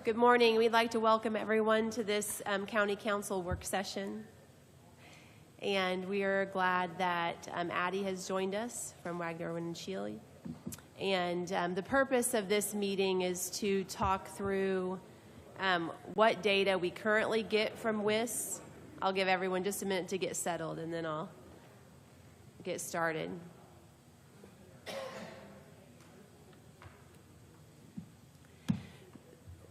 Good morning. We'd like to welcome everyone to this County Council work session. And we are glad that Addie has joined us from Wagner, Irwin & Sheely. And the purpose of this meeting is to talk through what data we currently get from WIS. I'll give everyone just a minute to get settled, and then I'll get started.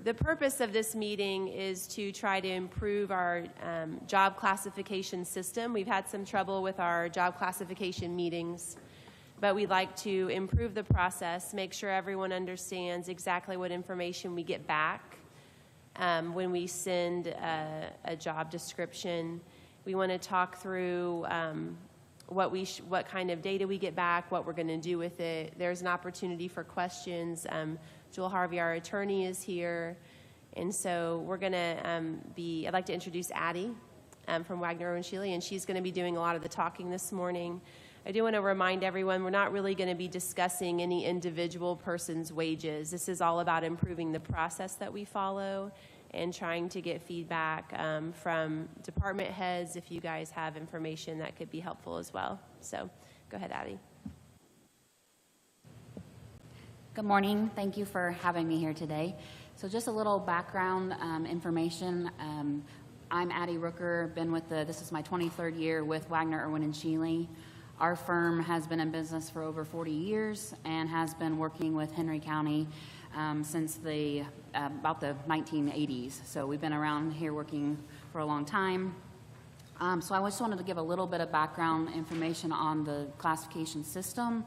The purpose of this meeting is to try to improve our job classification system. We've had some trouble with our job classification meetings, but we'd like to improve the process, make sure everyone understands exactly what information we get back when we send a job description. We want to talk through what kind of data we get back, what we're going to do with it. There's an opportunity for questions. Jewel Harvey, our attorney, is here. And so we're going to I'd like to introduce Addie from Wagner, Irwin & Sheely, and she's going to be doing a lot of the talking this morning. I do want to remind everyone we're not really going to be discussing any individual person's wages. This is all about improving the process that we follow and trying to get feedback from department heads if you guys have information that could be helpful as well. So go ahead, Addie. Good morning. Thank you for having me here today. So just a little background information. I'm Addie Rooker. Been with this is my 23rd year with Wagner, Irwin & Sheely. Our firm has been in business for over 40 years and has been working with Henry County since about the 1980s. So we've been around here working for a long time. So I just wanted to give a little bit of background information on the classification system.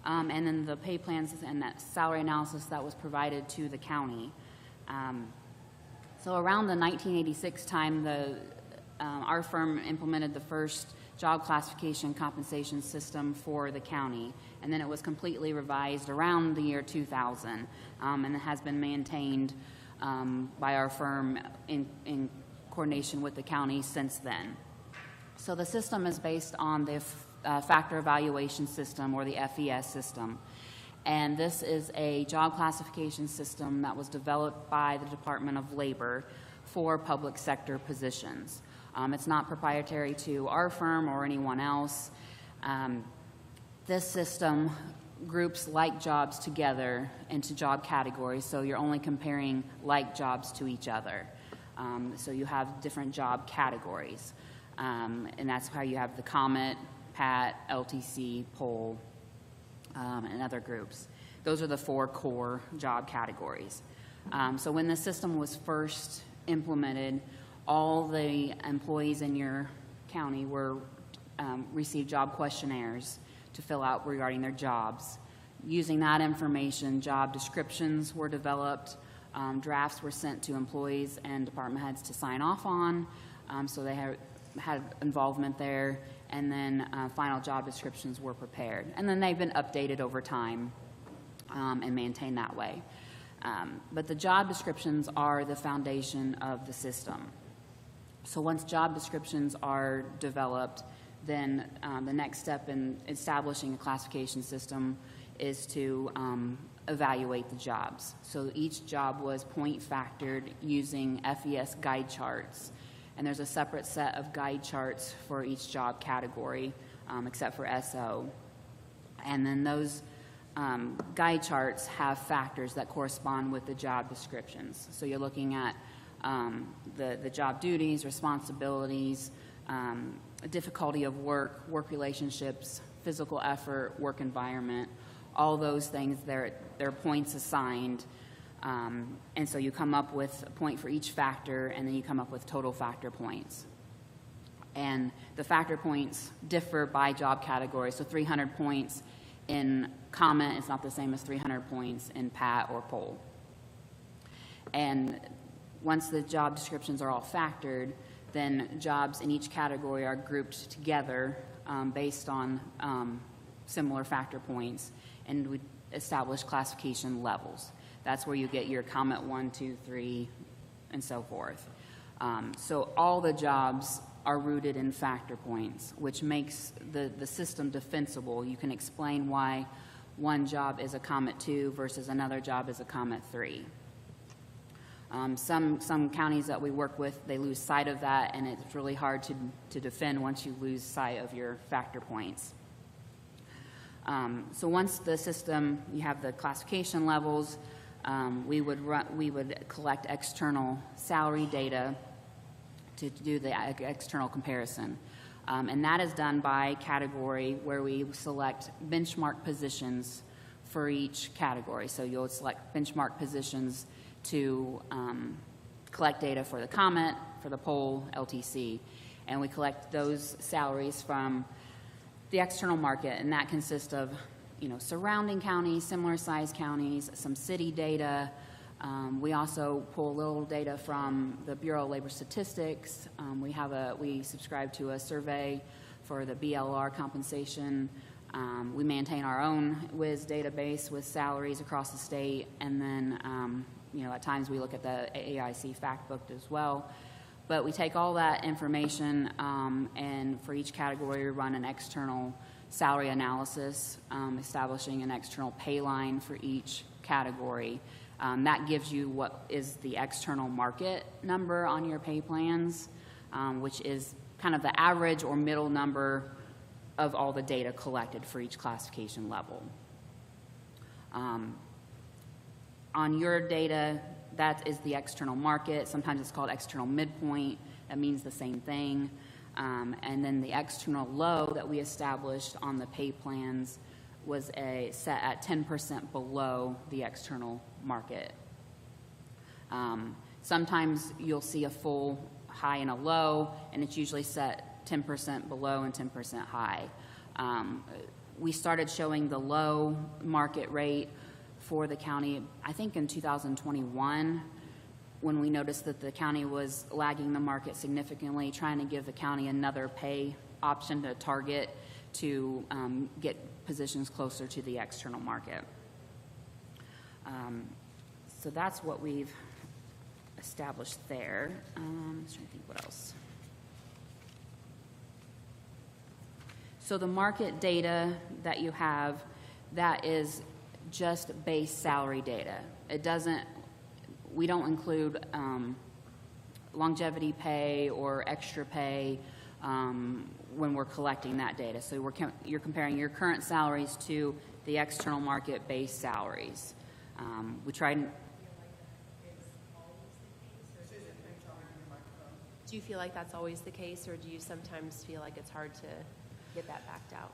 And then the pay plans and that salary analysis that was provided to the county. So around the 1986 time, our firm implemented the first job classification compensation system for the county, and then it was completely revised around the year 2000, and it has been maintained by our firm in coordination with the county since then. So the system is based on the factor evaluation system, or the FES system. And this is a job classification system that was developed by the Department of Labor for public sector positions. It's not proprietary to our firm or anyone else. This system groups like jobs together into job categories, so you're only comparing like jobs to each other. So you have different job categories. And that's how you have the COMET, PAT, LTC, POLE, and other groups. Those are the 4 core job categories. So when the system was first implemented, all the employees in your county received job questionnaires to fill out regarding their jobs. Using that information, job descriptions were developed, drafts were sent to employees and department heads to sign off on, so they had involvement there. And then final job descriptions were prepared. And then they've been updated over time and maintained that way. But the job descriptions are the foundation of the system. So once job descriptions are developed, then the next step in establishing a classification system is to evaluate the jobs. So each job was point factored using FES guide charts. And there's a separate set of guide charts for each job category, except for SO. And then those guide charts have factors that correspond with the job descriptions. So you're looking at the job duties, responsibilities, difficulty of work relationships, physical effort, work environment, all those things, there are points assigned. And so you come up with a point for each factor, and then you come up with total factor points. And the factor points differ by job category. So 300 points in COMET is not the same as 300 points in PAT or POLE. And once the job descriptions are all factored, then jobs in each category are grouped together based on similar factor points, and we establish classification levels. That's where you get your COMET 1, 2, 3, and so forth. So all the jobs are rooted in factor points, which makes the system defensible. You can explain why one job is a COMET 2 versus another job is a COMET 3. Some counties that we work with, they lose sight of that, and it's really hard to defend once you lose sight of your factor points. So once the system, you have the classification levels, we would collect external salary data to do the external comparison. And that is done by category, where we select benchmark positions for each category. So you'll select benchmark positions to collect data for the comment, for the poll, LTC. And we collect those salaries from the external market, and that consists of, surrounding counties, similar sized counties, some city data. We also pull a little data from the Bureau of Labor Statistics. We subscribe to a survey for the BLR compensation. We maintain our own WIS database with salaries across the state, and then at times we look at the AIC fact book as well. But we take all that information, and for each category we run an external salary analysis, establishing an external pay line for each category. That gives you what is the external market number on your pay plans, which is kind of the average or middle number of all the data collected for each classification level. On your data, that is the external market. Sometimes it's called external midpoint. That means the same thing. And then the external low that we established on the pay plans was set at 10% below the external market. Sometimes you'll see a full high and a low, and it's usually set 10% below and 10% high. We started showing the low market rate for the county, I think in 2021, when we noticed that the county was lagging the market significantly, trying to give the county another pay option to target to get positions closer to the external market. So that's what we've established there. I'm trying to think what else. So the market data that you have, that is just base salary data. We don't include longevity pay or extra pay when we're collecting that data. So you're comparing your current salaries to the external market based salaries. We tried. Do you feel like that's always the case, or do you sometimes feel like it's hard to get that backed out?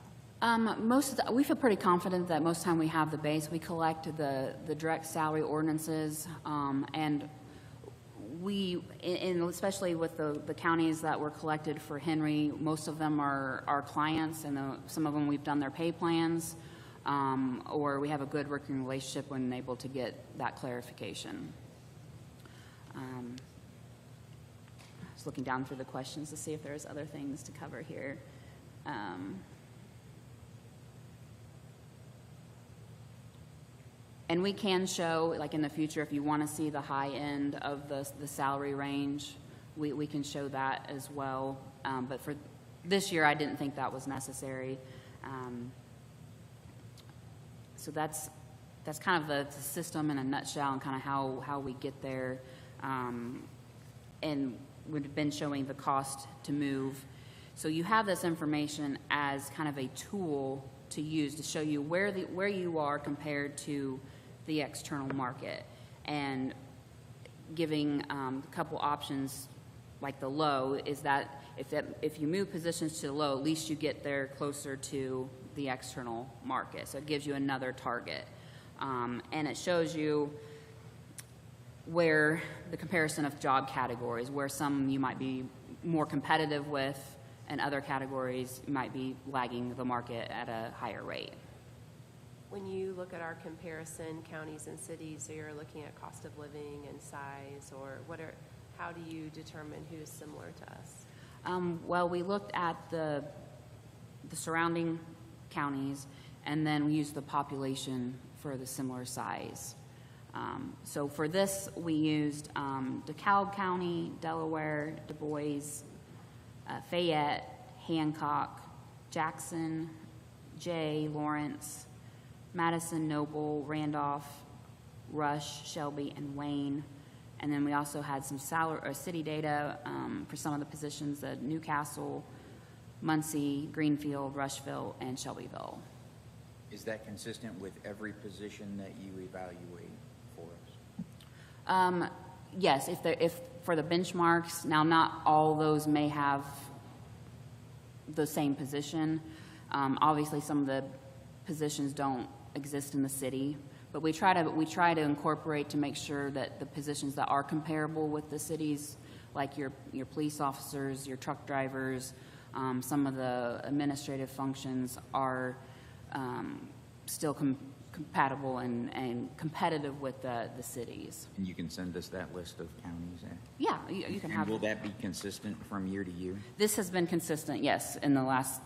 We feel pretty confident that most of the time we have the base. We collect the direct salary ordinances, and especially with the counties that were collected for Henry, most of them are our clients, and some of them we've done their pay plans, or we have a good working relationship when able to get that clarification. I was looking down through the questions to see if there's other things to cover here. And we can show, like in the future, if you want to see the high end of the salary range, we can show that as well. But for this year, I didn't think that was necessary. So that's kind of the system in a nutshell, and kind of how we get there. And we've been showing the cost to move. So you have this information as kind of a tool to use to show you where you are compared to the external market, and giving a couple options, like the low is that if you move positions to the low, at least you get there closer to the external market. So it gives you another target, and it shows you where the comparison of job categories, where some you might be more competitive with, and other categories might be lagging the market at a higher rate. When you look at our comparison counties and cities, so you're looking at cost of living and size, or how do you determine who's similar to us? Well, we looked at the surrounding counties, and then we used the population for the similar size. So for this, we used DeKalb County, Delaware, Du Bois, Fayette, Hancock, Jackson, Jay, Lawrence, Madison, Noble, Randolph, Rush, Shelby, and Wayne. And then we also had some salary or city data for some of the positions at Newcastle, Muncie, Greenfield, Rushville, and Shelbyville. Is that consistent with every position that you evaluate for us? Yes, if for the benchmarks, now not all those may have the same position. Obviously, some of the positions don't exist in the city, but we try to incorporate to make sure that the positions that are comparable with the cities, like your police officers, your truck drivers, some of the administrative functions are still compatible and competitive with the cities. And you can send us that list of counties? Yeah, you can And have. will that be consistent from year to year? This has been consistent, yes, in the last,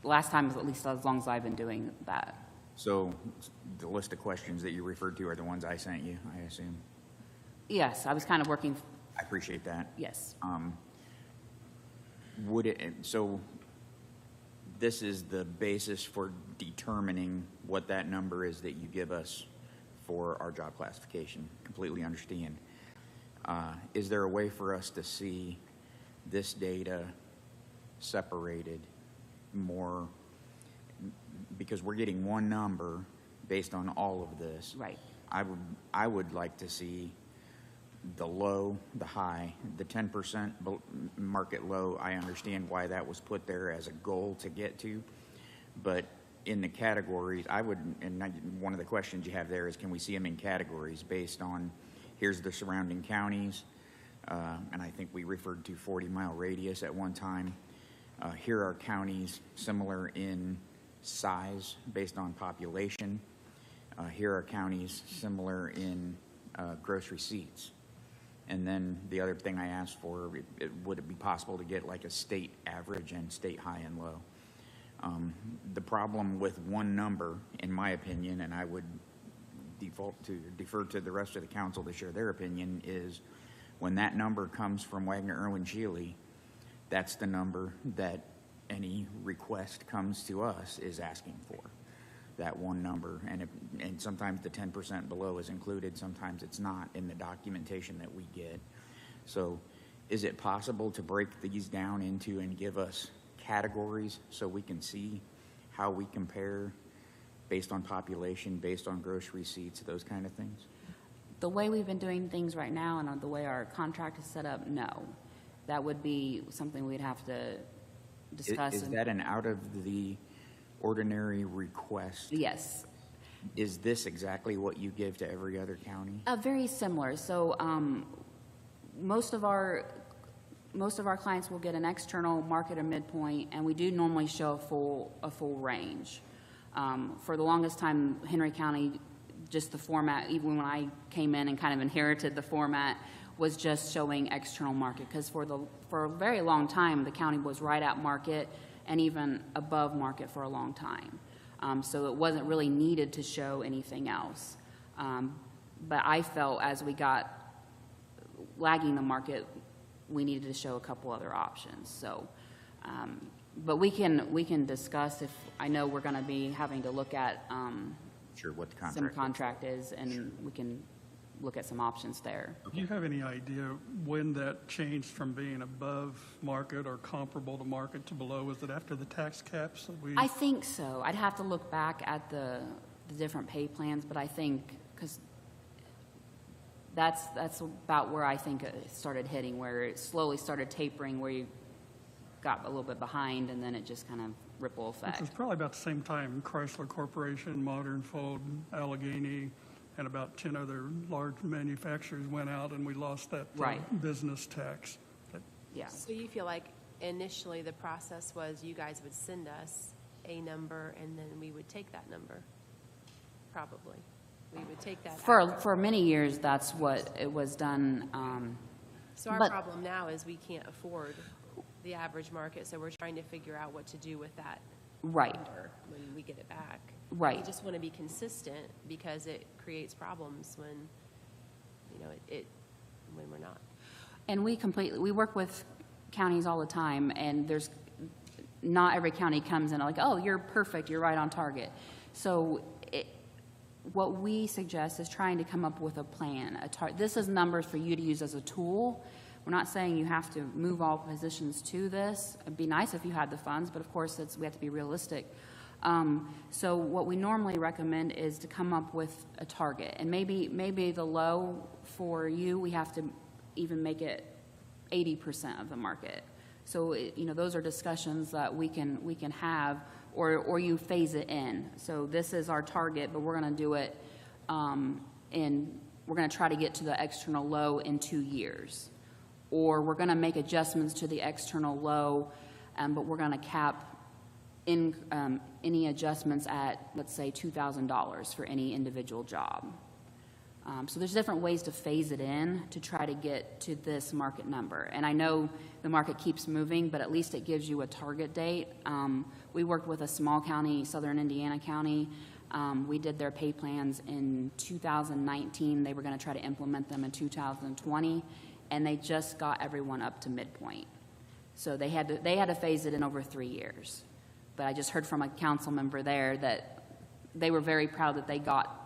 last time, at least as long as I've been doing that. So the list of questions that you referred to are the ones I sent you, I assume? Yes, I was kind of working, I appreciate that. yes. So this is the basis for determining what that number is that you give us for our job classification. Completely understand. Is there a way for us to see this data separated more? Because we're getting one number based on all of this. Right. I would like to see the low, the high, the 10% market low. I understand why that was put there as a goal to get to, but in the categories, one of the questions you have there is, can we see them in categories based on, here's the surrounding counties, and I think we referred to 40-mile radius at one time. Here are counties similar in size based on population. Here are counties similar in gross receipts. And then the other thing I asked for, would it be possible to get like a state average and state high and low? The problem with one number, in my opinion, and I would defer to the rest of the council to share their opinion, is when that number comes from Wagner, Irwin, Shealy, that's the number that any request comes to us is asking for. That one number, and sometimes the 10% below is included, sometimes it's not in the documentation that we get. So is it possible to break these down into and give us categories so we can see how we compare based on population, based on gross receipts, those kind of things? The way we've been doing things right now and the way our contract is set up, no. That would be something we'd have to discuss. Is that an out of the ordinary request? Yes. Is this exactly what you give to every other county? Very similar. So most of our clients will get an external market or midpoint, and we do normally show a full range. For the longest time, Henry County, just the format, even when I came in and kind of inherited the format, was just showing external market, because for a very long time, the county was right at market and even above market for a long time. So it wasn't really needed to show anything else. But I felt as we got lagging the market, we needed to show a couple other options. So, but we can discuss if, I know we're going to be having to look at Sure, what the some contract is. contract is, and we can look at some options there. Do you have any idea when that changed from being above market or comparable to market to below? Was it after the tax caps that we? I think so. I'd have to look back at the different pay plans, but I think, because that's about where I think it started hitting, where it slowly started tapering, where you got a little bit behind, and then it just kind of ripple effect. Which was probably about the same time Chrysler Corporation, Modern Fold, Allegheny, and about 10 other large manufacturers went out, and we lost that Right. business tax. Yeah. So you feel like initially the process was you guys would send us a number and then we would take that number? Probably. We would take that. out. For many years, that's what it was done. So our but- problem now is we can't afford the average market, so we're trying to figure out what to do with that Right. number when we get it back. Right. We just want to be consistent because it creates problems when, when we're not. And we work with counties all the time, and not every county comes in like, oh, you're perfect, you're right on target. So what we suggest is trying to come up with a plan. This is numbers for you to use as a tool. We're not saying you have to move all positions to this. It'd be nice if you had the funds, but of course we have to be realistic. So what we normally recommend is to come up with a target, and maybe the low for you, we have to even make it 80% of the market. So those are discussions that we can have, or you phase it in. So this is our target, but we're going to do it we're going to try to get to the external low in 2 years, or we're going to make adjustments to the external low, but we're going to cap in any adjustments at, let's say, $2,000 for any individual job. So there's different ways to phase it in to try to get to this market number. And I know the market keeps moving, but at least it gives you a target date. We worked with a small county, Southern Indiana County. We did their pay plans in 2019. They were going to try to implement them in 2020, and they just got everyone up to midpoint. So they had to phase it in over 3 years. But I just heard from a council member there that they were very proud that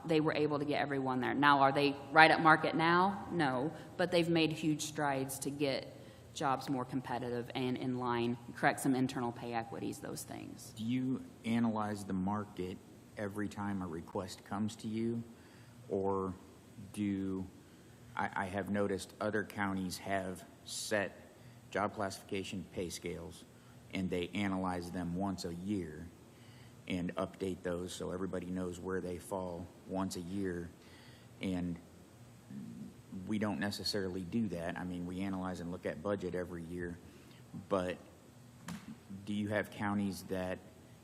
they were able to get everyone there. Now, are they right at market now? No, but they've made huge strides to get jobs more competitive and in line, correct some internal pay equities, those things. Do you analyze the market every time a request comes to you? Or I have noticed other counties have set job classification pay scales, and they analyze them once a year and update those so everybody knows where they fall once a year. And we don't necessarily do that. I mean, we analyze and look at budget every year, but do you have counties that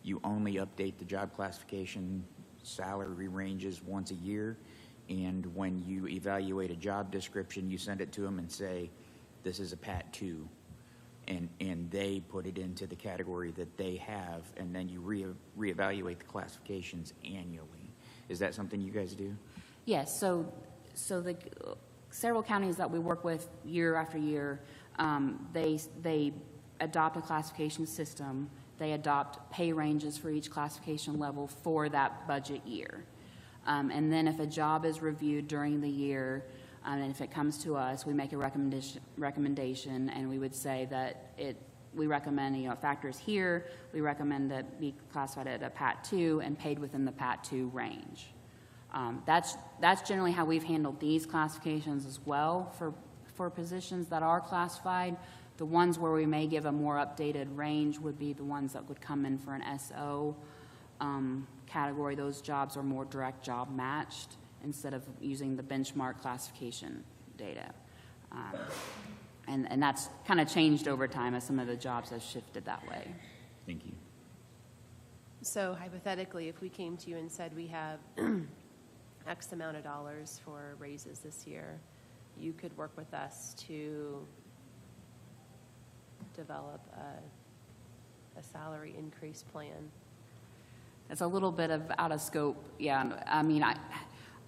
you only update the job classification salary ranges once a year, and when you evaluate a job description, you send it to them and say, this is a PAT 2, and they put it into the category that they have, and then you reevaluate the classifications annually? Is that something you guys do? Yes, so the several counties that we work with year after year, they adopt a classification system. They adopt pay ranges for each classification level for that budget year. And then if a job is reviewed during the year, and if it comes to us, we make a recommendation, and we would say that we recommend, factors here, we recommend that be classified at a PAT 2 and paid within the PAT 2 range. That's generally how we've handled these classifications as well for positions that are classified. The ones where we may give a more updated range would be the ones that would come in for an SO category. Those jobs are more direct job matched instead of using the benchmark classification data. And that's kind of changed over time as some of the jobs have shifted that way. Thank you. So hypothetically, if we came to you and said we have X amount of dollars for raises this year, you could work with us to develop a salary increase plan. It's a little bit of out of scope. Yeah, I mean,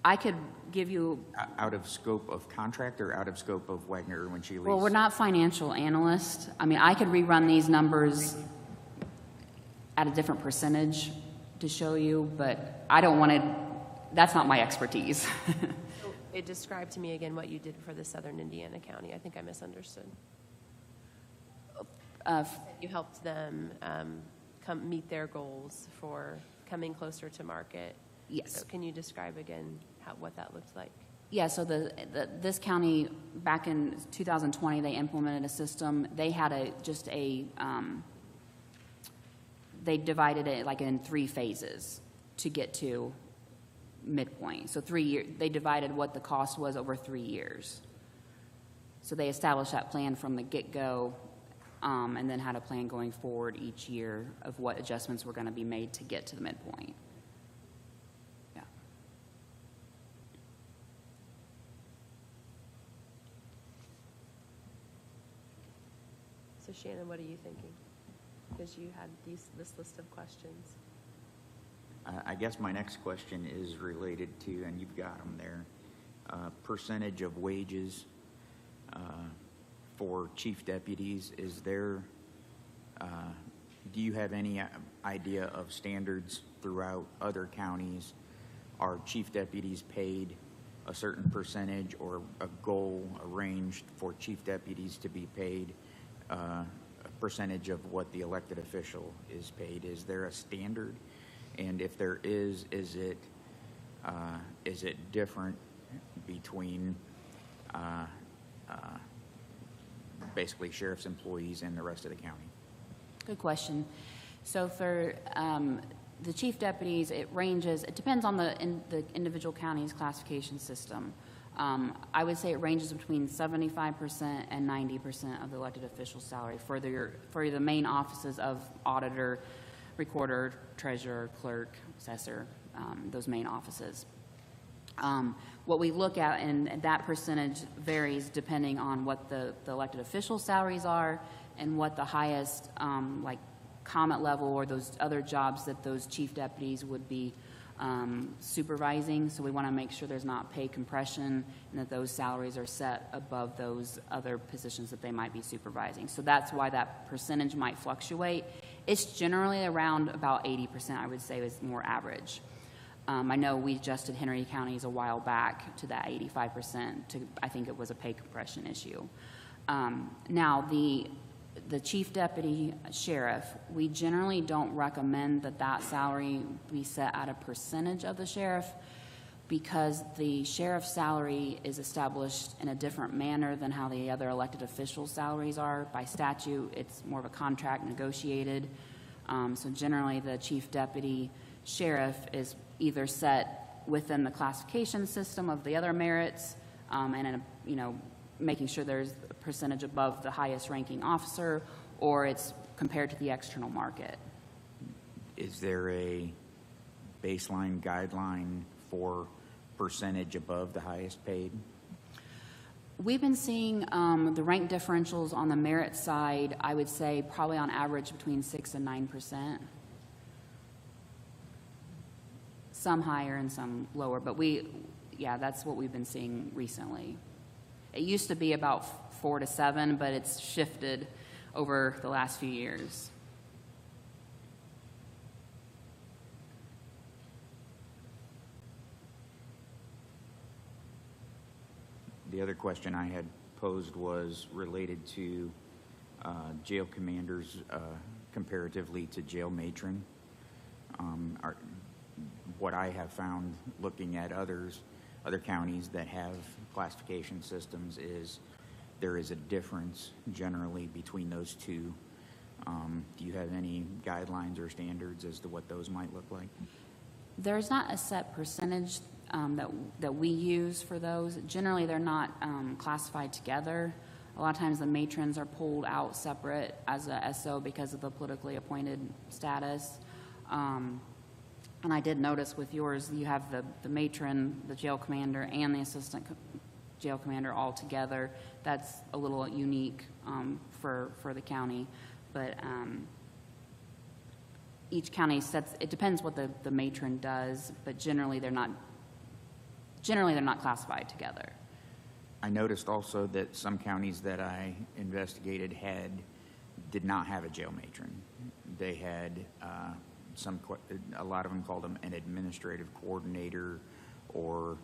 I could give you. Out of scope of contract or out of scope of Wagner when she leaves? Well, we're not financial analysts. I mean, I could rerun these numbers at a different percentage to show you, but I don't want to, that's not my expertise. It described to me again what you did for the Southern Indiana County. I think I misunderstood. You helped them meet their goals for coming closer to market. Yes. So can you describe again what that looked like? Yeah, so this county, back in 2020, they implemented a system. They had they divided it like in 3 phases to get to midpoint. So 3 years, they divided what the cost was over 3 years. So they established that plan from the get-go, and then had a plan going forward each year of what adjustments were going to be made to get to the midpoint. Yeah. So Shannon, what are you thinking? Because you had this list of questions. I guess my next question is related to, and you've got them there, percentage of wages for chief deputies. Is there, do you have any idea of standards throughout other counties are chief deputies paid a certain percentage or a goal arranged for chief deputies to be paid a percentage of what the elected official is paid? Is there a standard? And if there is it different between basically sheriff's employees and the rest of the county? Good question. So for the chief deputies, it depends on the individual county's classification system. I would say it ranges between 75% and 90% of the elected official salary for the main offices of auditor, recorder, treasurer, clerk, assessor, those main offices. What we look at, and that percentage varies depending on what the elected official salaries are and what the highest like comment level or those other jobs that those chief deputies would be supervising. So we want to make sure there's not pay compression and that those salaries are set above those other positions that they might be supervising. So that's why that percentage might fluctuate. It's generally around about 80%, I would say, is more average. I know we adjusted Henry counties a while back to that 85%. I think it was a pay compression issue. Now, the chief deputy sheriff, we generally don't recommend that salary be set at a percentage of the sheriff because the sheriff's salary is established in a different manner than how the other elected officials' salaries are. By statute, it's more of a contract negotiated. So generally, the chief deputy sheriff is either set within the classification system of the other merits and making sure there's a percentage above the highest ranking officer, or it's compared to the external market. Is there a baseline guideline for percentage above the highest paid? We've been seeing the rank differentials on the merit side, I would say probably on average between 6 and 9%. Some higher and some lower, but that's what we've been seeing recently. It used to be about 4 to 7, but it's shifted over the last few years. The other question I had posed was related to jail commanders comparatively to jail matron. What I have found looking at other counties that have classification systems is there is a difference generally between those two. Do you have any guidelines or standards as to what those might look like? There's not a set percentage that we use for those. Generally, they're not classified together. A lot of times the matrons are pulled out separate as a SO because of the politically appointed status. And I did notice with yours, you have the matron, the jail commander, and the assistant jail commander all together. That's a little unique for the county. But each county it depends what the matron does, but generally they're not classified together. I noticed also that some counties that I investigated did not have a jail matron. They had a lot of them called them an administrative coordinator or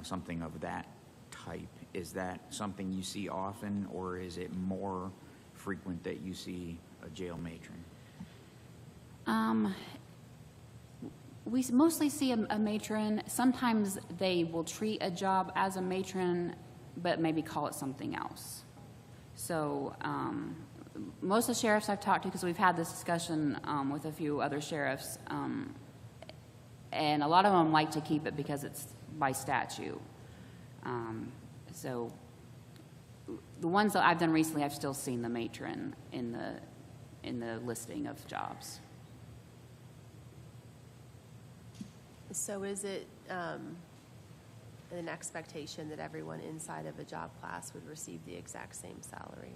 something of that type. Is that something you see often, or is it more frequent that you see a jail matron? We mostly see a matron. Sometimes they will treat a job as a matron, but maybe call it something else. So most of the sheriffs I've talked to, because we've had this discussion with a few other sheriffs, and a lot of them like to keep it because it's by statute. So the ones that I've done recently, I've still seen the matron in the listing of jobs. So is it an expectation that everyone inside of a job class would receive the exact same salary?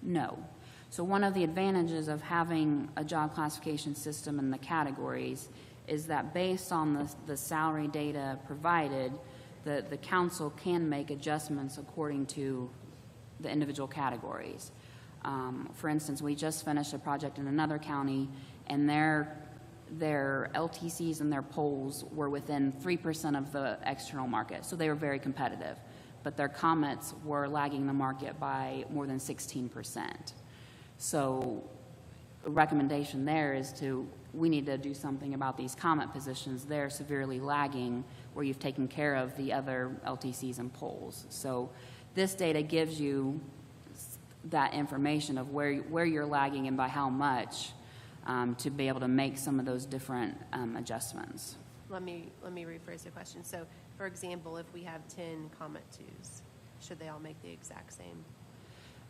No. So one of the advantages of having a job classification system in the categories is that based on the salary data provided, the council can make adjustments according to the individual categories. For instance, we just finished a project in another county, and their LTCs and their polls were within 3% of the external market, so they were very competitive. But their comments were lagging the market by more than 16%. So a recommendation there is we need to do something about these comment positions. They're severely lagging where you've taken care of the other LTCs and polls. So this data gives you that information of where you're lagging and by how much, to be able to make some of those different adjustments. Let me rephrase the question. So, for example, if we have 10 comment twos, should they all make the exact same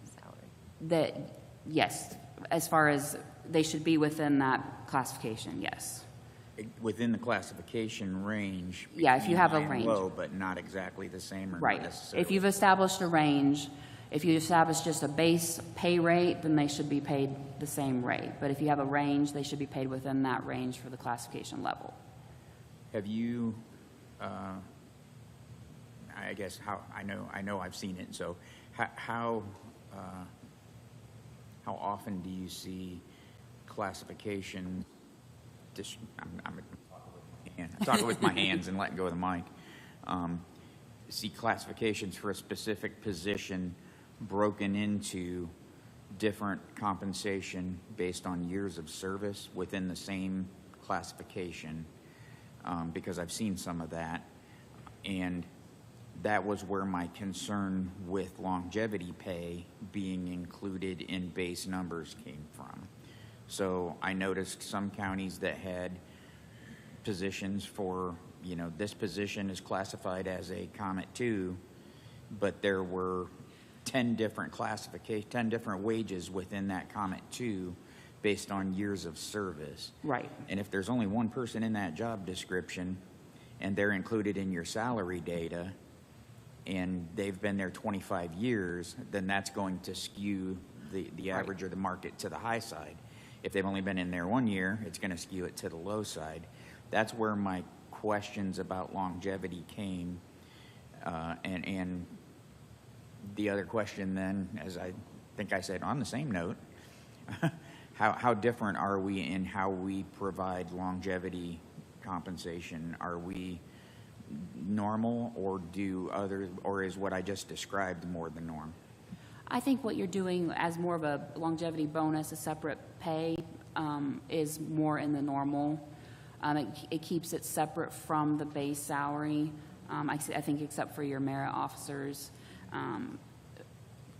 salary? Yes, as far as they should be within that classification, yes. Within the classification range. Yeah, if you have a between high and range. low, but not exactly the same or not Right. necessarily. If you've established a range, if you establish just a base pay rate, then they should be paid the same rate. But if you have a range, they should be paid within that range for the classification level. Have you, I guess I know I've seen it, so how often do you see classification, I'm talking with my hands and letting go of the mic, see classifications for a specific position broken into different compensation based on years of service within the same classification, because I've seen some of that, and that was where my concern with longevity pay being included in base numbers came from. So I noticed some counties that had positions for, this position is classified as a Comet 2, but there were 10 different wages within that Comet 2 based on years of service. Right. And if there's only one person in that job description and they're included in your salary data and they've been there 25 years, then that's going to skew the average or the market to the high side. If they've only been in there 1 year, it's going to skew it to the low side. That's where my questions about longevity came. And the other question then, as I think I said on the same note, how different are we in how we provide longevity compensation? Are we normal, or is what I just described more the norm? I think what you're doing as more of a longevity bonus, a separate pay, is more in the normal. It keeps it separate from the base salary, I think, except for your merit officers.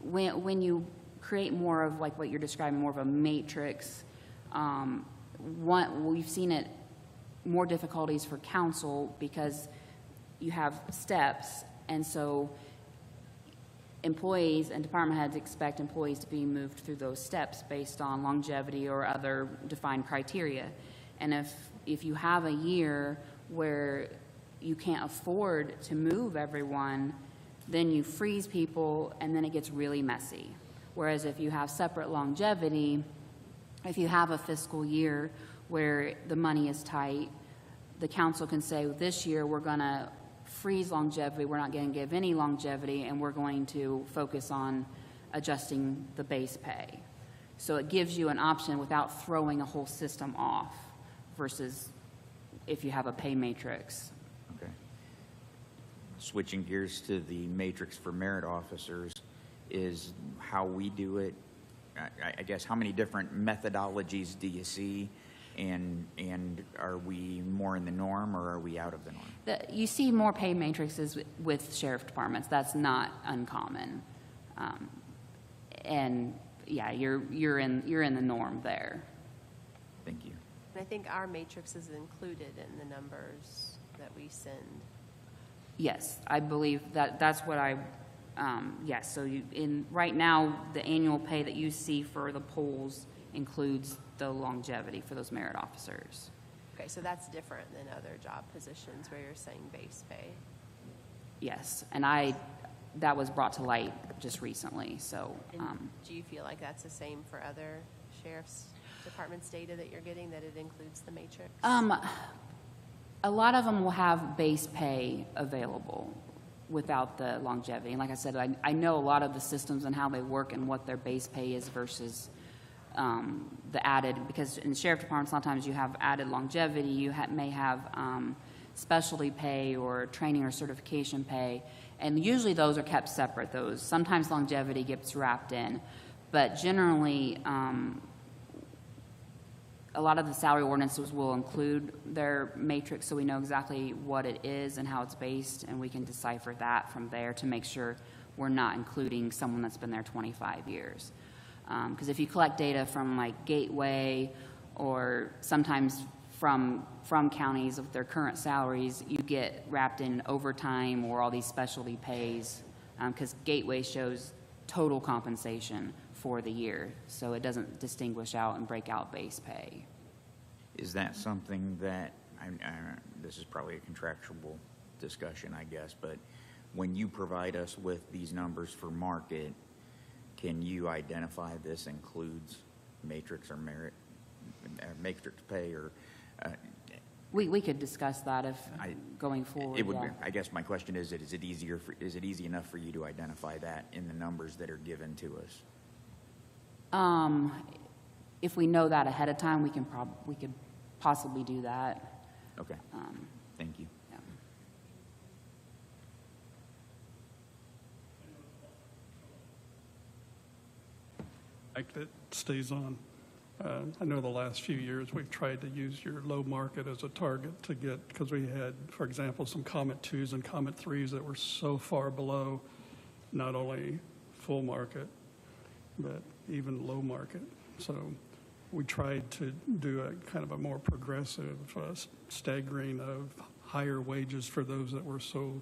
When you create more of like what you're describing, more of a matrix, we've seen it more difficulties for council because you have steps, and so employees and department heads expect employees to be moved through those steps based on longevity or other defined criteria. And if you have a year where you can't afford to move everyone, then you freeze people and then it gets really messy. Whereas if you have separate longevity, if you have a fiscal year where the money is tight, the council can say, this year we're going to freeze longevity, we're not going to give any longevity, and we're going to focus on adjusting the base pay. So it gives you an option without throwing a whole system off versus if you have a pay matrix. Okay. Switching gears to the matrix for merit officers is how we do it. I guess how many different methodologies do you see? And are we more in the norm or are we out of the norm? You see more pay matrices with sheriff departments. That's not uncommon. And yeah, you're in the norm there. Thank you. And I think our matrix is included in the numbers that we send. Yes, I believe that's what yes. So right now, the annual pay that you see for the polls includes the longevity for those merit officers. Okay, so that's different than other job positions where you're saying base pay. Yes, and that was brought to light just recently. So, And do you feel like that's the same for other sheriff's departments data that you're getting, that it includes the matrix? a lot of them will have base pay available without the longevity. And like I said, I know a lot of the systems and how they work and what their base pay is versus the added, because in sheriff departments, a lot of times you have added longevity, you may have specialty pay or training or certification pay, and usually those are kept separate. Those sometimes longevity gets wrapped in, but generally a lot of the salary ordinances will include their matrix, so we know exactly what it is and how it's based, and we can decipher that from there to make sure we're not including someone that's been there 25 years. Because if you collect data from like Gateway or sometimes from counties of their current salaries, you get wrapped in overtime or all these specialty pays, because Gateway shows total compensation for the year, so it doesn't distinguish out and break out base pay. Is that something that, this is probably a contractual discussion, I guess, but when you provide us with these numbers for market, can you identify this includes matrix or merit, matrix pay, or? We could discuss that if going forward. It would. Yeah. I guess my question is it easy enough for you to identify that in the numbers that are given to us? If we know that ahead of time, we could possibly do that. Okay. Thank you. Yeah. Like that stays on. I know the last few years we've tried to use your low market as a target to get, because we had, for example, some Comet 2s and Comet 3s that were so far below not only full market, but even low market. So we tried to do a kind of a more progressive staggering of higher wages for those that were so,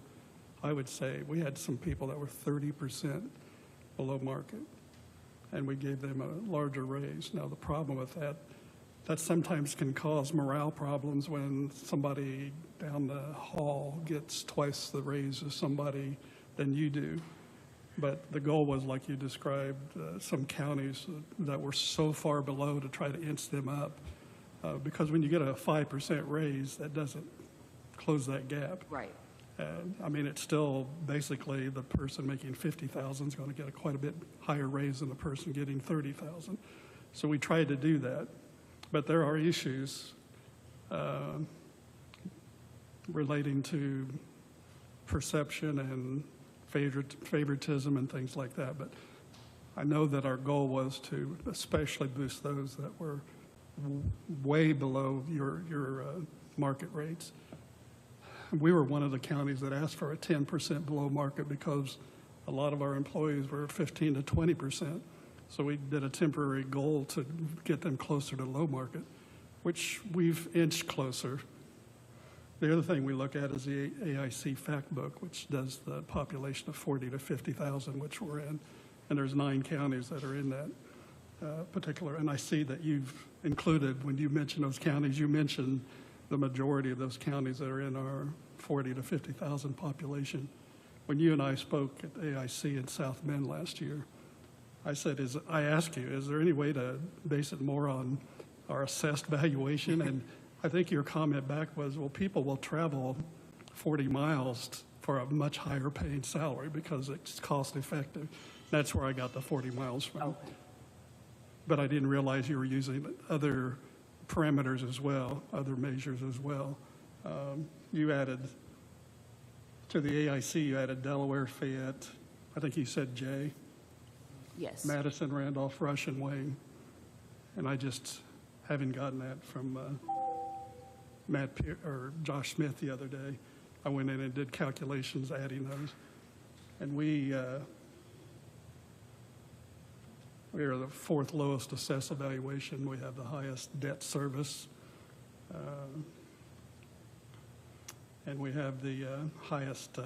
I would say, we had some people that were 30% below market, and we gave them a larger raise. Now, the problem with that sometimes can cause morale problems when somebody down the hall gets twice the raise as somebody than you do. But the goal was, like you described, some counties that were so far below to try to inch them up. Because when you get a 5% raise, that doesn't close that gap. Right. I mean, it's still basically the person making $50,000 is going to get quite a bit higher raise than the person getting $30,000. So we tried to do that. But there are issues relating to perception and favoritism and things like that. But I know that our goal was to especially boost those that were way below your market rates. We were one of the counties that asked for a 10% below market because a lot of our employees were 15 to 20%. So we did a temporary goal to get them closer to low market, which we've inched closer. The other thing we look at is the AIC fact book, which does the population of 40 to 50,000, which we're in. And there's 9 counties that are in that particular. And I see that you've included, when you mention those counties, you mentioned the majority of those counties that are in our 40 to 50,000 population. When you and I spoke at AIC in South Bend last year, I said, I asked you, is there any way to base it more on our assessed valuation? And I think your comment back was, well, people will travel 40 miles for a much higher paying salary because it's cost effective. That's where I got the 40 miles from. Oh. But I didn't realize you were using other parameters as well, other measures as well. You added, to the AIC, you added Delaware, Fayette, I think you said J. Yes. Madison, Randolph, Rush, and Wayne. And I just haven't gotten that from Josh Smith the other day. I went in and did calculations adding those. And we are the 4th lowest assessed evaluation. We have the highest debt service. And we have the highest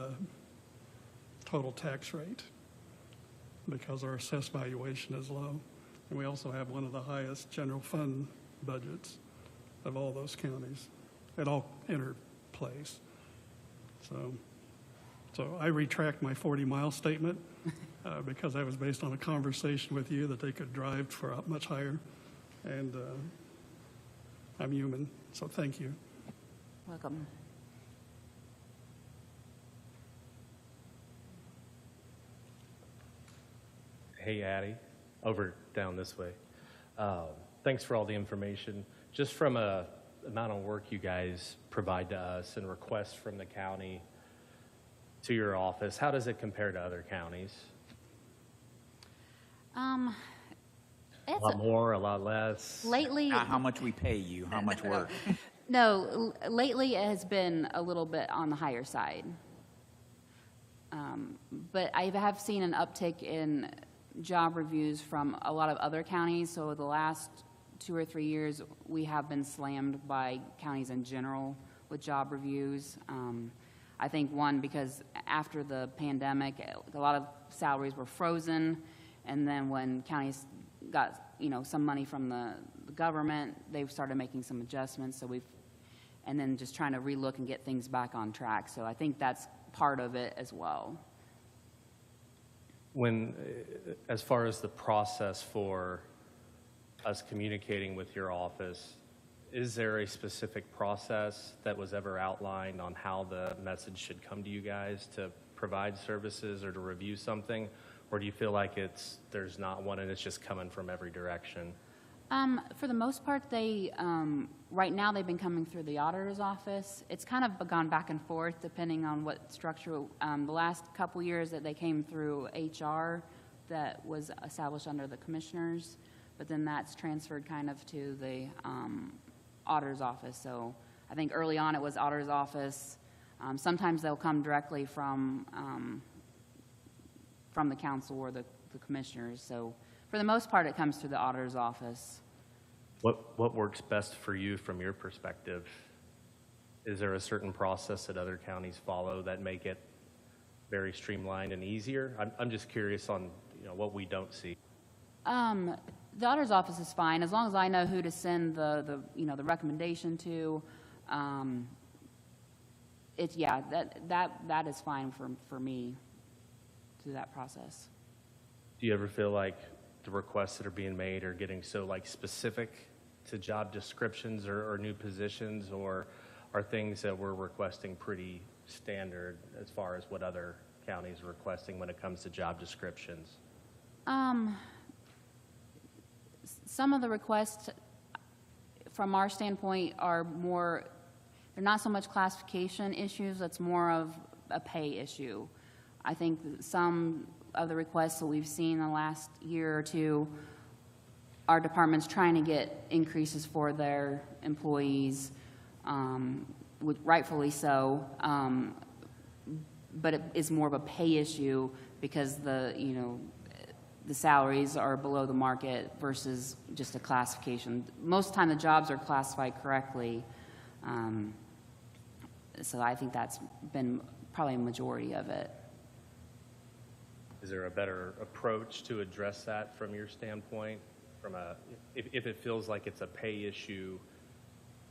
total tax rate because our assessed valuation is low. And we also have one of the highest general fund budgets of all those counties. It all interplays. So I retract my 40-mile statement because that was based on a conversation with you that they could drive for a much higher. And I'm human, so thank you. Welcome. Hey, Addie, over down this way. Thanks for all the information. Just from a amount of work you guys provide to us and requests from the county to your office, how does it compare to other counties? A It's lot more, a lot less? lately, Not how much we pay you, how much work. no, lately it has been a little bit on the higher side. But I have seen an uptick in job reviews from a lot of other counties. So the last 2 or 3 years, we have been slammed by counties in general with job reviews. I think one, because after the pandemic, a lot of salaries were frozen, and then when counties got, some money from the government, they've started making some adjustments. So and then just trying to relook and get things back on track. So I think that's part of it as well. As far as the process for us communicating with your office, is there a specific process that was ever outlined on how the message should come to you guys to provide services or to review something? Or do you feel like there's not one and it's just coming from every direction? For the most part, right now they've been coming through the auditor's office. It's kind of gone back and forth depending on what structure. The last couple years that they came through HR that was established under the commissioners, but then that's transferred kind of to the auditor's office. So I think early on it was auditor's office. Sometimes they'll come directly from the council or the commissioners. So for the most part, it comes through the auditor's office. What works best for you from your perspective? Is there a certain process that other counties follow that make it very streamlined and easier? I'm just curious on what we don't see. The auditor's office is fine as long as I know who to send the recommendation to. That is fine for me through that process. Do you ever feel like the requests that are being made are getting so specific to job descriptions or new positions, or are things that we're requesting pretty standard as far as what other counties are requesting when it comes to job descriptions? Some of the requests from our standpoint are more, they're not so much classification issues, it's more of a pay issue. I think some of the requests that we've seen in the last year or two, our department's trying to get increases for their employees, rightfully so, but it is more of a pay issue because the salaries are below the market versus just a classification. Most of the time the jobs are classified correctly, so I think that's been probably a majority of it. Is there a better approach to address that from your standpoint? If it feels like it's a pay issue,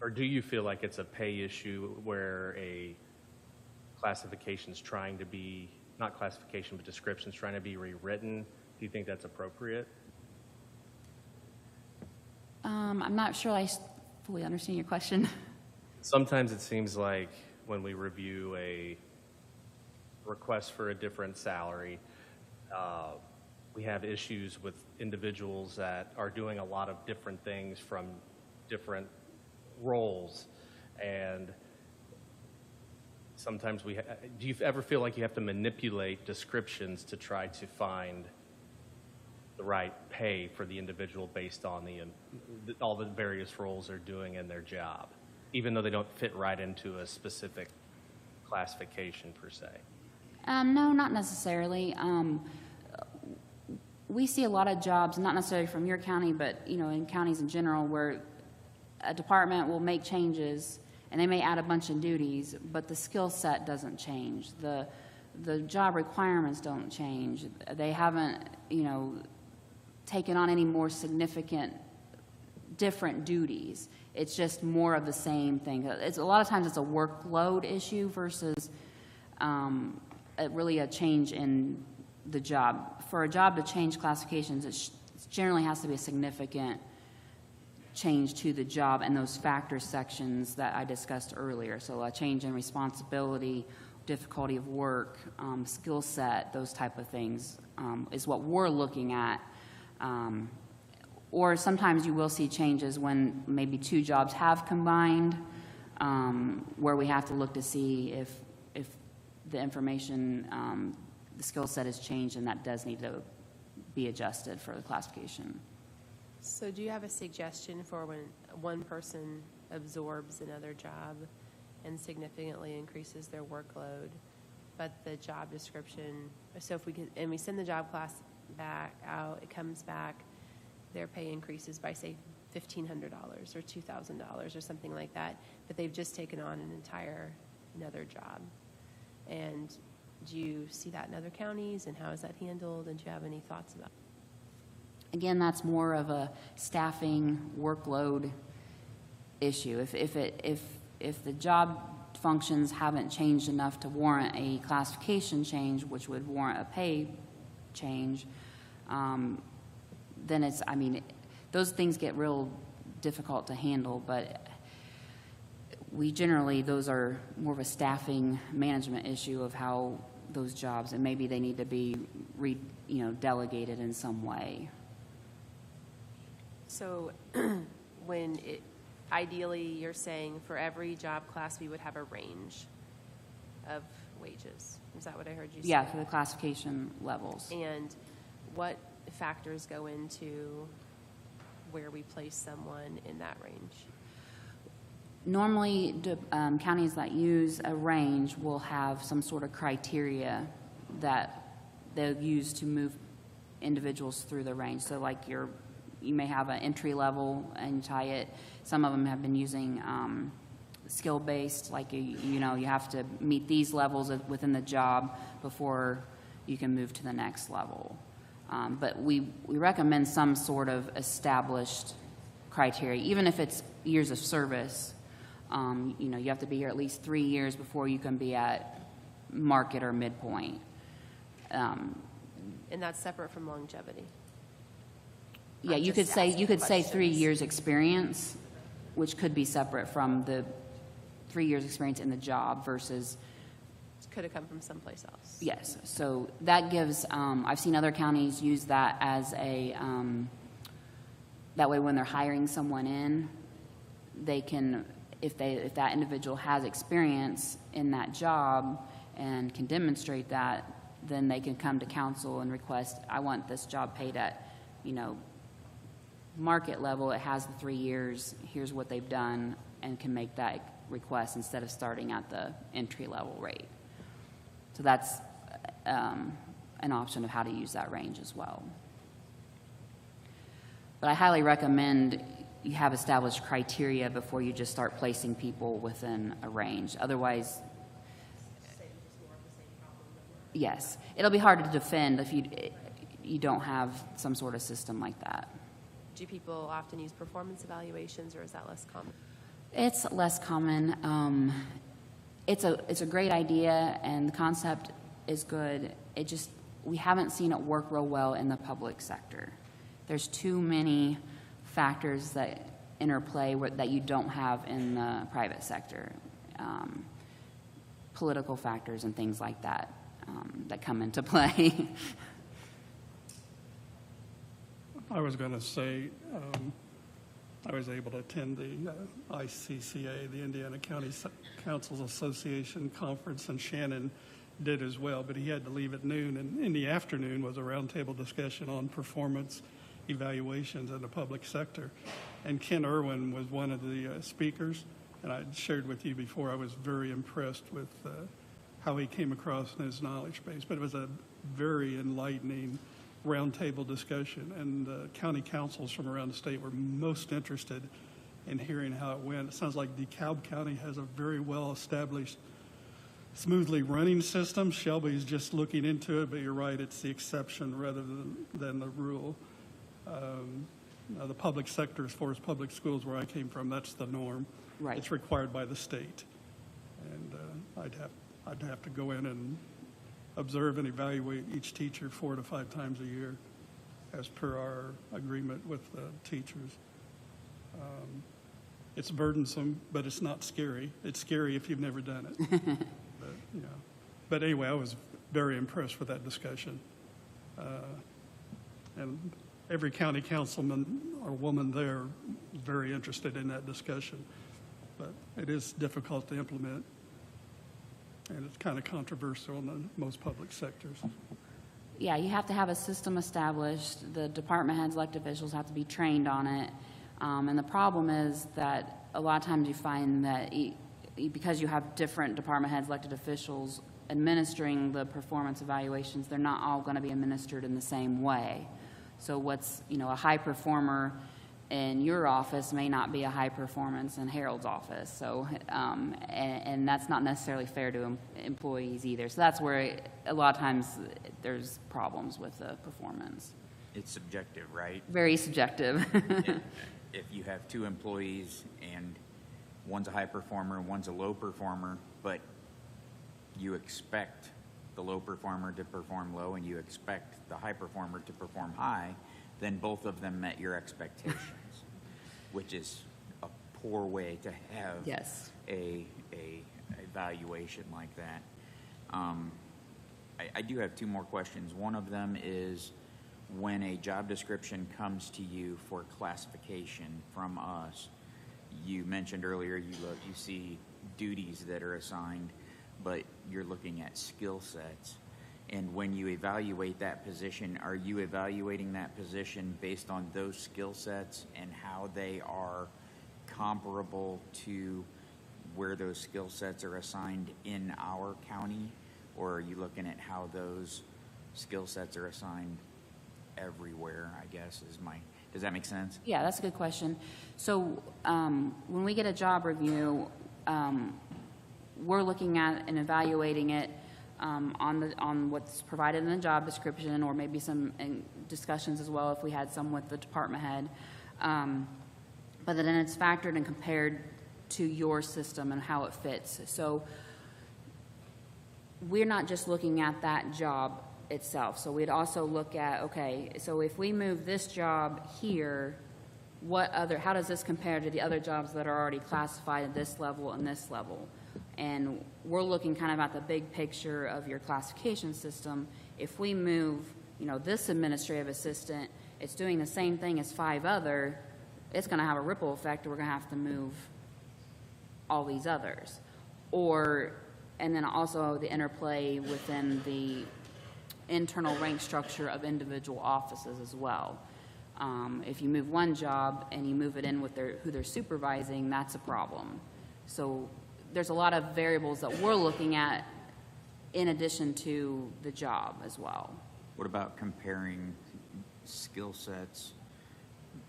or do you feel like it's a pay issue where a classification's trying to be, not classification, but description's trying to be rewritten? Do you think that's appropriate? I'm not sure I fully understand your question. Sometimes it seems like when we review a request for a different salary, we have issues with individuals that are doing a lot of different things from different roles, and sometimes do you ever feel like you have to manipulate descriptions to try to find the right pay for the individual based on all the various roles they're doing in their job, even though they don't fit right into a specific classification per se? No, not necessarily. We see a lot of jobs, not necessarily from your county, but in counties in general, where a department will make changes and they may add a bunch of duties, but the skill set doesn't change. The job requirements don't change. They haven't, taken on any more significant, different duties. It's just more of the same thing. A lot of times it's a workload issue versus really a change in the job. For a job to change classifications, it generally has to be a significant change to the job and those factor sections that I discussed earlier. So a change in responsibility, difficulty of work, skill set, those type of things is what we're looking at Or sometimes you will see changes when maybe two jobs have combined, where we have to look to see if the information, the skill set has changed, and that does need to be adjusted for the classification. So do you have a suggestion for when one person absorbs another job and significantly increases their workload, but the job description, so if we could, and we send the job class back out, it comes back, their pay increases by, say, $1,500 or $2,000 or something like that, but they've just taken on another job. And do you see that in other counties, and how is that handled, and do you have any thoughts about it? Again, that's more of a staffing workload issue. If the job functions haven't changed enough to warrant a classification change, which would warrant a pay change, then it's, I mean, those things get real difficult to handle, but we generally, those are more of a staffing management issue of how those jobs, and maybe they need to be delegated in some way. So when ideally you're saying for every job class we would have a range of wages. Is that what I heard you say? Yeah, for the classification levels. And what factors go into where we place someone in that range? Normally, counties that use a range will have some sort of criteria that they'll use to move individuals through the range. So like you may have an entry level and you tie it. Some of them have been using skill-based, like you have to meet these levels within the job before you can move to the next level. But we recommend some sort of established criteria, even if it's years of service. You have to be here at least 3 years before you can be at market or midpoint. And that's separate from longevity. Yeah, I'm you could just say asking 3 questions. years experience, which could be separate from the 3 years experience in the job versus. Could have come from someplace else. Yes, so that gives, I've seen other counties use that as that way when they're hiring someone in, they can, if that individual has experience in that job and can demonstrate that, then they can come to council and request, I want this job paid at, market level. It has the 3 years, here's what they've done, and can make that request instead of starting at the entry level rate. So that's an option of how to use that range as well. But I highly recommend you have established criteria before you just start placing people within a range. Otherwise, yes, it'll be hard to defend if you don't have some sort of system like that. Do people often use performance evaluations, or is that less common? It's less common. It's a great idea, and the concept is good. We haven't seen it work real well in the public sector. There's too many factors that interplay that you don't have in the private sector. Political factors and things like that that come into play. I was going to say, I was able to attend the ICCA, the Indiana County Councils Association conference, and Shannon did as well, but he had to leave at noon, and in the afternoon was a roundtable discussion on performance evaluations in the public sector. And Ken Irwin was one of the speakers, and I shared with you before, I was very impressed with how he came across in his knowledge base, but it was a very enlightening roundtable discussion, and the county councils from around the state were most interested in hearing how it went. It sounds like DeKalb County has a very well-established, smoothly running system. Shelby's just looking into it, but you're right, it's the exception rather than the rule. The public sector, as far as public schools where I came from, that's the norm. Right. It's required by the state. And I'd have to go in and observe and evaluate each teacher 4 to 5 times a year as per our agreement with the teachers. It's burdensome, but it's not scary. It's scary if you've never done it. But anyway, I was very impressed with that discussion. And every county councilman or woman there is very interested in that discussion. But it is difficult to implement, and it's kind of controversial in most public sectors. Yeah, you have to have a system established. The department heads, elected officials have to be trained on it. And the problem is that a lot of times you find that because you have different department heads, elected officials administering the performance evaluations, they're not all going to be administered in the same way. So what's, a high performer in your office may not be a high performance in Harold's office. So, and that's not necessarily fair to employees either. So that's where a lot of times there's problems with the performance. It's subjective, right? Very subjective. If you have two employees and one's a high performer and one's a low performer, but you expect the low performer to perform low and you expect the high performer to perform high, then both of them met your expectations, which is a poor way to have Yes. a evaluation like that. I do have two more questions. One of them is, when a job description comes to you for classification from us, you mentioned earlier you see duties that are assigned, but you're looking at skill sets. And when you evaluate that position, are you evaluating that position based on those skill sets and how they are comparable to where those skill sets are assigned in our county? Or are you looking at how those skill sets are assigned everywhere, I guess, does that make sense? Yeah, that's a good question. So when we get a job review, we're looking at and evaluating it on what's provided in the job description, or maybe some discussions as well if we had some with the department head. But then it's factored and compared to your system and how it fits. So we're not just looking at that job itself. So we'd also look at, okay, so if we move this job here, how does this compare to the other jobs that are already classified at this level and this level? And we're looking kind of at the big picture of your classification system. If we move, this administrative assistant, it's doing the same thing as 5 other, it's going to have a ripple effect. We're going to have to move all these others. And then also the interplay within the internal rank structure of individual offices as well. If you move one job and you move it in with who they're supervising, that's a problem. So there's a lot of variables that we're looking at in addition to the job as well. What about comparing skill sets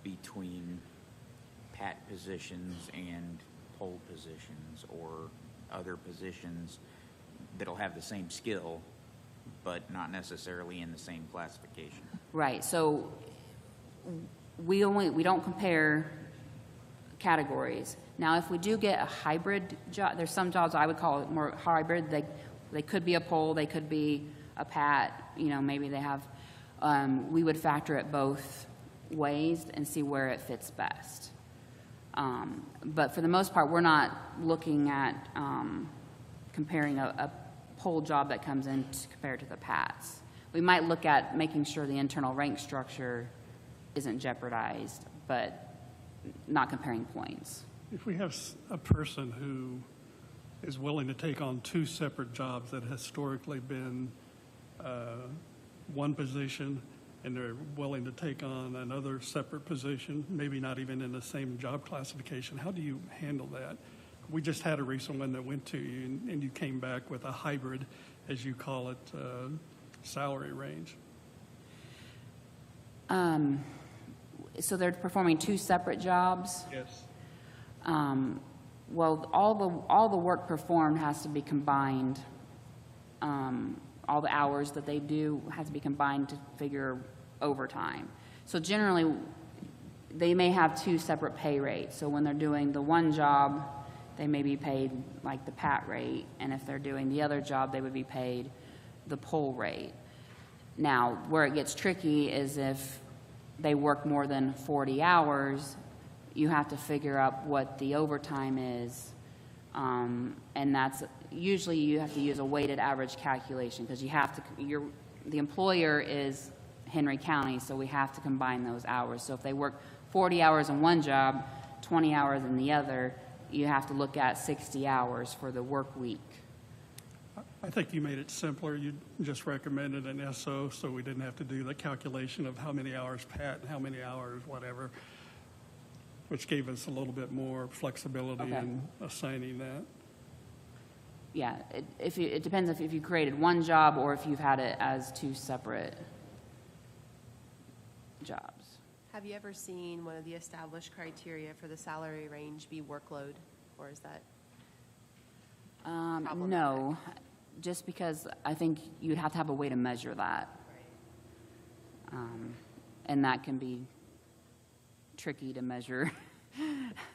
between PAT positions and poll positions, or other positions that'll have the same skill but not necessarily in the same classification? Right. So we don't compare categories. Now, if we do get a hybrid job, there's some jobs I would call it more hybrid. They could be a poll, they could be a PAT. Maybe they have. We would factor it both ways and see where it fits best. But for the most part, we're not looking at comparing a poll job that comes in compared to the PATs. We might look at making sure the internal rank structure isn't jeopardized, but not comparing points. If we have a person who is willing to take on 2 separate jobs that historically been one position, and they're willing to take on another separate position, maybe not even in the same job classification, how do you handle that? We just had a recent one that went to you, and you came back with a hybrid, as you call it, salary range. So they're performing 2 separate jobs? Yes. Well, all the work performed has to be combined. All the hours that they do has to be combined to figure overtime. So generally, they may have 2 separate pay rates. So when they're doing the one job, they may be paid like the PAT rate, and if they're doing the other job, they would be paid the poll rate. Now, where it gets tricky is if they work more than 40 hours, you have to figure out what the overtime is, and that's usually you have to use a weighted average calculation, because you have to. The employer is Henry County, so we have to combine those hours. So if they work 40 hours in one job, 20 hours in the other, you have to look at 60 hours for the work week. I think you made it simpler. You just recommended an SO, so we didn't have to do the calculation of how many hours Pat and how many hours whatever, which gave us a little bit more flexibility Okay. in assigning that. Yeah, it depends if you created one job or if you've had it as two separate jobs. Have you ever seen one of the established criteria for the salary range be workload, or is that? Problematic. No, just because I think you'd have to have a way to measure that. And that can be tricky to measure.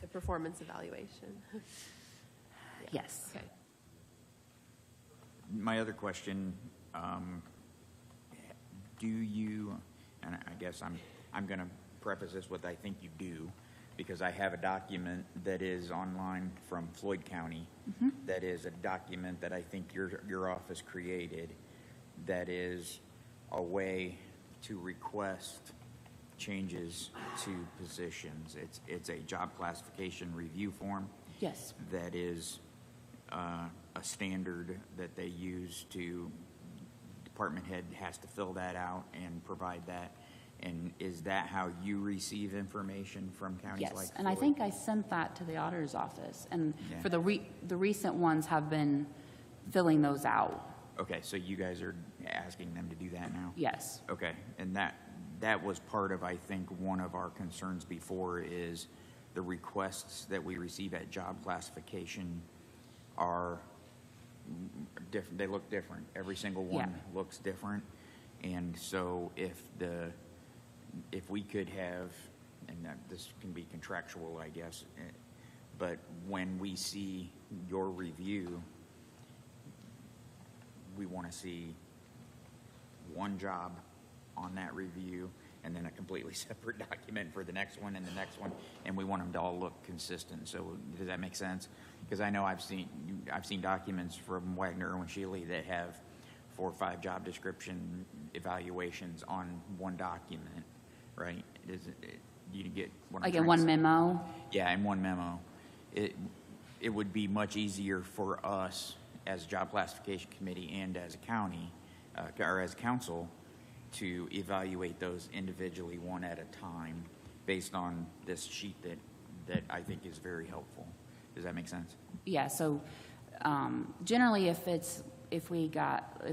The performance evaluation? Yes. Okay. My other question, do you, and I guess I'm going to preface this with I think you do, because I have a document that is online from Floyd County, that is a document that I think your office created, that is a way to request changes to positions. It's a job classification review form. Yes. That is a standard that they use to, department head has to fill that out and provide that. And is that how you receive information from counties like Yes, and I Floyd? think I sent that to the auditor's office. And Yeah. for the recent ones have been filling those out. Okay, so you guys are asking them to do that now? Yes. Okay, and that was part of, I think, one of our concerns before is the requests that we receive at job classification are different, they look different. Every single one looks different. And so if we could have, and this can be contractual, I guess, but when we see your review, we want to see one job on that review and then a completely separate document for the next one and the next one, and we want them to all look consistent. So does that make sense? Because I know I've seen documents from Wagner Irwin Shealy that have 4 or 5 job description evaluations on one document, right? You get what I'm Like trying in to one say? memo? Yeah, in one memo. It would be much easier for us as Job Classification Committee and as a county, or as council, to evaluate those individually one at a time based on this sheet that I think is very helpful. Does that make sense? Yeah, so generally if we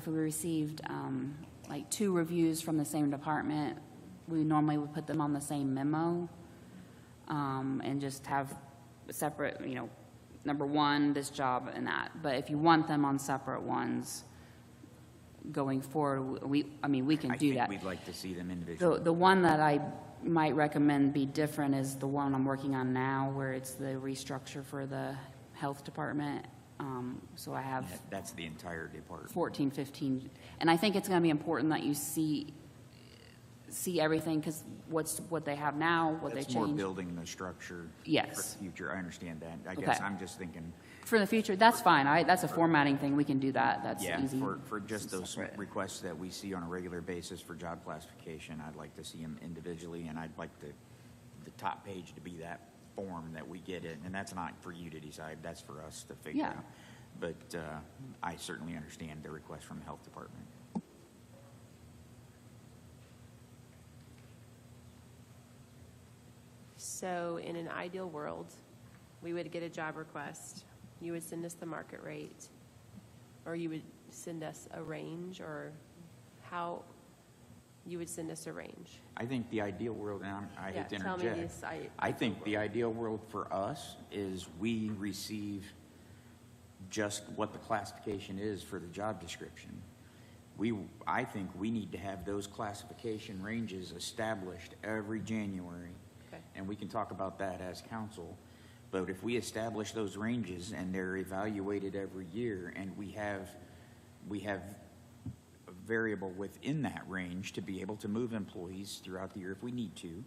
received like 2 reviews from the same department, we normally would put them on the same memo and just have separate, number 1, this job and that. But if you want them on separate ones going forward, we can do that. I think we'd like to see them individually. The one that I might recommend be different is the one I'm working on now, where it's the restructure for the health department. So I have That's the entire department. 14, 15, and I think it's going to be important that you see everything, because what they have now, what That's they more changed. building the structure Yes. for the future. I understand that. I Okay. guess I'm just thinking, For the future, that's fine. That's a formatting thing. We can do that. That's yeah, easy. for just those Separate. requests that we see on a regular basis for job classification, I'd like to see them individually, and I'd like the top page to be that form that we get it. And that's not for you to decide, that's for us to figure Yeah. out. But I certainly understand the request from the health department. So in an ideal world, we would get a job request. You would send us the market rate, or you would send us a range, or how you would send us a range. I think the ideal world, and I hate to Tell me interject. this. I think the ideal world for us is we receive just what the classification is for the job description. I think we need to have those classification ranges established every January. Okay. And we can talk about that as council. But if we establish those ranges and they're evaluated every year, and we have a variable within that range to be able to move employees throughout the year if we need to,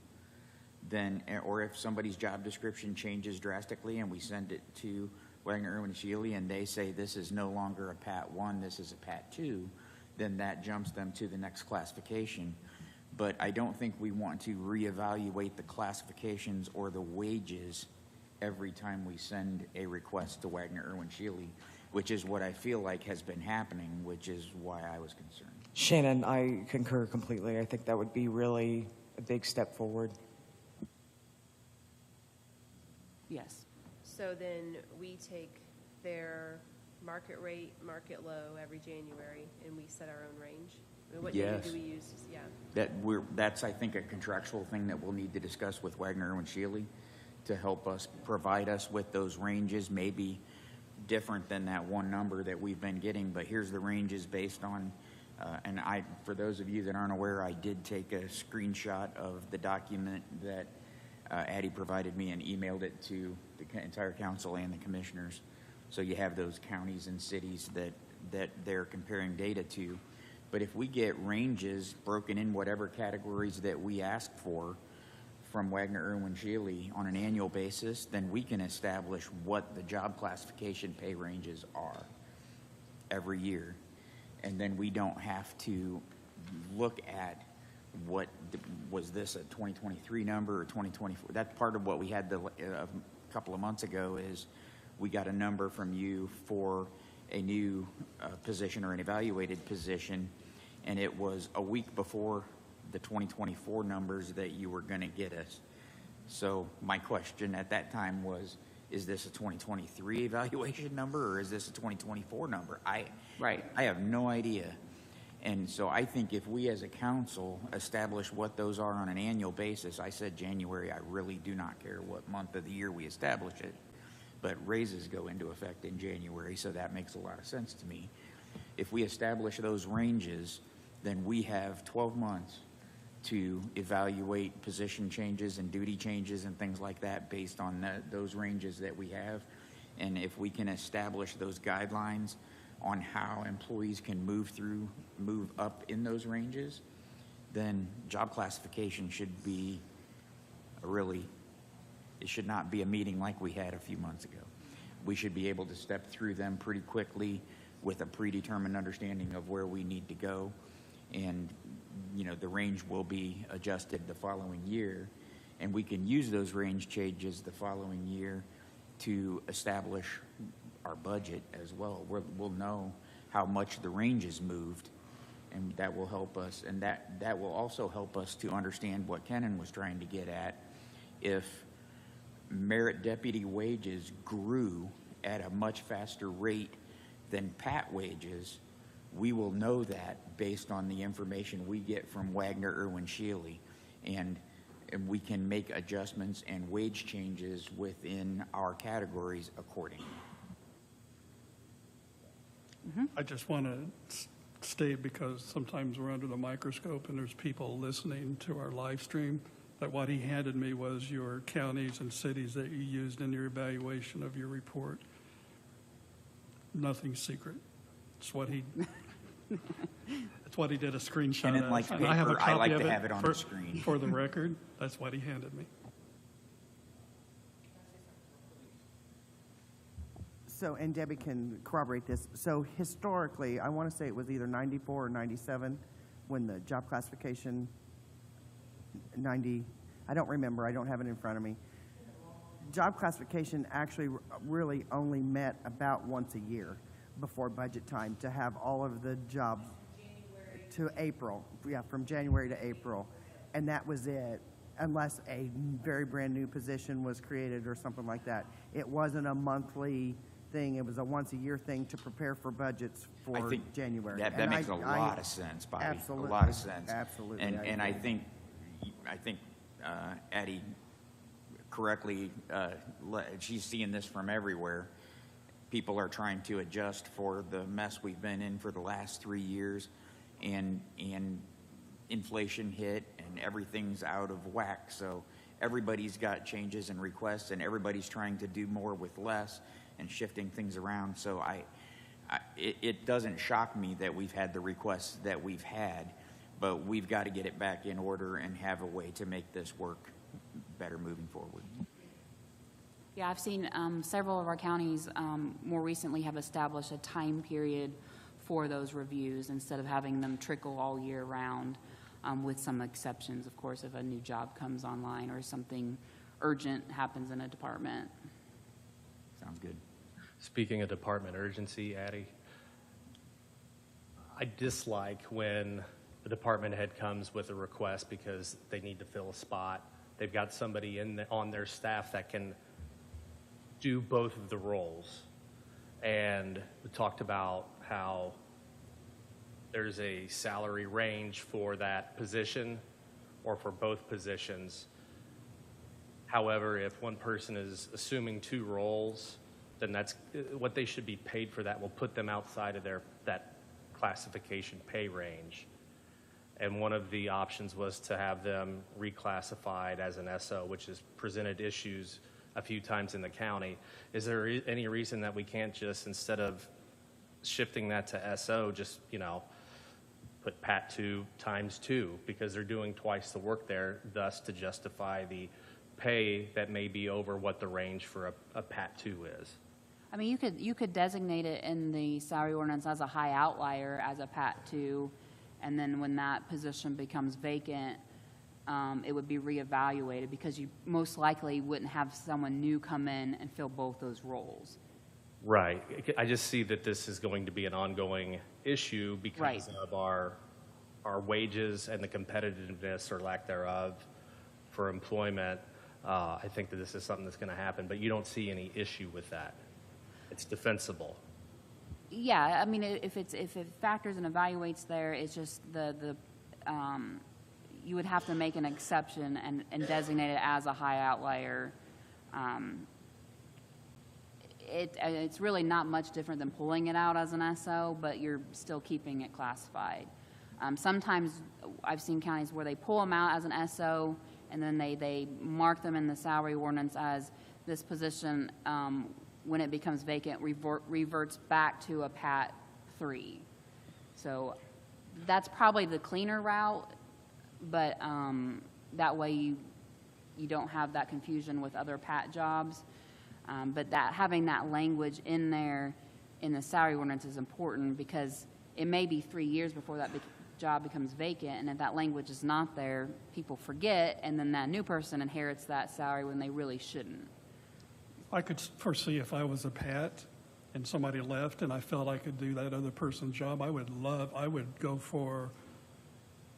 then, or if somebody's job description changes drastically and we send it to Wagner Irwin Shealy and they say this is no longer a PAT 1, this is a PAT 2, then that jumps them to the next classification. but I don't think we want to reevaluate the classifications or the wages every time we send a request to Wagner Irwin Shealy, which is what I feel like has been happening, which is why I was concerned. Shannon, I concur completely. I think that would be really a big step forward. Yes. So then we take their market rate, market low every January, and we set our own range? I mean, what data Yes. do we use? Yeah. That's, I think, a contractual thing that we'll need to discuss with Wagner Irwin Shealy to help us provide us with those ranges, maybe different than that one number that we've been getting, but here's the ranges based on, and for those of you that aren't aware, I did take a screenshot of the document that Addie provided me and emailed it to the entire council and the commissioners. So you have those counties and cities that they're comparing data to. But if we get ranges broken in whatever categories that we ask for from Wagner Irwin Shealy on an annual basis, then we can establish what the job classification pay ranges are every year. And then we don't have to look at was this a 2023 number or 2024? That's part of what we had a couple of months ago is we got a number from you for a new position or an evaluated position, and it was a week before the 2024 numbers that you were going to get us. So my question at that time was, is this a 2023 evaluation number or is this a 2024 number? I have no idea. And so I think if we as a council establish what those are on an annual basis, I said January, I really do not care what month of the year we establish it, but raises go into effect in January, so that makes a lot of sense to me. If we establish those ranges, then we have 12 months to evaluate position changes and duty changes and things like that based on those ranges that we have. And if we can establish those guidelines on how employees can move up in those ranges, then job classification should be it should not be a meeting like we had a few months ago. We should be able to step through them pretty quickly with a predetermined understanding of where we need to go. And, the range will be adjusted the following year. And we can use those range changes the following year to establish our budget as well. We'll know how much the range has moved, and that will help us. And that will also help us to understand what Kenan was trying to get at. If merit deputy wages grew at a much faster rate than PAT wages, we will know that based on the information we get from Wagner Irwin Shealy, and we can make adjustments and wage changes within our categories accordingly. I just want to state, because sometimes we're under the microscope and there's people listening to our live stream, that what he handed me was your counties and cities that you used in your evaluation of your report. Nothing secret. It's what he. That's what he did a screenshot Kenan of. likes And I have a paper. I copy like of to it have it on the screen. for the record. That's what he handed me. So, and Debbie can corroborate this. So historically, I want to say it was either 94 or 97 when the job classification, 90, I don't remember, I don't have it in front of me. Job classification actually really only met about once a year before budget time to have all of the jobs to April. Yeah, from January to April. And that was it, unless a very brand new position was created or something like that. It wasn't a monthly thing. It was a once a year thing to prepare for budgets for I think January. That And makes a lot of sense, Bobby. Absolutely. A lot of sense. Absolutely. And I think Addie correctly, she's seeing this from everywhere. People are trying to adjust for the mess we've been in for the last 3 years, and inflation hit and everything's out of whack. So everybody's got changes and requests, and everybody's trying to do more with less and shifting things around. So it doesn't shock me that we've had the requests that we've had, but we've got to get it back in order and have a way to make this work better moving forward. Yeah, I've seen several of our counties more recently have established a time period for those reviews instead of having them trickle all year round. with some exceptions, of course, if a new job comes online or something urgent happens in a department. Sounds good. Speaking of department urgency, Addie, I dislike when the department head comes with a request because they need to fill a spot. They've got somebody on their staff that can do both of the roles. And we talked about how there's a salary range for that position or for both positions. However, if one person is assuming two roles, then that's what they should be paid for. That will put them outside of that classification pay range. And one of the options was to have them reclassified as an SO, which has presented issues a few times in the county. Is there any reason that we can't just, instead of shifting that to SO, just, put Pat 2 times 2, because they're doing twice the work there, thus to justify the pay that may be over what the range for a Pat 2 is? I mean, you could designate it in the salary ordinance as a high outlier, as a Pat 2, and then when that position becomes vacant, it would be reevaluated, because you most likely wouldn't have someone new come in and fill both those roles. Right. I just see that this is going to be an ongoing issue because Right. of our wages and the competitiveness or lack thereof for employment. I think that this is something that's going to happen, but you don't see any issue with that. It's defensible. Yeah, I mean, if it factors and evaluates there, it's just you would have to make an exception and designate it as a high outlier. It's really not much different than pulling it out as an SO, but you're still keeping it classified. Sometimes I've seen counties where they pull them out as an SO, and then they mark them in the salary ordinance as this position, when it becomes vacant, reverts back to a Pat 3. So that's probably the cleaner route, but that way you don't have that confusion with other Pat jobs. But having that language in there in the salary ordinance is important, because it may be 3 years before that job becomes vacant, and if that language is not there, people forget, and then that new person inherits that salary when they really shouldn't. I could foresee if I was a Pat and somebody left and I felt I could do that other person's job, I would go for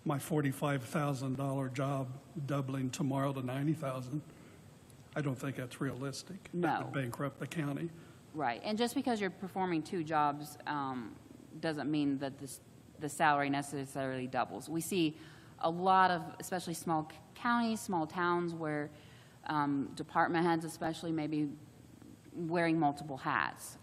my $45,000 job doubling tomorrow to $90,000. I don't think that's realistic. That No. would bankrupt the county. Right, and just because you're performing two jobs doesn't mean that the salary necessarily doubles. We see a lot of, especially small counties, small towns, where department heads especially may be wearing multiple hats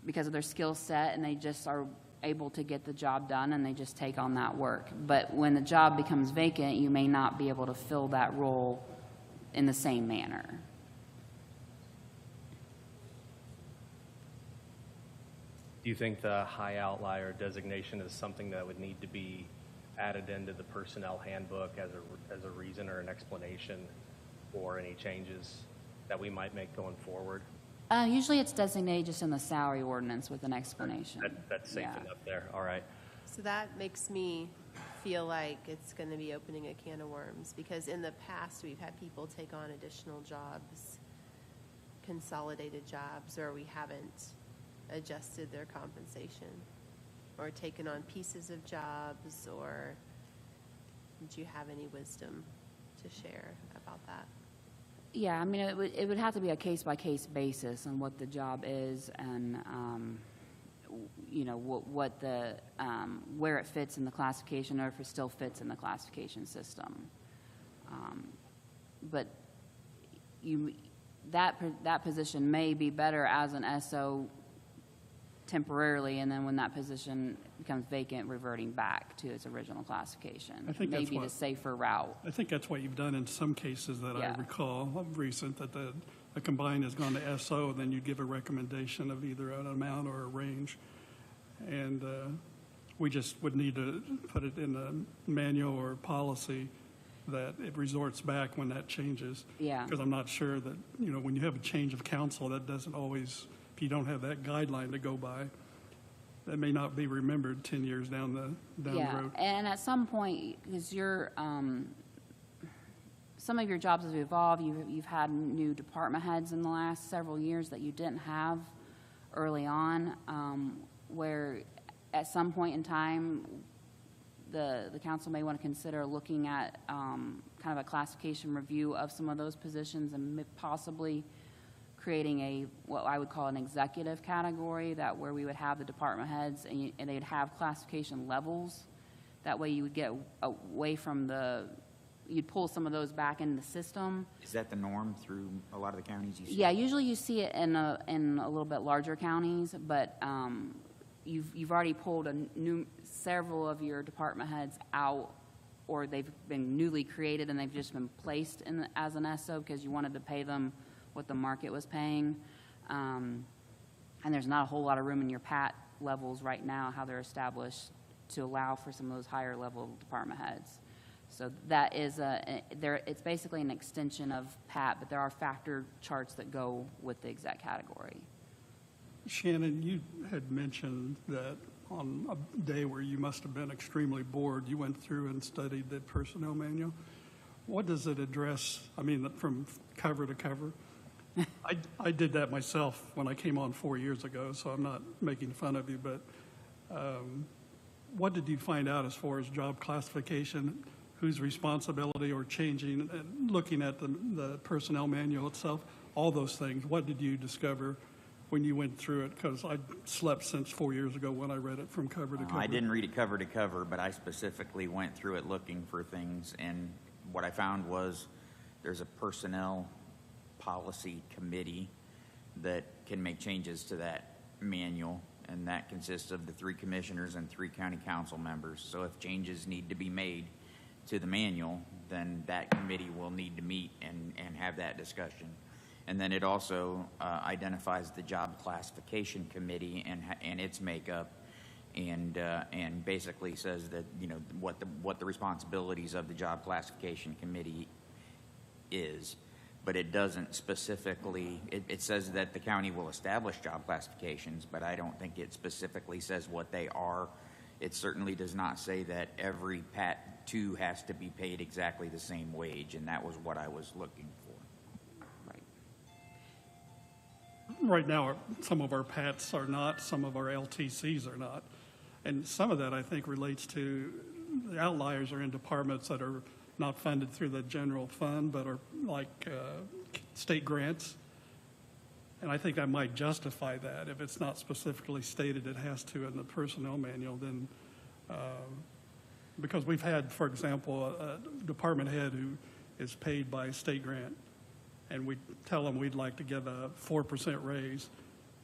because of their skill set, and they just are able to get the job done, and they just take on that work. But when the job becomes vacant, you may not be able to fill that role in the same manner. Do you think the high outlier designation is something that would need to be added into the personnel handbook as a reason or an explanation for any changes that we might make going forward? Usually it's designated just in the salary ordinance with an explanation. That's safe Yeah. enough there. All right. So that makes me feel like it's going to be opening a can of worms, because in the past, we've had people take on additional jobs, consolidated jobs, or we haven't adjusted their compensation, or taken on pieces of jobs, or do you have any wisdom to share about that? Yeah, I mean, it would have to be a case-by-case basis on what the job is, and what the where it fits in the classification, or if it still fits in the classification system. But that position may be better as an SO temporarily, and then when that position becomes vacant, reverting back to its original classification. I think that's Maybe the what- safer route. I think that's what you've done in some cases that Yeah. I recall of recent, that the combined has gone to SO, then you give a recommendation of either an amount or a range. And we just would need to put it in the manual or policy that it resorts back when that changes. Yeah. Because I'm not sure that, when you have a change of council, that doesn't always, if you don't have that guideline to go by, that may not be remembered 10 years down the Yeah, road. and at some point, because some of your jobs have evolved, you've had new department heads in the last several years that you didn't have early on, where at some point in time, the council may want to consider looking at kind of a classification review of some of those positions and possibly creating what I would call an executive category, that where we would have the department heads and they'd have classification levels. That way you would get away from you'd pull some of those back into the system. Is that the norm through a lot of the counties you see? Yeah, usually you see it in a little bit larger counties, but you've already pulled several of your department heads out, or they've been newly created and they've just been placed as an SO because you wanted to pay them what the market was paying. And there's not a whole lot of room in your PAT levels right now, how they're established, to allow for some of those higher level department heads. So that is it's basically an extension of PAT, but there are factor charts that go with the exec category. Shannon, you had mentioned that on a day where you must have been extremely bored, you went through and studied the personnel manual. What does it address, I mean, from cover to cover? I did that myself when I came on 4 years ago, so I'm not making fun of you, but what did you find out as far as job classification, whose responsibility, or changing, and looking at the personnel manual itself, all those things? What did you discover when you went through it? Because I slept since 4 years ago when I read it from cover to cover. I didn't read it cover to cover, but I specifically went through it looking for things, and what I found was there's a personnel policy committee that can make changes to that manual, and that consists of the 3 commissioners and 3 county council members. So if changes need to be made to the manual, then that committee will need to meet and have that discussion. And then it also identifies the job classification committee and its makeup, and basically says that, you know, what the responsibilities of the job classification committee is. But it doesn't specifically, it says that the county will establish job classifications, but I don't think it specifically says what they are. It certainly does not say that every PAT 2 has to be paid exactly the same wage, and that was what I was looking for. Right now, some of our PATs are not, some of our LTCs are not. And some of that, I think, relates to the outliers are in departments that are not funded through the general fund, but are like state grants. And I think I might justify that. If it's not specifically stated it has to in the personnel manual, then, because we've had, for example, a department head who is paid by a state grant, and we tell them we'd like to give a 4% raise,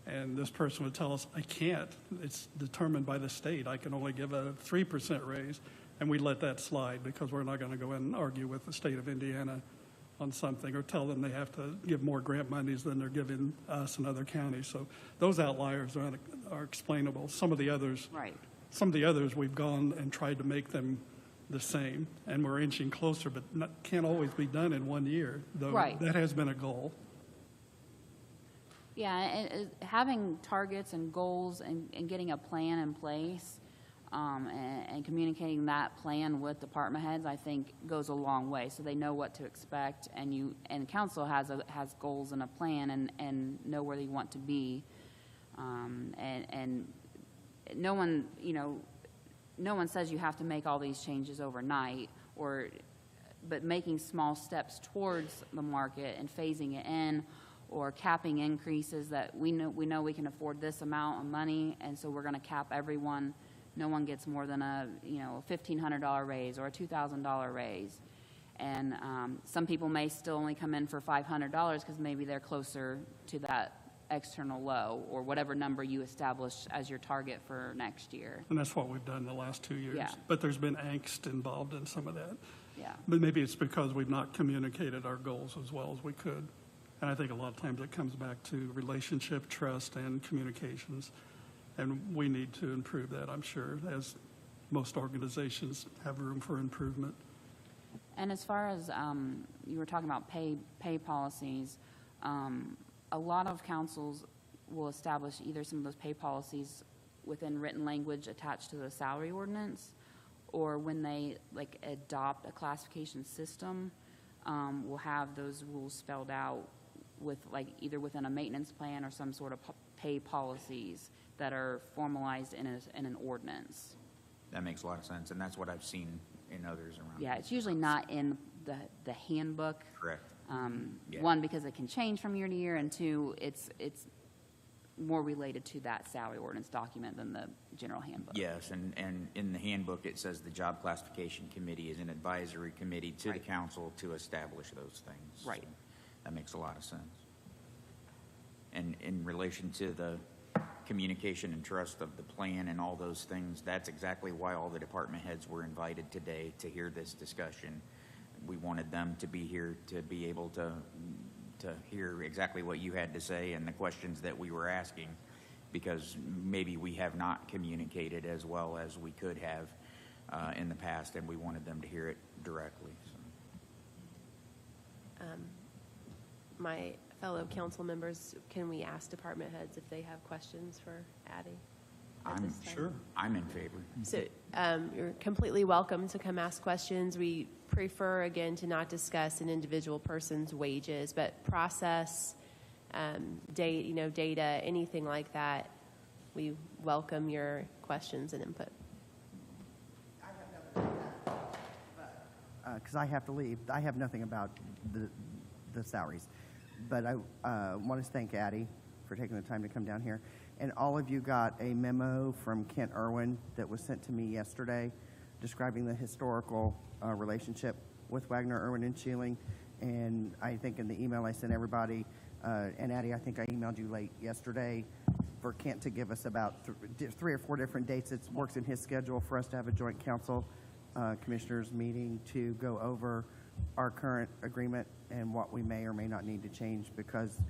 and this person would tell us, I can't. It's determined by the state. I can only give a 3% raise. And we let that slide because we're not going to go in and argue with the state of Indiana on something or tell them they have to give more grant monies than they're giving us and other counties. So those outliers are explainable. Some of the others, we've gone and tried to make them the same, and we're inching closer, but can't always be done in 1 year, though. Right. That has been a goal. Yeah, having targets and goals and getting a plan in place, and communicating that plan with department heads, I think, goes a long way, so they know what to expect, and council has goals and a plan and know where they want to be, and no one, no one says you have to make all these changes overnight, but making small steps towards the market and phasing it in, or capping increases that we know we can afford this amount of money, and so we're going to cap everyone. No one gets more than a $1,500 raise or a $2,000 raise. And some people may still only come in for $500 because maybe they're closer to that external low or whatever number you establish as your target for next year. And that's what we've done the last 2 years. Yeah. But there's been angst involved in some of that. Yeah. But maybe it's because we've not communicated our goals as well as we could. And I think a lot of times it comes back to relationship, trust, and communications. And we need to improve that, I'm sure, as most organizations have room for improvement. And as far as you were talking about pay policies, a lot of councils will establish either some of those pay policies within written language attached to the salary ordinance, or when they like adopt a classification system, we'll have those rules spelled out with like either within a maintenance plan or some sort of pay policies that are formalized in an ordinance. That makes a lot of sense, and that's what I've seen in others around. Yeah, it's usually not in the handbook. Correct. Yeah. One, because it can change from year to year, and two, it's more related to that salary ordinance document than the general handbook. Yes, and in the handbook, it says the Job Classification Committee is an advisory committee to the Right. council to establish those things. Right. So that makes a lot of sense. And in relation to the communication and trust of the plan and all those things, that's exactly why all the department heads were invited today to hear this discussion. We wanted them to be here to be able to hear exactly what you had to say and the questions that we were asking, because maybe we have not communicated as well as we could have in the past, and we wanted them to hear it directly. So. My fellow council members, can we ask department heads if they have questions for Addie? at I'm this time? Sure. I'm in favor. So you're completely welcome to come ask questions. We prefer, again, to not discuss an individual person's wages, but process, data, anything like that. We welcome your questions and input. Because I have to leave. I have nothing about the salaries. But I want to thank Addie for taking the time to come down here. And all of you got a memo from Kent Irwin that was sent to me yesterday describing the historical relationship with Wagner, Irwin, and Sheeling. And I think in the email I sent everybody, and Addie, I think I emailed you late yesterday, for Kent to give us about 3 or 4 different dates. It works in his schedule for us to have a joint council commissioners meeting to go over our current agreement and what we may or may not need to change, because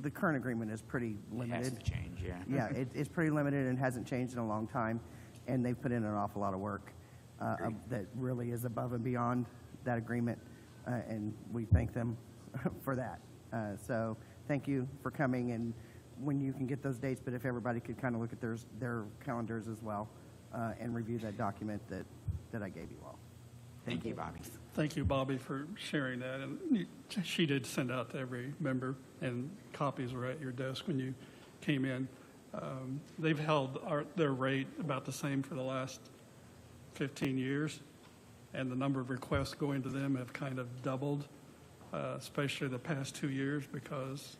the current agreement is pretty It has limited. to change, yeah. Yeah, it's pretty limited and hasn't changed in a long time, and they've put in an awful lot of work that really is above and beyond that agreement, and we thank them for that. So thank you for coming, and when you can get those dates, but if everybody could kind of look at their calendars as well and review that document that I gave you all. Thank you, Bobby. Thank you, Bobby, for sharing that. And she did send out to every member, and copies were at your desk when you came in. They've held their rate about the same for the last 15 years, and the number of requests going to them have kind of doubled, especially the past 2 years, because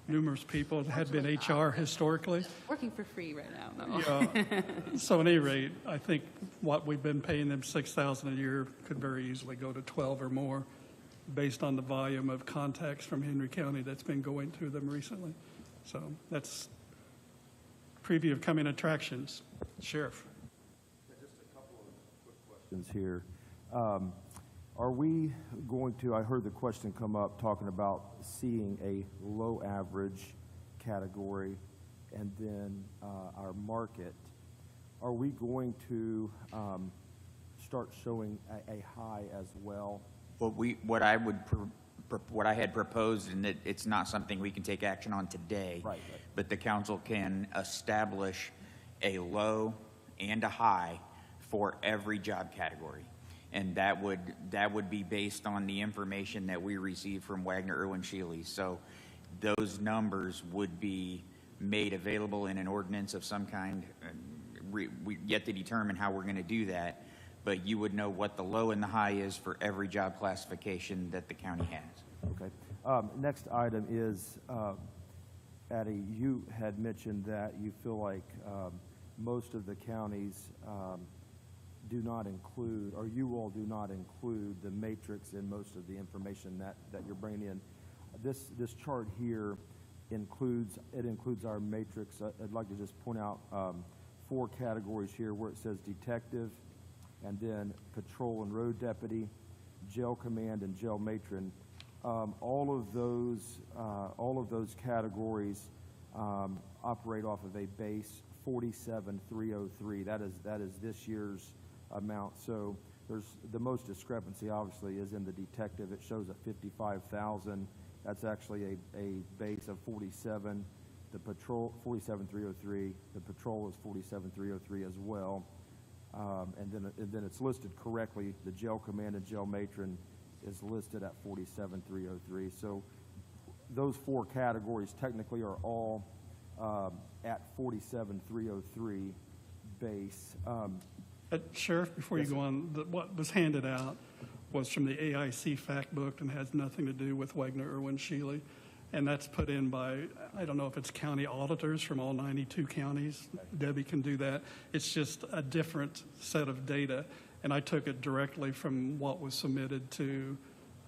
numerous people had been HR historically. Working for free right now, though. Yeah. So at any rate, I think what we've been paying them, $6,000 a year, could very easily go to 12 or more, based on the volume of contacts from Henry County that's been going to them recently. So that's preview of coming attractions. Sheriff. Just a couple of quick questions here. Are we going to, I heard the question come up talking about seeing a low average category and then our market. Are we going to start showing a high as well? What I had proposed, and that it's not something we can take action on today. Right. But the council can establish a low and a high for every job category. And that would be based on the information that we receive from Wagner, Irwin, Shealy. So those numbers would be made available in an ordinance of some kind. We yet to determine how we're going to do that, but you would know what the low and the high is for every job classification that the county has. Okay. Next item is, Addie, you had mentioned that you feel like most of the counties do not include, or you all do not include the matrix in most of the information that you're bringing in. This chart here includes our matrix. I'd like to just point out 4 categories here where it says detective, and then patrol and road deputy, jail command, and jail matron. All of those categories operate off of a base 47,303. That is this year's amount. So there's the most discrepancy obviously is in the detective. It shows a 55,000. That's actually a base of 47, the patrol, 47,303, the patrol is 47,303 as well. And then it's listed correctly. The jail command and jail matron is listed at 47,303. So those four categories technically are all at 47,303 base. Sheriff, before you go on, what was handed out was from the AIC fact book and has nothing to do with Wagner Irwin Shealy. And that's put in by, I don't know if it's county auditors from all 92 counties. Debbie can do that. It's just a different set of data. And I took it directly from what was submitted to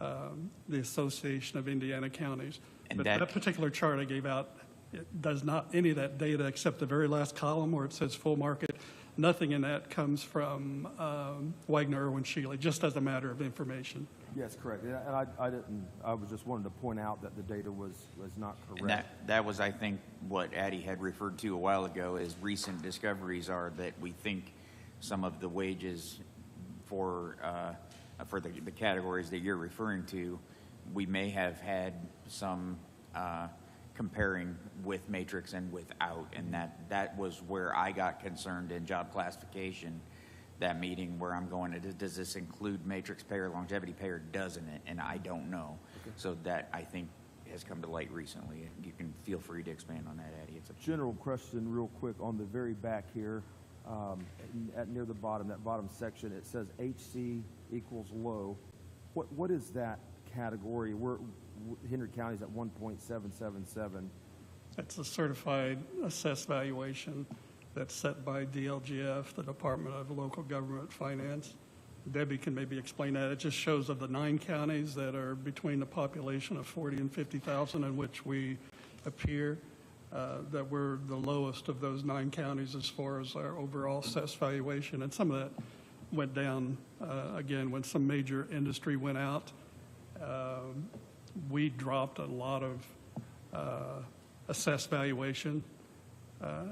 the Association of Indiana Counties. And But that- that particular chart I gave out, it does not, any of that data except the very last column where it says full market, nothing in that comes from Wagner Irwin Shealy, just as a matter of information. Yes, correct. And I was just wanting to point out that the data was not And correct. that was, I think, what Addie had referred to a while ago as recent discoveries are that we think some of the wages for the categories that you're referring to, we may have had some comparing with matrix and without, and that was where I got concerned in job classification, that meeting where I'm going, does this include matrix pay or longevity pay, or doesn't it? And I don't know. Okay. So that, I think, has come to light recently. You can feel free to expand on that, Addie. It's a General question real quick on the very back here, near the bottom, that bottom section, it says HC equals low. What is that category? Henry County's at 1.777. That's a certified assessed valuation that's set by DLGF, the Department of Local Government Finance. Debbie can maybe explain that. It just shows of the 9 counties that are between the population of 40 and 50,000 in which we appear, that we're the lowest of those 9 counties as far as our overall assessed valuation. And some of that went down, again, when some major industry went out. We dropped a lot of assessed valuation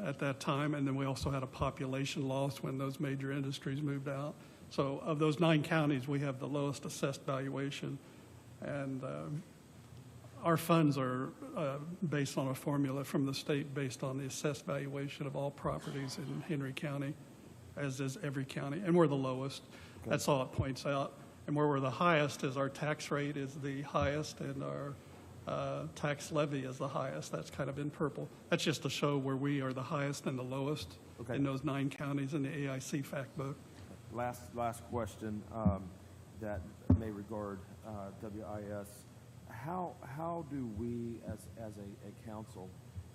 at that time, and then we also had a population loss when those major industries moved out. So of those 9 counties, we have the lowest assessed valuation, and our funds are based on a formula from the state based on the assessed valuation of all properties in Henry County, as is every county, and we're the lowest. Okay. That's all it points out. And where we're the highest is our tax rate is the highest, and our tax levy is the highest. That's kind of in purple. That's just to show where we are the highest and the lowest in those 9 counties in the AIC fact book. Last question that may regard WIS. How do we as a council,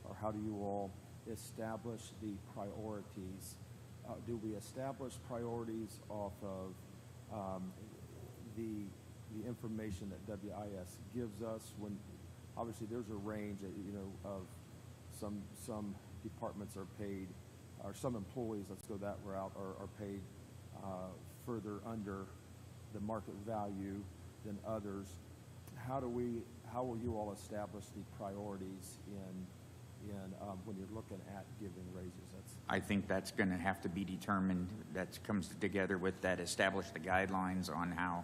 or how do you all establish the priorities? Do we establish priorities off of the information that WIS gives us? When obviously there's a range of some departments are paid, or some employees, let's go that route, are paid further under the market value than others. How will you all establish the priorities in when you're looking at giving raises? I think that's going to have to be determined. That comes together with that, establish the guidelines on how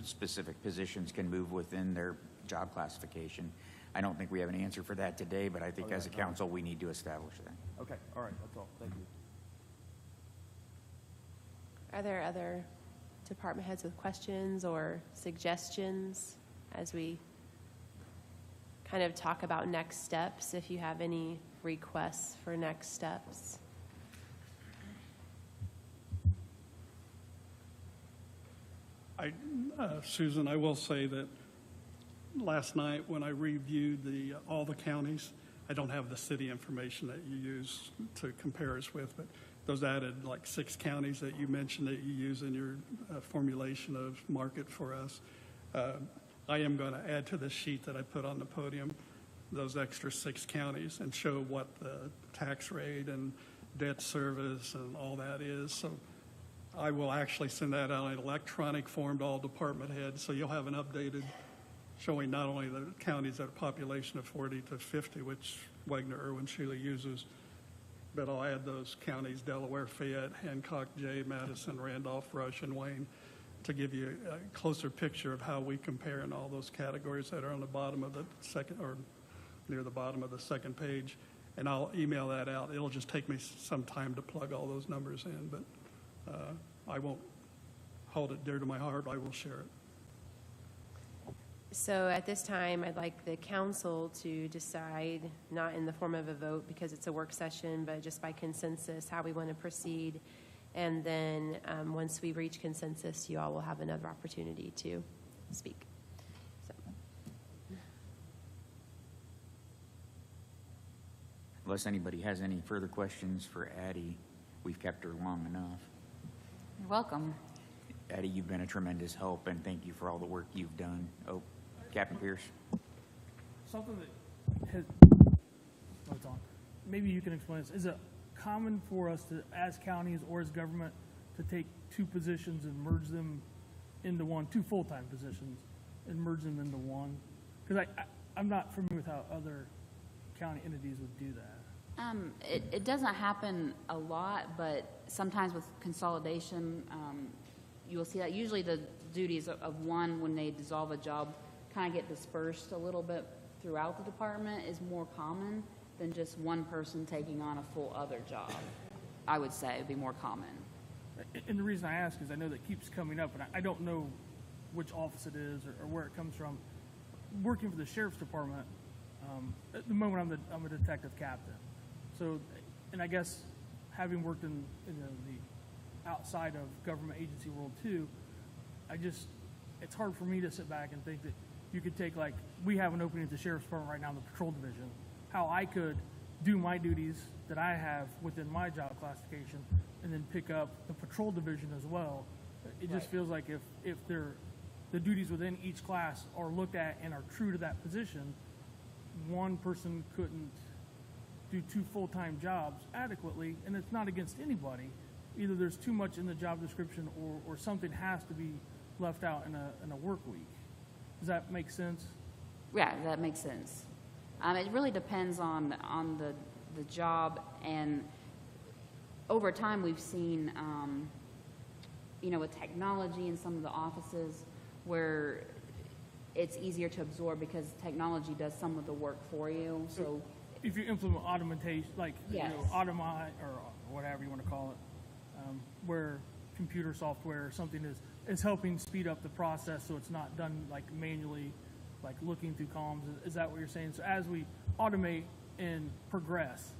specific positions can move within their job classification. I don't think we have an answer for that today, but I think as a council, we need to establish that. Okay, all right, that's all. Thank you. Are there other department heads with questions or suggestions as we kind of talk about next steps, if you have any requests for next steps? Susan, I will say that last night when I reviewed all the counties, I don't have the city information that you use to compare us with, but those added like 6 counties that you mentioned that you use in your formulation of market for us. I am going to add to the sheet that I put on the podium those extra 6 counties and show what the tax rate and debt service and all that is. So I will actually send that out in an electronic form to all department heads, so you'll have an updated showing not only the counties that are population of 40 to 50, which Wagner Irwin Shealy uses, but I'll add those counties: Delaware, Fayette, Hancock, Jay, Madison, Randolph, Rush, and Wayne, to give you a closer picture of how we compare in all those categories that are on the bottom of the second or near the bottom of the second page, and I'll email that out. It'll just take me some time to plug all those numbers in, but I won't hold it dear to my heart. I will share it. So at this time, I'd like the council to decide, not in the form of a vote because it's a work session, but just by consensus, how we want to proceed. And then once we reach consensus, you all will have another opportunity to speak. So, Unless anybody has any further questions for Addie, we've kept her long enough. You're welcome. Addie, you've been a tremendous help, and thank you for all the work you've done. Oh, Captain Pierce? Something that has, oh, it's on. Maybe you can explain this. Is it common for us to, as counties or as government, to take two positions and merge them into one, two full-time positions, and merge them into one? Because I'm not familiar with how other county entities would do that. It doesn't happen a lot, but sometimes with consolidation, you will see that. Usually the duties of one, when they dissolve a job, kind of get dispersed a little bit throughout the department is more common than just one person taking on a full other job. I would say it'd be more common. And the reason I ask is I know that keeps coming up, and I don't know which office it is or where it comes from. Working for the sheriff's department, at the moment I'm a detective captain. So, and I guess having worked in the outside of government agency world too, it's hard for me to sit back and think that you could take, like, we have an opening at the sheriff's department right now in the patrol division, how I could do my duties that I have within my job classification and then pick up the patrol division as well. It just feels like if the duties within each class are looked at and are true to that position, one person couldn't do two full-time jobs adequately, and it's not against anybody. Either there's too much in the job description or something has to be left out in a work week. Does that make sense? Yeah, that makes sense. It really depends on the job, and over time we've seen, with technology in some of the offices where it's easier to absorb because technology does some of the work for you. So if you implement automation, like Yes. automate or whatever you want to call it, where computer software or something is helping speed up the process, so it's not done like manually, like looking through columns. Is that what you're saying? So as we automate and progress,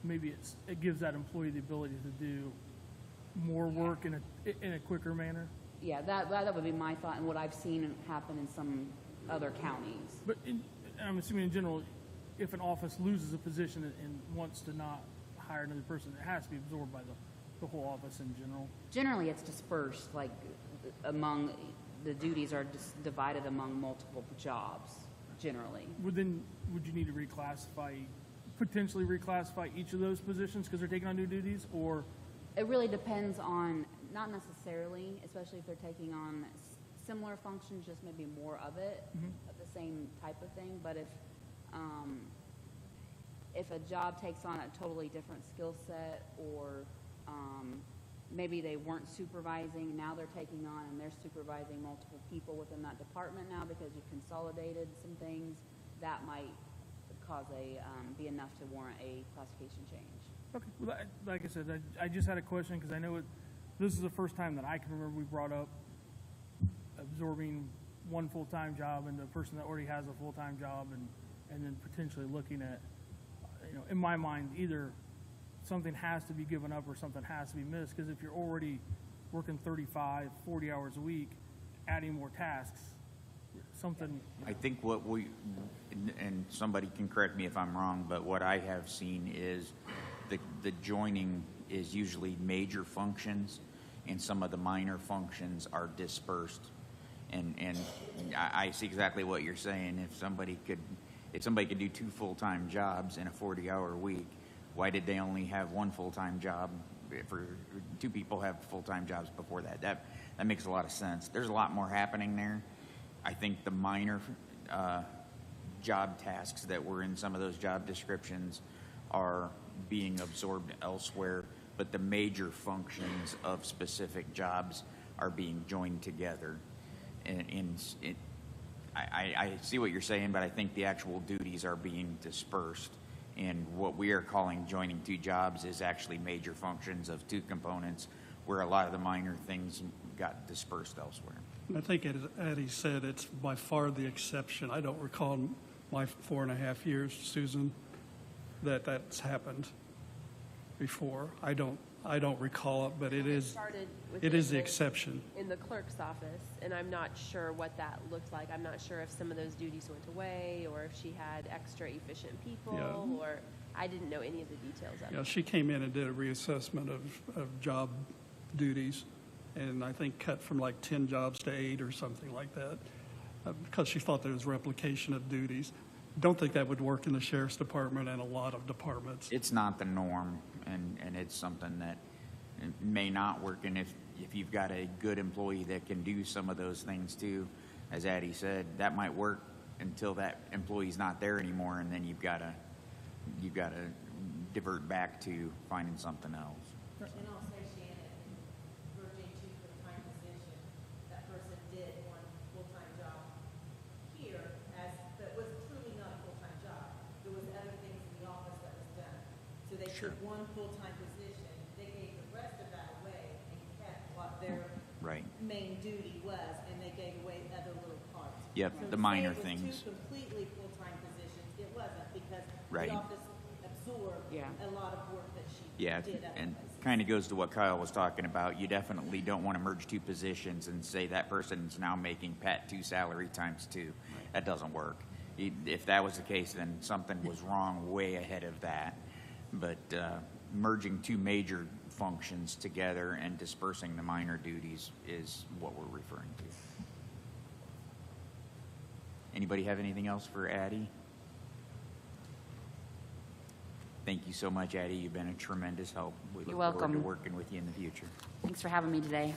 maybe it gives that employee the ability to do more work in a quicker manner. yeah, that would be my thought and what I've seen happen in some other counties. But I'm assuming in general, if an office loses a position and wants to not hire another person, it has to be absorbed by the whole office in general. Generally, it's dispersed, like among the duties are divided among multiple jobs. Generally, Would you need to potentially reclassify each of those positions because they're taking on new duties, or? it really depends on, not necessarily, especially if they're taking on similar functions, just maybe more of it, of the same type of thing. But if a job takes on a totally different skill set, or maybe they weren't supervising, now they're taking on and they're supervising multiple people within that department now because you've consolidated some things, that might cause be enough to warrant a classification change. Okay. Well, like I said, I just had a question because I know this is the first time that I can remember we brought up absorbing one full-time job into a person that already has a full-time job, and then potentially looking at, in my mind, either something has to be given up or something has to be missed, because if you're already working 35, 40 hours a week, adding more tasks, something. I think what and somebody can correct me if I'm wrong, but what I have seen is the joining is usually major functions, and some of the minor functions are dispersed. And I see exactly what you're saying. If somebody could do two full-time jobs in a 40-hour week, why did they only have one full-time job? For two people have full-time jobs before that. That makes a lot of sense. There's a lot more happening there. I think the minor job tasks that were in some of those job descriptions are being absorbed elsewhere, but the major functions of specific jobs are being joined together. And I see what you're saying, but I think the actual duties are being dispersed. And what we are calling joining two jobs is actually major functions of two components, where a lot of the minor things got dispersed elsewhere. I think, as Addie said, it's by far the exception. I don't recall in my 4.5 years, Susan, that that's happened before. I don't recall it, but it is the exception. in the clerk's office, and I'm not sure what that looked like. I'm not sure if some of those duties went away, or if she had extra efficient people, Yeah. or I didn't know any of the details of Yeah, it. she came in and did a reassessment of job duties, and I think cut from like 10 jobs to 8 or something like that, because she thought there was replication of duties. Don't think that would work in the sheriff's department and a lot of departments. It's not the norm, and it's something that may not work. And if you've got a good employee that can do some of those things too, as Addie said, that might work until that employee's not there anymore, and then you've got to divert back to finding something else. And I'll say, Shannon, merging two full-time positions, that person did one full-time job here that was truly not a full-time job. There was other things in the office that was done. So they took one full-time position, they gave the rest of that away and kept what their Right. main duty was, and they gave away other little parts. Yep, So the to say minor it was things. two completely full-time positions, it wasn't, because Right. the office absorbed Yeah. a lot of work that she Yeah, did and otherwise. kind of goes to what Kyle was talking about. You definitely don't want to merge two positions and say that person's now making Pat 2 salary times 2. That doesn't work. If that was the case, then something was wrong way ahead of that. But merging two major functions together and dispersing the minor duties is what we're referring to. Anybody have anything else for Addie? Thank you so much, Addie. You've been a tremendous help. We look You're forward to welcome. working with you in the future. Thanks for having me today.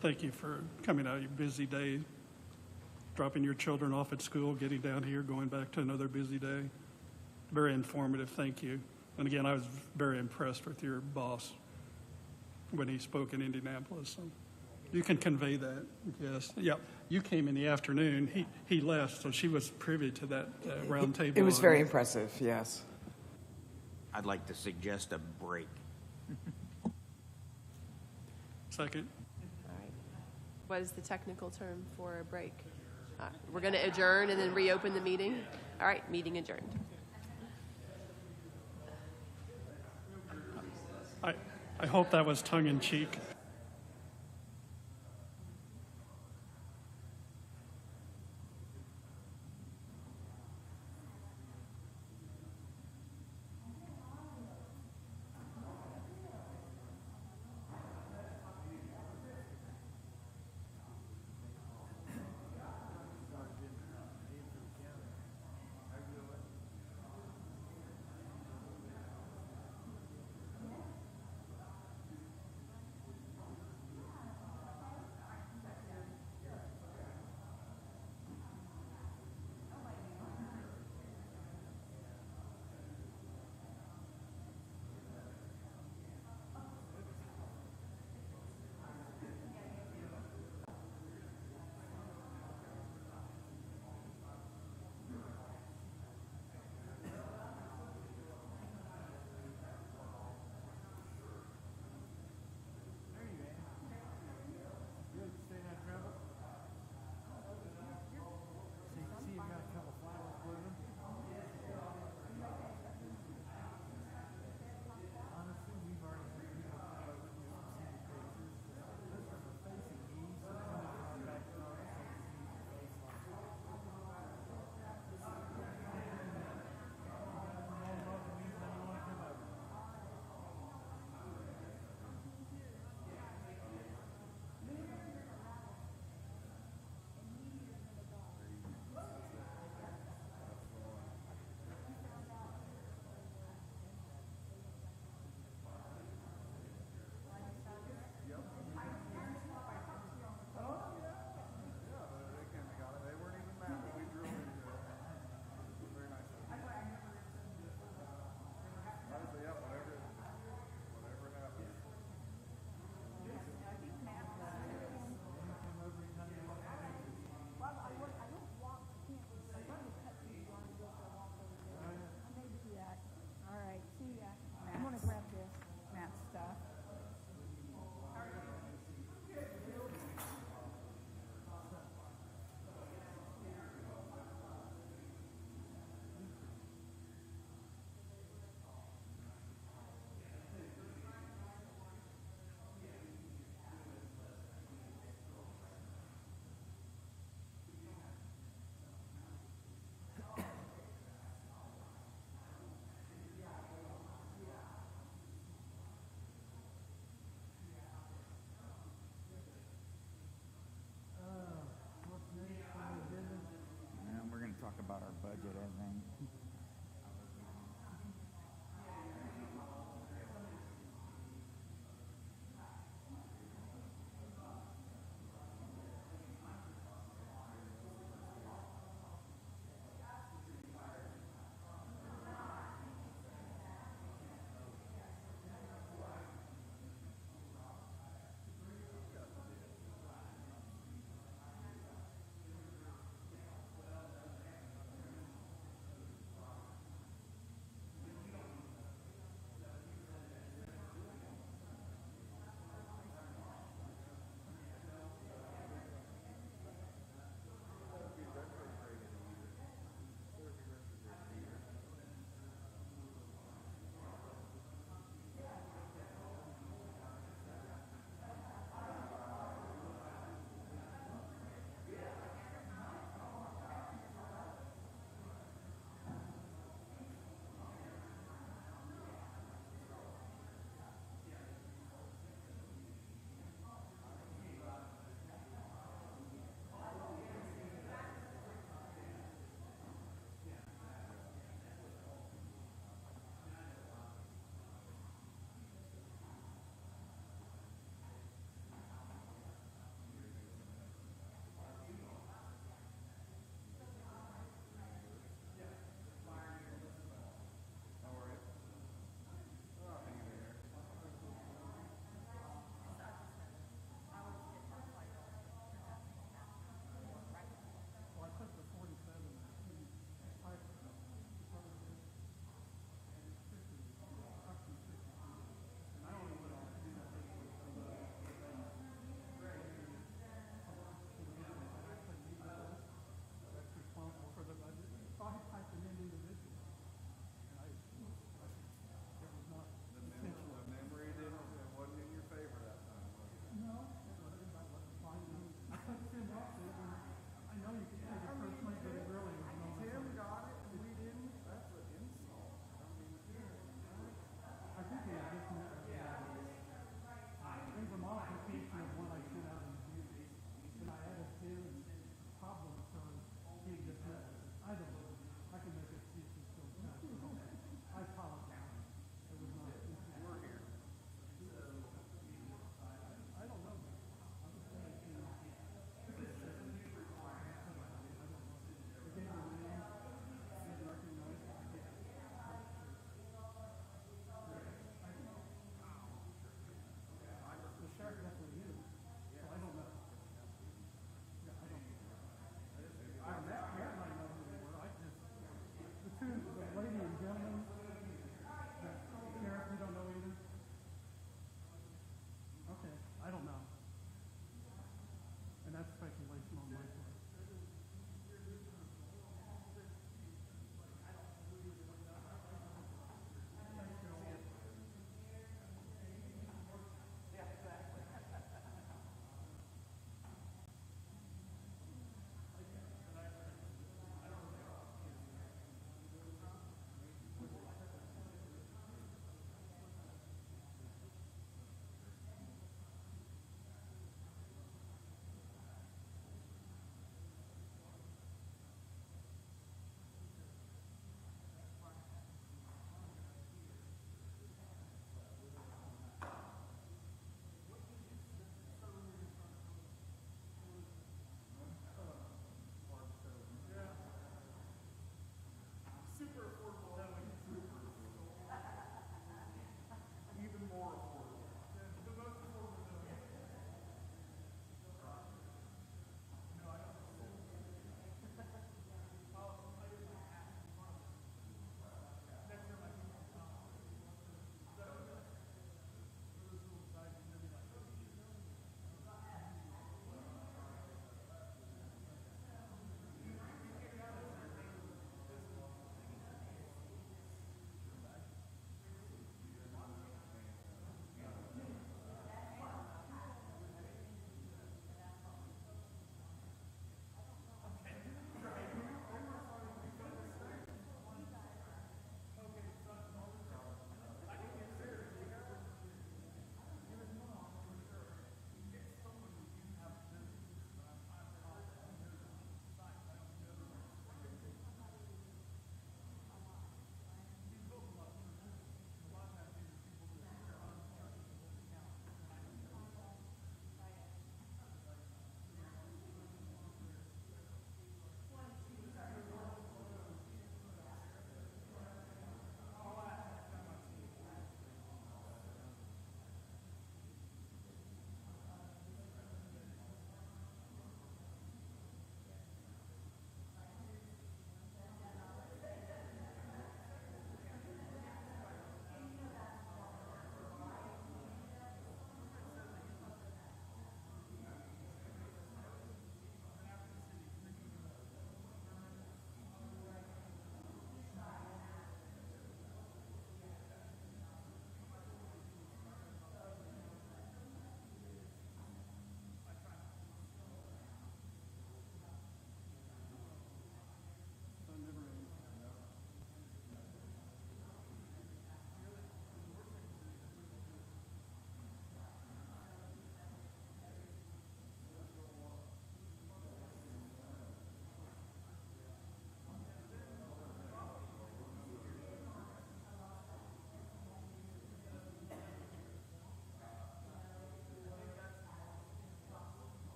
Thank you for coming out of your busy day, dropping your children off at school, getting down here, going back to another busy day. Very informative, thank you. And again, I was very impressed with your boss when he spoke in Indianapolis. So you can convey that, yes. Yeah, you came in the afternoon, he left, so she was privy to that round table. It was very impressive, yes. I'd like to suggest a break. Second. All right. What is the technical term for a break? We're going to adjourn and then reopen the meeting? All right, meeting adjourned. I hope that was tongue-in-cheek. it, I think.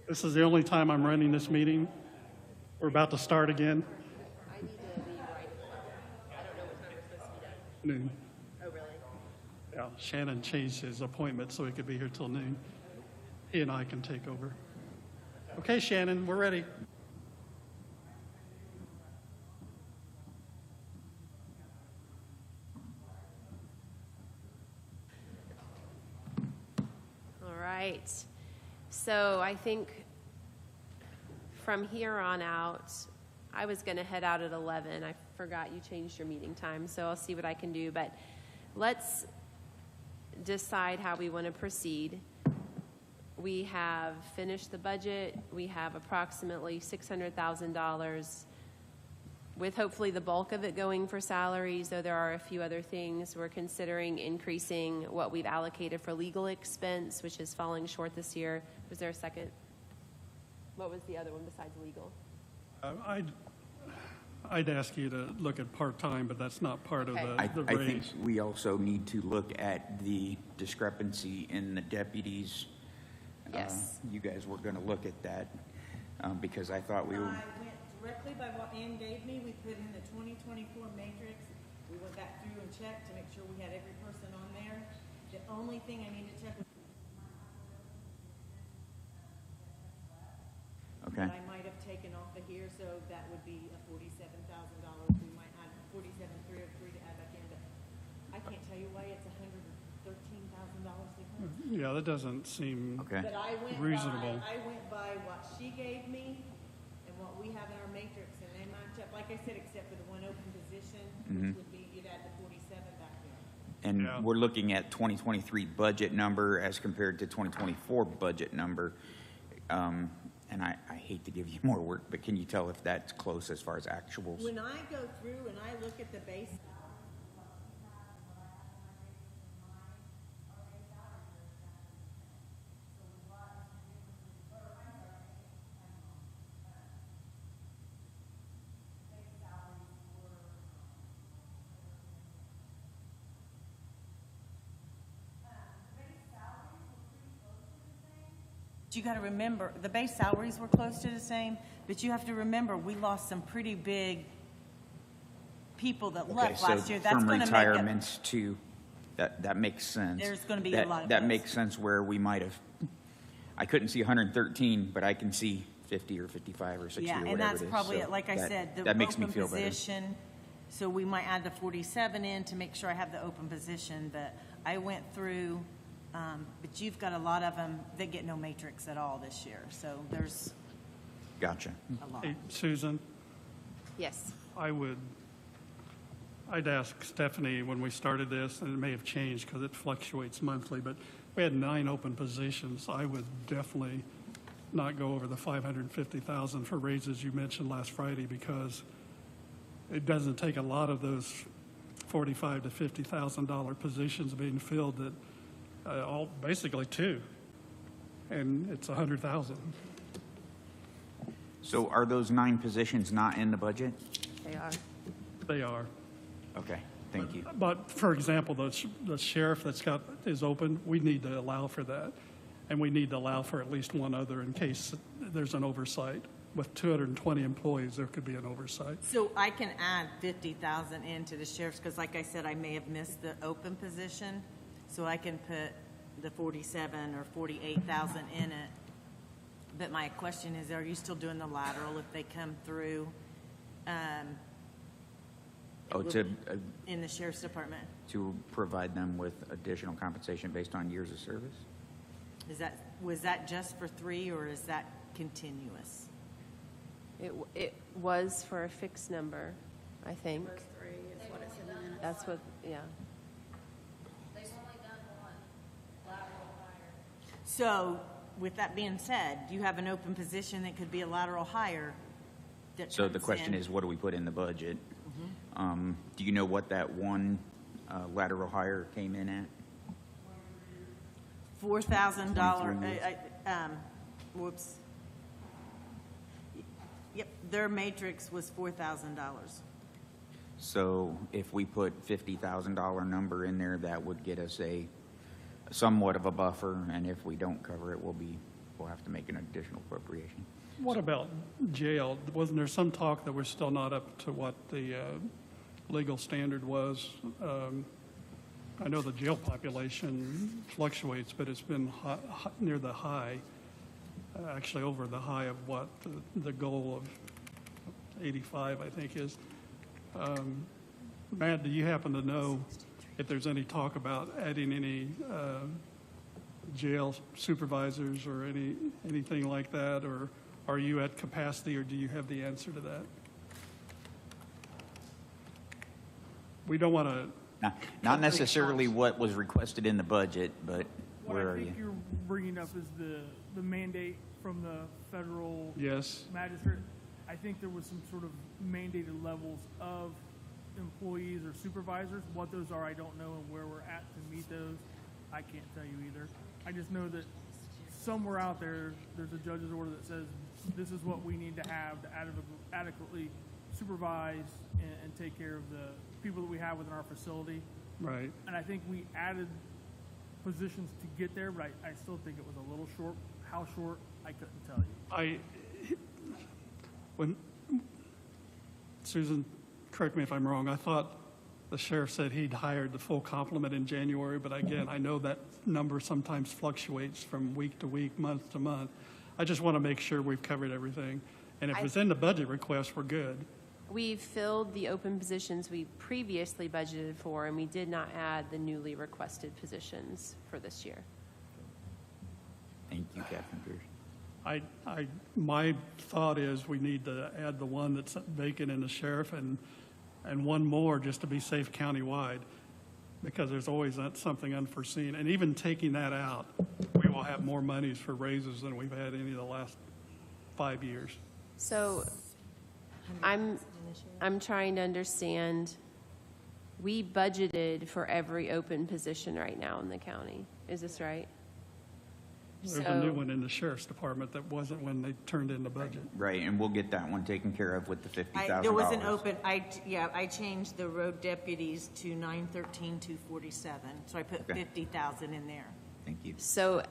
This is the only time I'm running this meeting. We're about to start again. I need to leave right I don't know what time we're supposed to be done. Noon. Oh, really? Yeah, Shannon changed his appointment so he could be here till noon. He and I can take over. Okay, Shannon, we're ready. All right. So I think from here on out, I was going to head out at 11. I forgot you changed your meeting time, so I'll see what I can do. But let's decide how we want to proceed. We have finished the budget. We have approximately $600,000 with hopefully the bulk of it going for salaries, though there are a few other things. We're considering increasing what we've allocated for legal expense, which is falling short this year. Was there a second? What was the other one besides legal? I'd ask you to look at part-time, but that's not part Okay. of I the think raise. we also need to look at the discrepancy in the deputies. Yes. You guys were going to look at that, because I thought we were, I went directly by what Ann gave me. We put in the 2024 matrix. We went back through and checked to make sure we had every person on there. The only thing I need to check was okay. that I might have taken off of here, so that would be a $47,000. We might add 47,303 to add back in, but I can't tell you why it's $113,000 difference. Yeah, that doesn't seem Okay. But I went reasonable. by what she gave me and what we have in our matrix, and they match up, like I said, except for the one open position, which would be, you'd add the 47 back there. And Yeah. we're looking at 2023 budget number as compared to 2024 budget number. And I hate to give you more work, but can you tell if that's close as far as actuals? When I go through and I look at the base, you got to remember, the base salaries were close to the same, but you have to remember, we lost some pretty big people that Okay, left so last year. That's from going to make it. retirements to, that makes sense. There's gonna be a lot of That those. makes sense where we might have, I couldn't see 113, but I can see 50 or 55 or 60 or Yeah, whatever and that's it is. probably, So it. Like I said, the that makes me open feel better. position, so we might add the 47 in to make sure I have the open position, but I went through, but you've got a lot of them that get no matrix at all this year, so there's Gotcha. a lot. Hey, Susan, Yes. I'd ask Stephanie when we started this, and it may have changed because it fluctuates monthly, but we had 9 open positions. I would definitely not go over the $550,000 for raises you mentioned last Friday, because it doesn't take a lot of those $45,000 to $50,000 positions being filled that, all, basically 2, and it's 100,000. So are those 9 positions not in the budget? They are. They are. Okay, thank you. But, for example, the sheriff is open, we need to allow for that. And we need to allow for at least one other in case there's an oversight. With 220 employees, there could be an oversight. So I can add 50,000 into the sheriff's, because like I said, I may have missed the open position, so I can put the 47 or 48,000 in it. But my question is, are you still doing the lateral if they come through in the sheriff's department? To provide them with additional compensation based on years of service? Was that just for 3, or is that continuous? It was for a fixed number, I think. That's what, yeah. So, with that being said, you have an open position that could be a lateral hire that So the comes question in. is, what do we put in the budget? Do you know what that one lateral hire came in at? $4,000, 23 years. whoops. Yep, their matrix was $4,000. So if we put $50,000 number in there, that would get us a somewhat of a buffer, and if we don't cover it, we'll be we'll have to make an additional appropriation. What about jail? Wasn't there some talk that we're still not up to what the legal standard was? I know the jail population fluctuates, but it's been near the high, actually over the high of what the goal of 85, I think, is. Matt, do you happen to know if there's any talk about adding any jail supervisors or anything like that? Or are you at capacity, or do you have the answer to that? We don't want to. Not necessarily what was requested in the budget, but where What are I you? think you're bringing up is the mandate from the federal Yes. magistrate. I think there was some sort of mandated levels of employees or supervisors. What those are, I don't know, and where we're at to meet those, I can't tell you either. I just know that somewhere out there, there's a judge's order that says this is what we need to have to adequately supervise and take care of the people that we have within our facility. Right. And I think we added positions to get there, but I still think it was a little short. How short, I couldn't tell you. When Susan, correct me if I'm wrong, I thought the sheriff said he'd hired the full complement in January, but again, I know that number sometimes fluctuates from week to week, month to month. I just want to make sure we've covered everything. And if it's in the budget request, we're good. We've filled the open positions we previously budgeted for, and we did not add the newly requested positions for this year. Thank you, Captain Pierce. My thought is we need to add the one that's vacant in the sheriff and one more just to be safe countywide, because there's always something unforeseen. And even taking that out, we will have more monies for raises than we've had any of the last 5 years. So I'm trying to understand, we budgeted for every open position right now in the county. Is this right? There's a new one in the sheriff's department that wasn't when they turned in the budget. Right, and we'll get that one taken care of with the $50,000. There was an open, I changed the road deputies to 913,247, so I put Okay. 50,000 in there. Thank you. So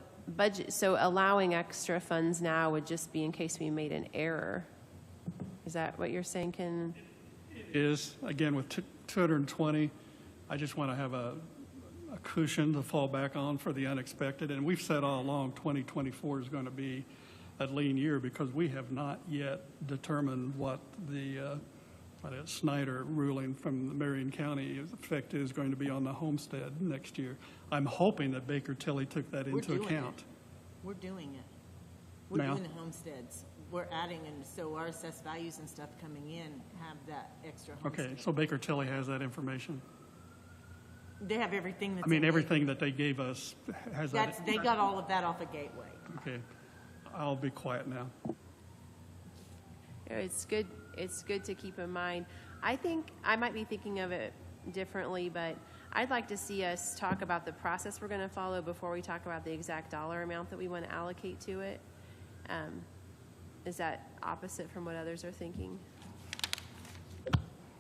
allowing extra funds now would just be in case we made an error. Is that what you're saying, Ken? Is, again, with 220, I just want to have a cushion to fall back on for the unexpected. And we've said all along 2024 is going to be a lean year because we have not yet determined what the Snyder ruling from the Marion County effect is going to be on the homestead next year. I'm hoping that Baker Tilly took that into account. We're doing it. We're Now? doing the homesteads. We're adding, and so our assessed values and stuff coming in have that extra homestead. Okay, so Baker Tilly has that information. They have everything that's I mean, in it. everything that they gave us has that. They got all of that off of Gateway. Okay, I'll be quiet now. It's good to keep in mind. I think I might be thinking of it differently, but I'd like to see us talk about the process we're going to follow before we talk about the exact dollar amount that we want to allocate to it. Is that opposite from what others are thinking?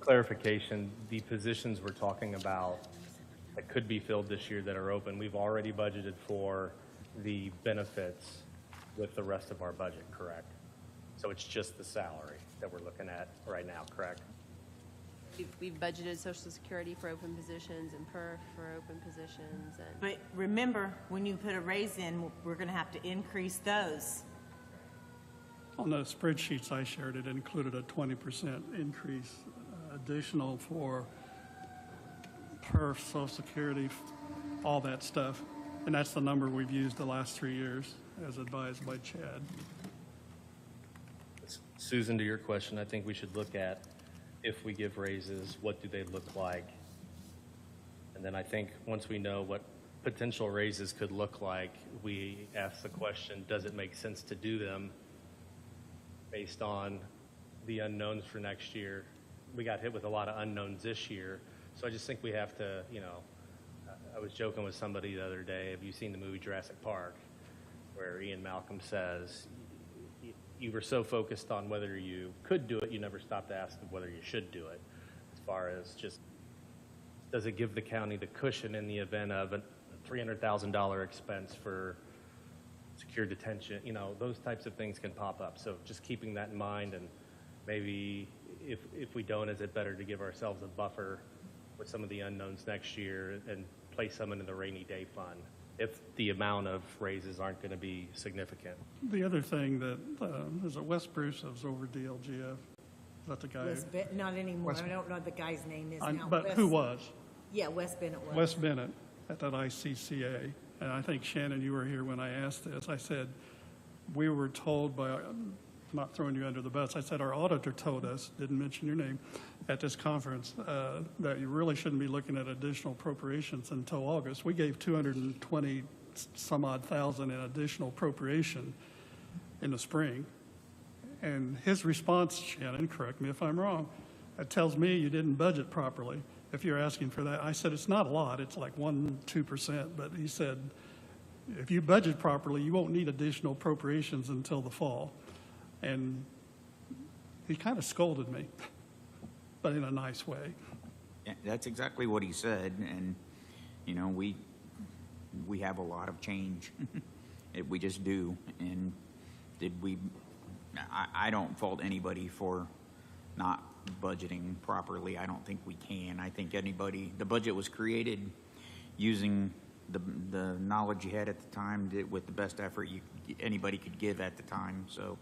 Clarification, the positions we're talking about that could be filled this year that are open, we've already budgeted for the benefits with the rest of our budget, correct? So it's just the salary that we're looking at right now, correct? We've budgeted Social Security for open positions and PERF for open positions. And But remember, when you put a raise in, we're going to have to increase those. On the spreadsheets I shared, it included a 20% increase additional for PERF, Social Security, all that stuff. And that's the number we've used the last 3 years, as advised by Chad. Susan, to your question, I think we should look at if we give raises, what do they look like? And then I think once we know what potential raises could look like, we ask the question, does it make sense to do them based on the unknowns for next year? We got hit with a lot of unknowns this year, so I just think we have to, I was joking with somebody the other day, have you seen the movie Jurassic Park, where Ian Malcolm says, you were so focused on whether you could do it, you never stopped to ask whether you should do it. As far as just, does it give the county the cushion in the event of a $300,000 expense for secure detention, those types of things can pop up. So just keeping that in mind, and maybe if we don't, is it better to give ourselves a buffer with some of the unknowns next year and place some into the rainy day fund if the amount of raises aren't going to be significant? The other thing that, is it Wes Bruce that was over DLGF? Is that the guy? Not anymore. Wes- I don't know what the guy's name is I- now. But who was? Yeah, Wes Bennett was. Wes Bennett at that ICCA. And I think, Shannon, you were here when I asked this. I said, we were told by, I'm not throwing you under the bus, I said our auditor told us, didn't mention your name, at this conference, that you really shouldn't be looking at additional appropriations until August. We gave 220 some odd thousand in additional appropriation in the spring. And his response, Shannon, correct me if I'm wrong, it tells me you didn't budget properly if you're asking for that. I said, it's not a lot, it's like 2%, but he said, if you budget properly, you won't need additional appropriations until the fall. And he kind of scolded me, but in a nice way. Yeah, that's exactly what he said, and, we have a lot of change. We just do, and I don't fault anybody for not budgeting properly. I don't think we can. I think the budget was created using the knowledge you had at the time with the best effort anybody could give at the time. So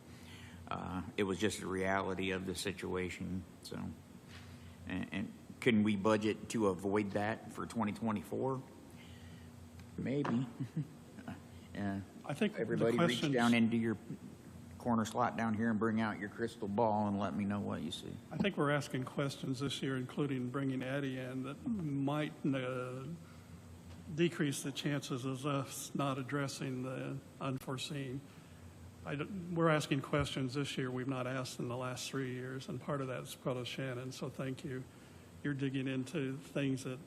it was just the reality of the situation. So, and can we budget to avoid that for 2024? Maybe. I think the Everybody reach questions- down into your corner slot down here and bring out your crystal ball and let me know what you see. I think we're asking questions this year, including bringing Addie in, that might decrease the chances of us not addressing the unforeseen. We're asking questions this year we've not asked in the last 3 years, and part of that is because of Shannon, so thank you. You're digging into things that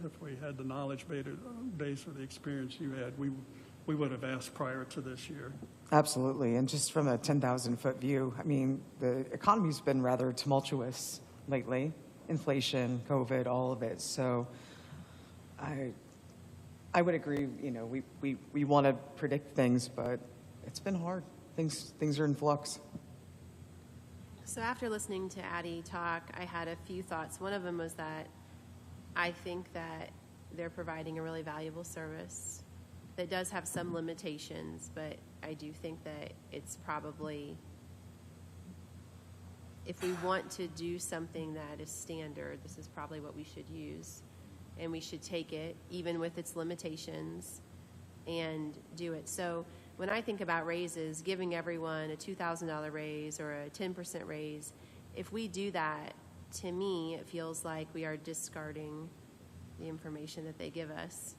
if we had the knowledge base or the experience you had, we would have asked prior to this year. Absolutely, and just from a 10,000-foot view, I mean, the economy's been rather tumultuous lately. Inflation, COVID, all of it. So I would agree, we want to predict things, but it's been hard. Things are in flux. So after listening to Addie talk, I had a few thoughts. One of them was that I think that they're providing a really valuable service that does have some limitations, but I do think that it's probably, if we want to do something that is standard, this is probably what we should use. And we should take it, even with its limitations, and do it. So when I think about raises, giving everyone a $2,000 raise or a 10% raise, if we do that, to me, it feels like we are discarding the information that they give us.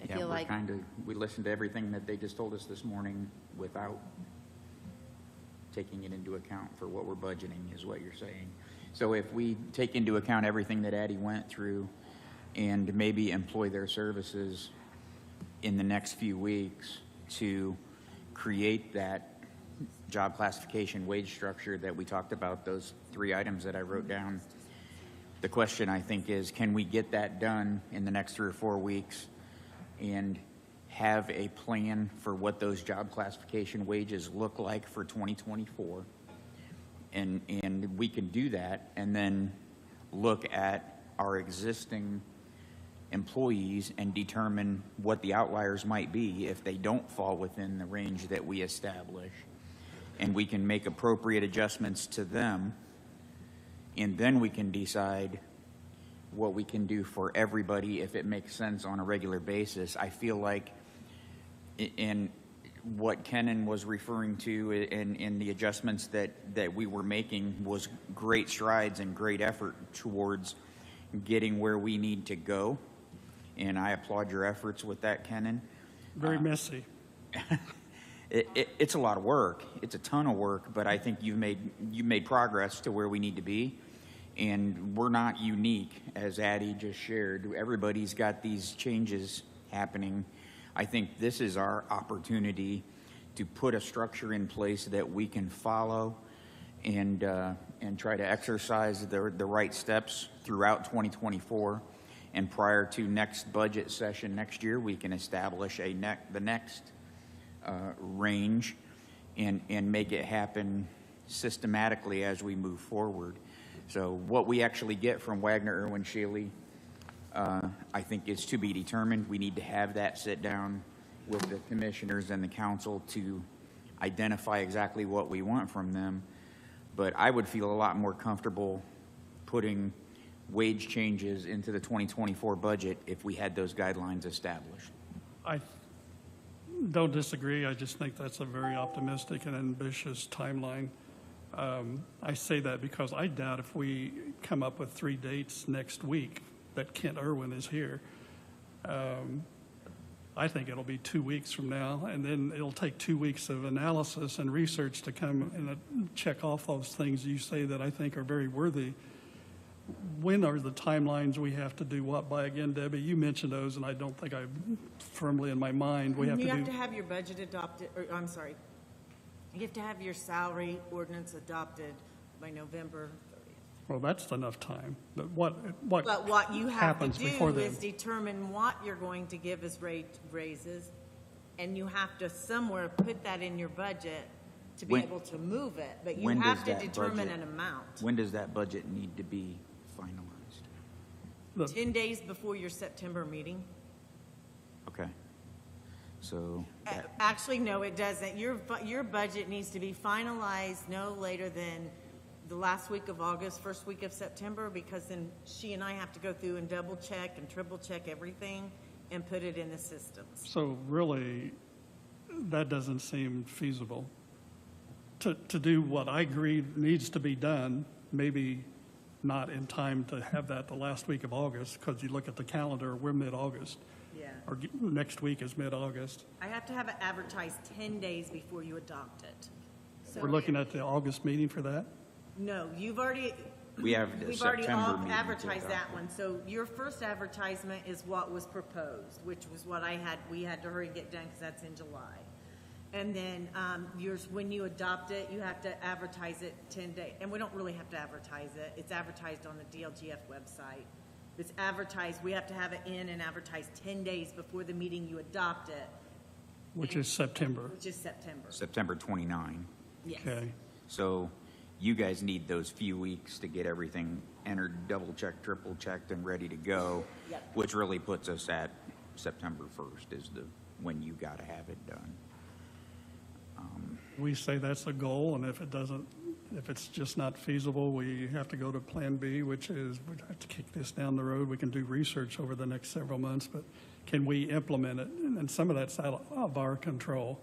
I feel like we listened to everything that they just told us this morning without taking it into account for what we're budgeting, is what you're saying. So if we take into account everything that Addie went through and maybe employ their services in the next few weeks to create that job classification wage structure that we talked about, those 3 items that I wrote down, the question I think is, can we get that done in the next 3 or 4 weeks and have a plan for what those job classification wages look like for 2024? And we can do that and then look at our existing employees and determine what the outliers might be if they don't fall within the range that we establish. And we can make appropriate adjustments to them, and then we can decide what we can do for everybody if it makes sense on a regular basis. I feel like in what Kenan was referring to in the adjustments that we were making was great strides and great effort towards getting where we need to go. And I applaud your efforts with that, Kenan. Very messy. It's a lot of work. It's a ton of work, but I think you've made progress to where we need to be. And we're not unique, as Addie just shared. Everybody's got these changes happening. I think this is our opportunity to put a structure in place that we can follow and try to exercise the right steps throughout 2024. And prior to next budget session next year, we can establish the next range and make it happen systematically as we move forward. So what we actually get from Wagner, Irwin, Shaley, I think is to be determined. We need to have that sit down with the commissioners and the council to identify exactly what we want from them. But I would feel a lot more comfortable putting wage changes into the 2024 budget if we had those guidelines established. I don't disagree. I just think that's a very optimistic and ambitious timeline. I say that because I doubt if we come up with 3 dates next week that Kent Irwin is here. I think it'll be 2 weeks from now, and then it'll take 2 weeks of analysis and research to come and check off those things you say that I think are very worthy. When are the timelines we have to do what by again, Debbie? You mentioned those, and I don't think I firmly in my mind we have You to have do. to have your budget adopted, or, I'm sorry, you have to have your salary ordinance adopted by November 30th. Well, that's enough time. But what But what you have happens to before do then? is determine what you're going to give as raises, and you have to somewhere put that in your budget to be When- able to move it, but you when have does to that determine budget- an amount. When does that budget need to be finalized? The- 10 days before your September meeting. Okay. So that, Actually, no, it doesn't. Your budget needs to be finalized no later than the last week of August, first week of September, because then she and I have to go through and double check and triple check everything and put it in the systems. So really, that doesn't seem feasible. To do what I agree needs to be done, maybe not in time to have that the last week of August, because you look at the calendar, we're mid-August, Yeah. or next week is mid-August. I have to have it advertised 10 days before you adopt it. So We're looking at the August meeting for that? No, you've already. we have the We've already September all meeting to advertised adopt that one, so your first advertisement is what was proposed, which was what we had to hurry and get done, because that's in July. And then, yours, when you adopt it, you have to advertise it 10 days, and we don't really have to advertise it, it's advertised on the DLGF website. It's advertised, we have to have it in and advertised 10 days before the meeting you adopt it, Which is September. which is September. September 29. Yes. Okay. So you guys need those few weeks to get everything entered, double-checked, triple-checked, and ready to go, Yep. which really puts us at September 1st is when you got to have it done. We say that's a goal, and if it's just not feasible, we have to go to Plan B, which is we have to kick this down the road. We can do research over the next several months, but can we implement it? And some of that's out of our control,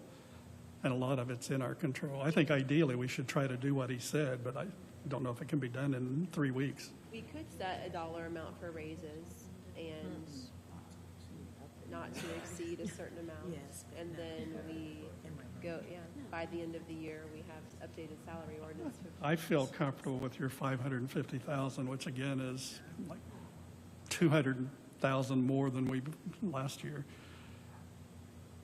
and a lot of it's in our control. I think ideally we should try to do what he said, but I don't know if it can be done in 3 weeks. We could set a dollar amount for raises and not to exceed a certain amount. Yes. And then we go, by the end of the year, we have updated salary ordinance. I feel comfortable with your 550,000, which again is like 200,000 more than we last year.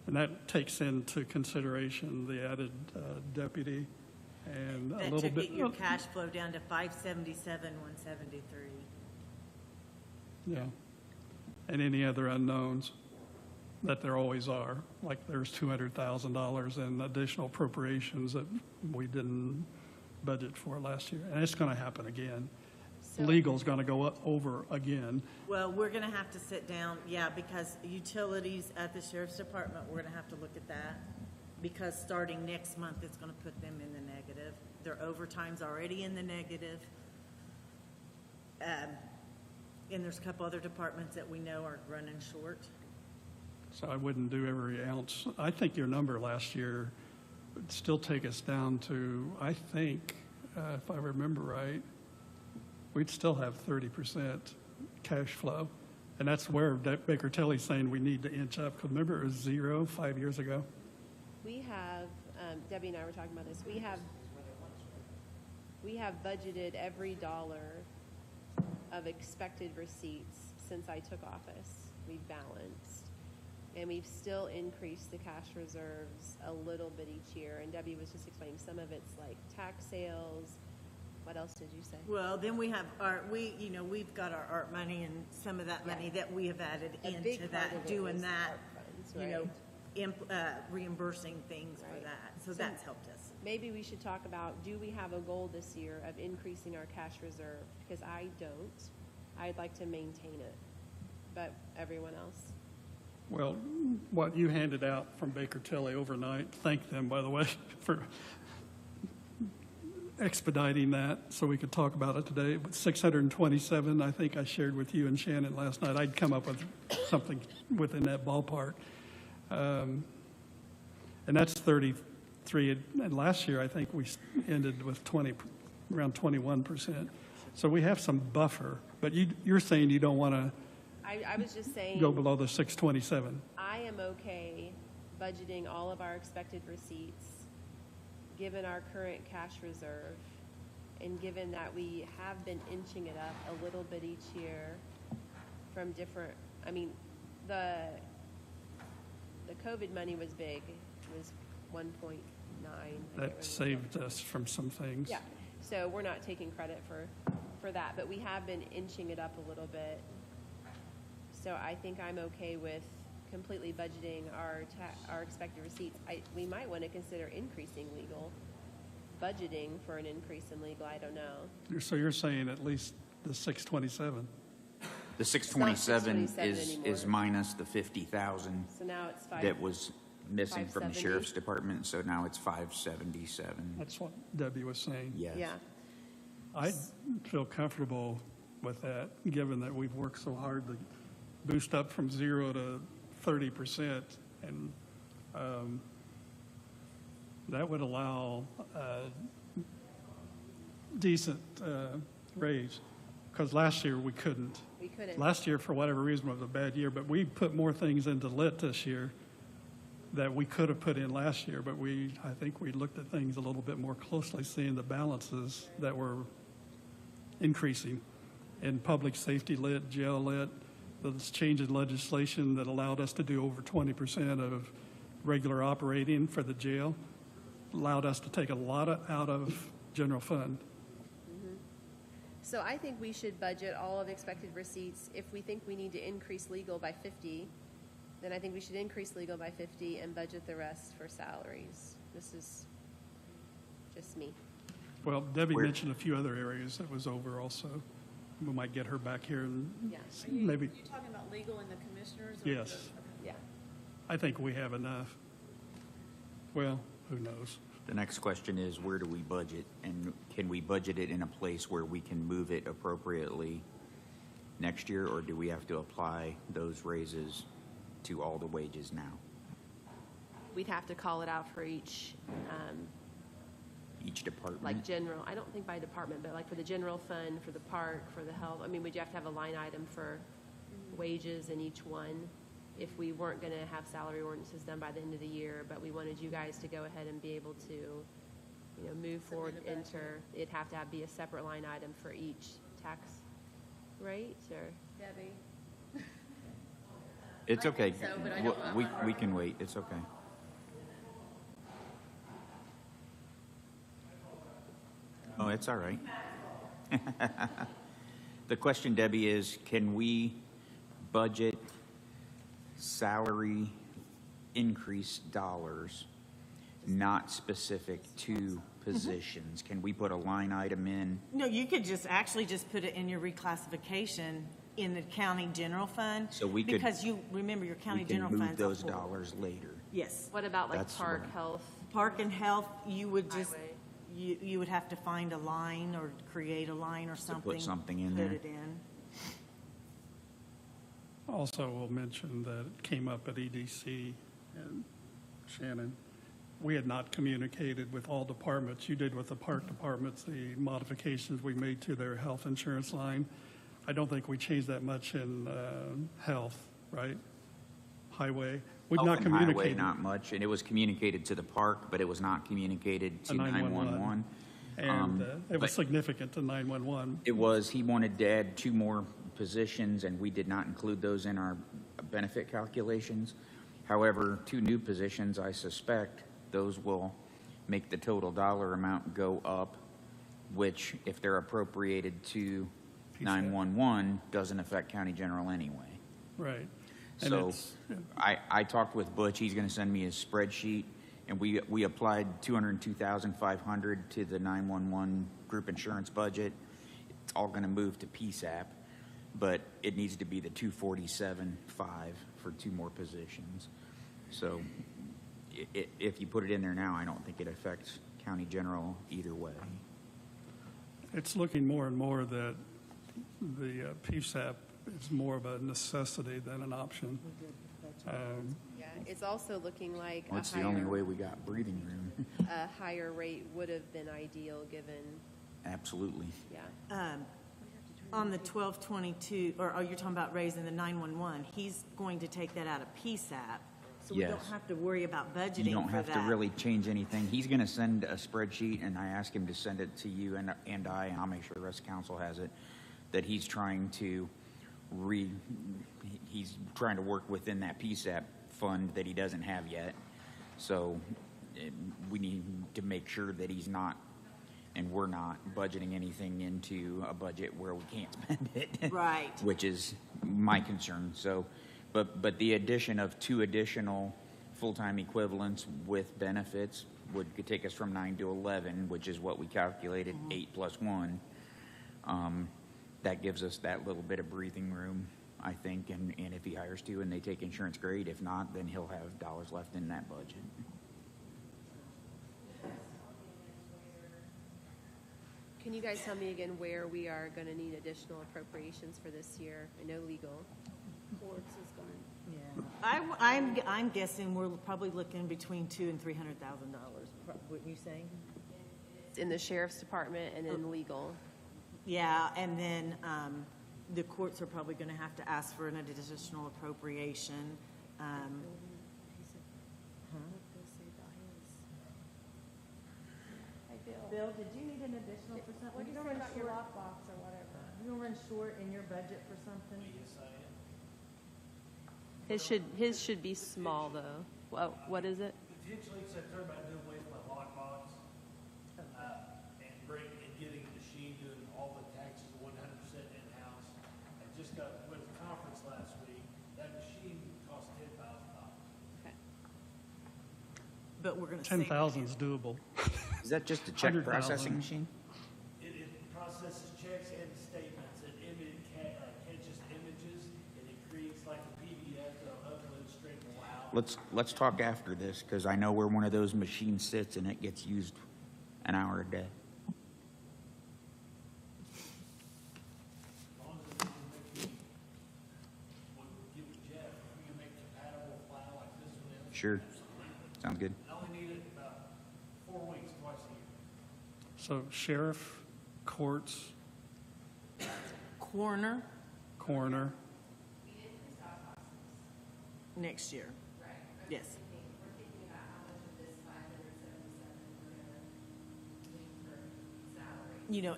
And that takes into consideration the added deputy and a That little took bit. your cash flow down to 577, 173. Yeah. And any other unknowns that there always are, like there's $200,000 in additional appropriations that we didn't budget for last year. And it's going to happen again. So- Legal's going to go up over again. Well, we're going to have to sit down, because utilities at the sheriff's department, we're going to have to look at that. Because starting next month, it's going to put them in the negative. Their overtime's already in the negative. And there's a couple other departments that we know are running short. So I wouldn't do every ounce. I think your number last year would still take us down to, I think, if I remember right, we'd still have 30% cash flow. And that's where Baker Tilly's saying we need to inch up. 'Cause remember, it was 0 5 years ago. We have, Debbie and I were talking about this, we have budgeted every dollar of expected receipts since I took office. We've balanced. And we've still increased the cash reserves a little bit each year. And Debbie was just explaining some of it's like tax sales. What else did you say? Well, then we have we've got our art money and some of that money that we have added A big into part that, of it doing was that, art funds, right? reimbursing things for Right. that. So that's helped us. Maybe we should talk about, do we have a goal this year of increasing our cash reserve? Because I don't. I'd like to maintain it, but everyone else? Well, what you handed out from Baker Tilly overnight, thank them, by the way, for expediting that so we could talk about it today. But 627, I think I shared with you and Shannon last night. I'd come up with something within that ballpark. And that's 33. And last year, I think we ended with around 21%. So we have some buffer. But you're saying you don't want to I was just saying. go below the 627. I am okay budgeting all of our expected receipts, given our current cash reserve, and given that we have been inching it up a little bit each year from different, I mean, the COVID money was big, it was 1.9. That saved us from some things. Yeah, so we're not taking credit for that, but we have been inching it up a little bit. So I think I'm okay with completely budgeting our expected receipts. We might want to consider increasing legal, budgeting for an increase in legal, I don't know. So you're saying at least the 627? The 627 627 is minus the 50,000 So now it's that was missing from the 570. sheriff's department, so now it's 577. That's what Debbie was saying. Yes. Yeah, I feel comfortable with that, given that we've worked so hard to boost up from 0 to 30%. And that would allow a decent raise, because last year we couldn't. we couldn't. Last year, for whatever reason, was a bad year, but we put more things into lit this year that we could have put in last year, but I think we looked at things a little bit more closely, seeing the balances that were increasing in public safety lit, jail lit, this change in legislation that allowed us to do over 20% of regular operating for the jail, allowed us to take a lot out of general fund. So I think we should budget all of the expected receipts. If we think we need to increase legal by 50, then I think we should increase legal by 50 and budget the rest for salaries. This is just me. Well, Debbie Where- mentioned a few other areas that was over also. We might get her back here and Yeah. maybe, You talking about legal and the commissioners? yes. Yeah. I think we have enough. Well, who knows? The next question is, where do we budget? And can we budget it in a place where we can move it appropriately next year, or do we have to apply those raises to all the wages now? We'd have to call it out for each, Each department? like general, I don't think by department, but like for the general fund, for the park, for the health. I mean, would you have to have a line item for wages in each one if we weren't going to have salary ordinances done by the end of the year, but we wanted you guys to go ahead and be able to, move forward, it'd have to be a separate line item for each tax rate, or? Debbie? It's I okay. think so, but I don't- We can wait, it's okay. Oh, it's all right. The question, Debbie, is can we budget salary increase dollars not specific to positions? Can we put a line item in? No, you could just put it in your reclassification in the county general fund. So we could- Because you, remember your county We can general move funds. are those full. dollars later. Yes. What about like That's park, what- health? Park and health, you would just, Highway. you would have to find a line or create a line or To something. put something in there. Put it in. Also, we'll mention that it came up at EDC, and Shannon, we had not communicated with all departments. You did with the park departments, the modifications we made to their health insurance line. I don't think we changed that much in health, right? Highway. We've Health not and highway, communicated. not much, and it was communicated to the park, but it was not communicated to 911. And it but- was significant to 911. It was, he wanted to add 2 more positions, and we did not include those in our benefit calculations. However, 2 new positions, I suspect, those will make the total dollar amount go up, which, if they're appropriated to 911, doesn't affect county general anyway. Right. And So it's- I talked with Butch, he's gonna send me his spreadsheet, and we applied 202,500 to the 911 group insurance budget. It's all gonna move to PSAP, but it needs to be the 247.5 for 2 more positions. So if you put it in there now, I don't think it affects county general either way. It's looking more and more that the PSAP is more of a necessity than an option. Yeah, it's also looking like Well, it's the only way we got breathing room. a higher rate would have been ideal, given, Absolutely. yeah. On the 1222, or you're talking about raising the 911, he's going to take that out of PSAP, so we don't Yes. have to worry about budgeting for that. You don't have to really change anything. He's gonna send a spreadsheet, and I asked him to send it to you and I'll make sure the rest of council has it, that he's trying to he's trying to work within that PSAP fund that he doesn't have yet. So we need to make sure that he's not, and we're not budgeting anything into a budget where we can't spend it. Right. Which is my concern. So, but the addition of 2 additional full-time equivalents with benefits could take us from 9 to 11, which is what we calculated, 8 plus 1. That gives us that little bit of breathing room, I think, and if he hires 2 and they take insurance, great. If not, then he'll have dollars left in that budget. Can you guys tell me again where we are going to need additional appropriations for this year? I know legal. Courts is going. Yeah. I'm guessing we're probably looking between $200,000 and $300,000, wouldn't you say? In the sheriff's department and in legal. Yeah, and then the courts are probably going to have to ask for an additional appropriation. Bill, did you need an additional for something? What do you say about your lockbox or whatever? You gonna run short in your budget for something? His should be small though. Well, what is it? Potentially, so they're about doing away with my lockbox, and getting a machine doing all the taxes 100% in-house. I just went to a conference last week. That machine cost $10,000. Okay. But we're gonna save. 10,000 is doable. Is that just a check 100,000. processing machine? It processes checks and statements, and catches images, and it creates like a PDF that'll upload straight to cloud. Let's talk after this, because I know where one of those machines sits and it gets used an hour a day. As long as it would give it Jeff, we can make compatible file like this one is. Sure. Sounds good. I only need it about 4 weeks, twice a year. So sheriff, courts, Coroner coroner, next year. Yes. You know,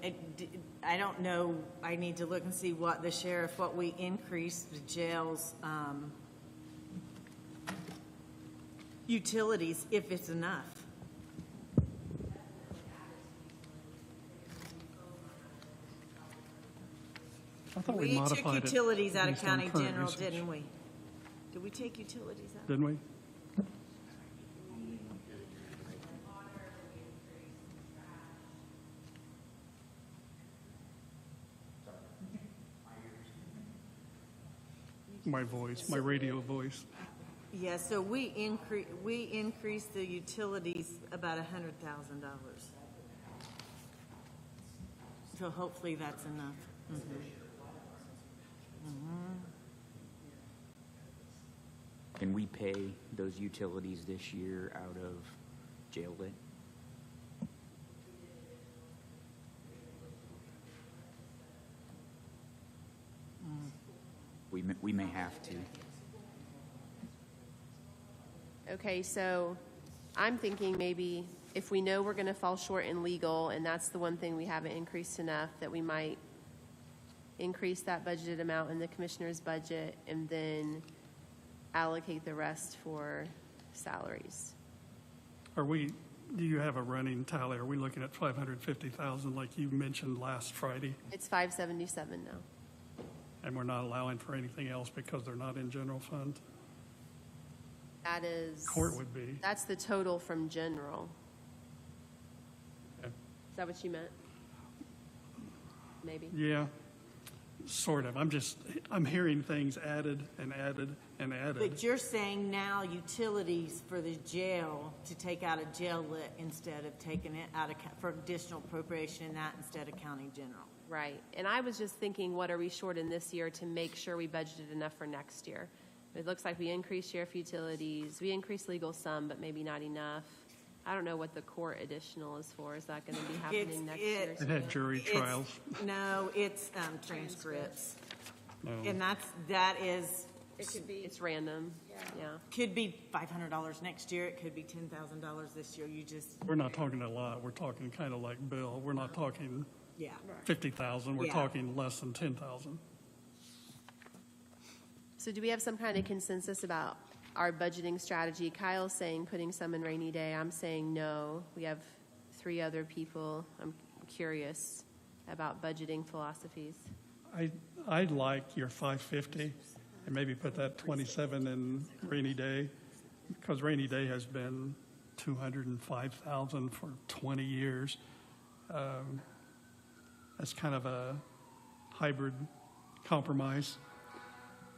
I don't know, I need to look and see what the sheriff, what we increased the jail's, utilities, if it's enough. I thought we We took modified it. utilities out of based on county current general, usage. didn't we? Did we take utilities out? Didn't we? My voice, my radio voice. Yeah, so we increased the utilities about $100,000. So hopefully that's enough. Can we pay those utilities this year out of jail lit? We may have to. Okay, so I'm thinking maybe if we know we're going to fall short in legal, and that's the one thing we haven't increased enough, that we might increase that budgeted amount in the commissioner's budget and then allocate the rest for salaries. Do you have a running tally? Are we looking at 550,000 like you mentioned last Friday? It's 577 now. and we're not allowing for anything else because they're not in general fund? That is. Court would be. That's the total from general. Okay. Is that what you meant? Maybe. Yeah, sort of. I'm hearing things added and added and added. But you're saying now utilities for the jail, to take out a jail lit instead of taking it out of, for additional appropriation in that instead of county general. Right. And I was just thinking, what are we short in this year to make sure we budgeted enough for next year? It looks like we increased sheriff utilities. We increased legal some, but maybe not enough. I don't know what the court additional is for. Is that going to be happening next year? It had jury trials. No, it's transcripts. No. And that is, It could be. It's random. Yeah. could be $500 next year, it could be $10,000 this year, you just, We're not talking a lot. We're talking kind of like Bill. We're not talking yeah. 50,000. We're Yeah. talking less than 10,000. So do we have some kind of consensus about our budgeting strategy? Kyle's saying putting some in rainy day. I'm saying no. We have 3 other people. I'm curious about budgeting philosophies. I'd like your 550 and maybe put that 27 in rainy day, because rainy day has been 205,000 for 20 years. That's kind of a hybrid compromise.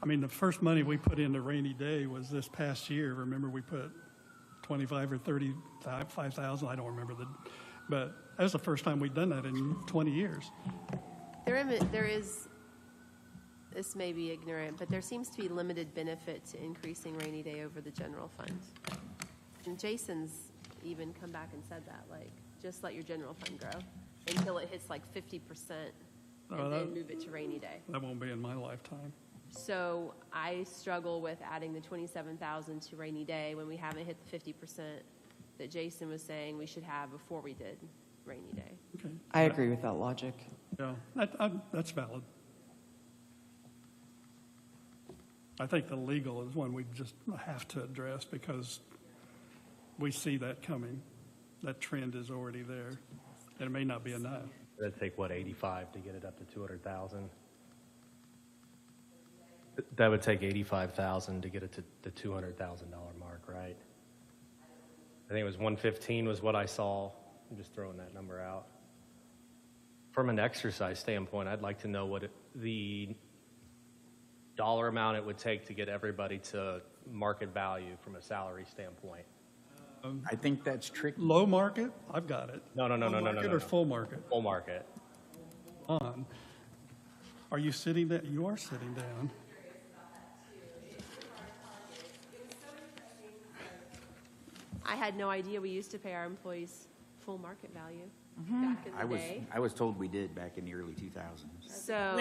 I mean, the first money we put into rainy day was this past year. Remember, we put 25 or 35,000. I don't remember but that was the first time we'd done that in 20 years. There is, this may be ignorant, but there seems to be limited benefit to increasing rainy day over the general fund. And Jason's even come back and said that, like, just let your general fund grow until it hits like 50% and then move it to rainy day. That won't be in my lifetime. So I struggle with adding the 27,000 to rainy day when we haven't hit the 50% that Jason was saying we should have before we did rainy day. Okay. I agree with that logic. Yeah, that's valid. I think the legal is one we just have to address because we see that coming. That trend is already there, and it may not be enough. That'd take, what, 85 to get it up to 200,000? That would take 85,000 to get it to the $200,000 mark, right? I think it was 115 was what I saw. I'm just throwing that number out. From an exercise standpoint, I'd like to know what the dollar amount it would take to get everybody to market value from a salary standpoint. I think that's tricky. Low market, I've got it. No. Low market or full market? Full market. On. Are you sitting down? You are sitting down. I had no idea we used to pay our employees full market value back in the day. I was told we did back in the early 2000s. So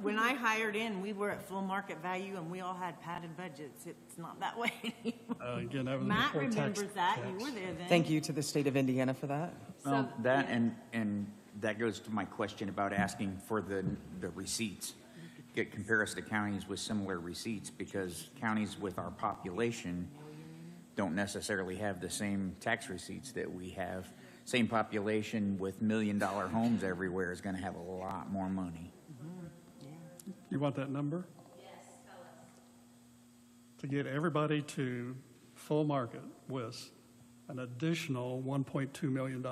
When I hired in, we were at full market value and we all had padded budgets. It's not that way anymore. Again, that was Matt before remembers that, you tax. were there then. Thank you to the state of Indiana for that. Well, that and that goes to my question about asking for the receipts. Compare us to counties with similar receipts, because counties with our population don't necessarily have the same tax receipts that we have. Same population with $1 million homes everywhere is going to have a lot more money. You want that number? Yes, tell us. To get everybody to full market with an additional $1.2 million.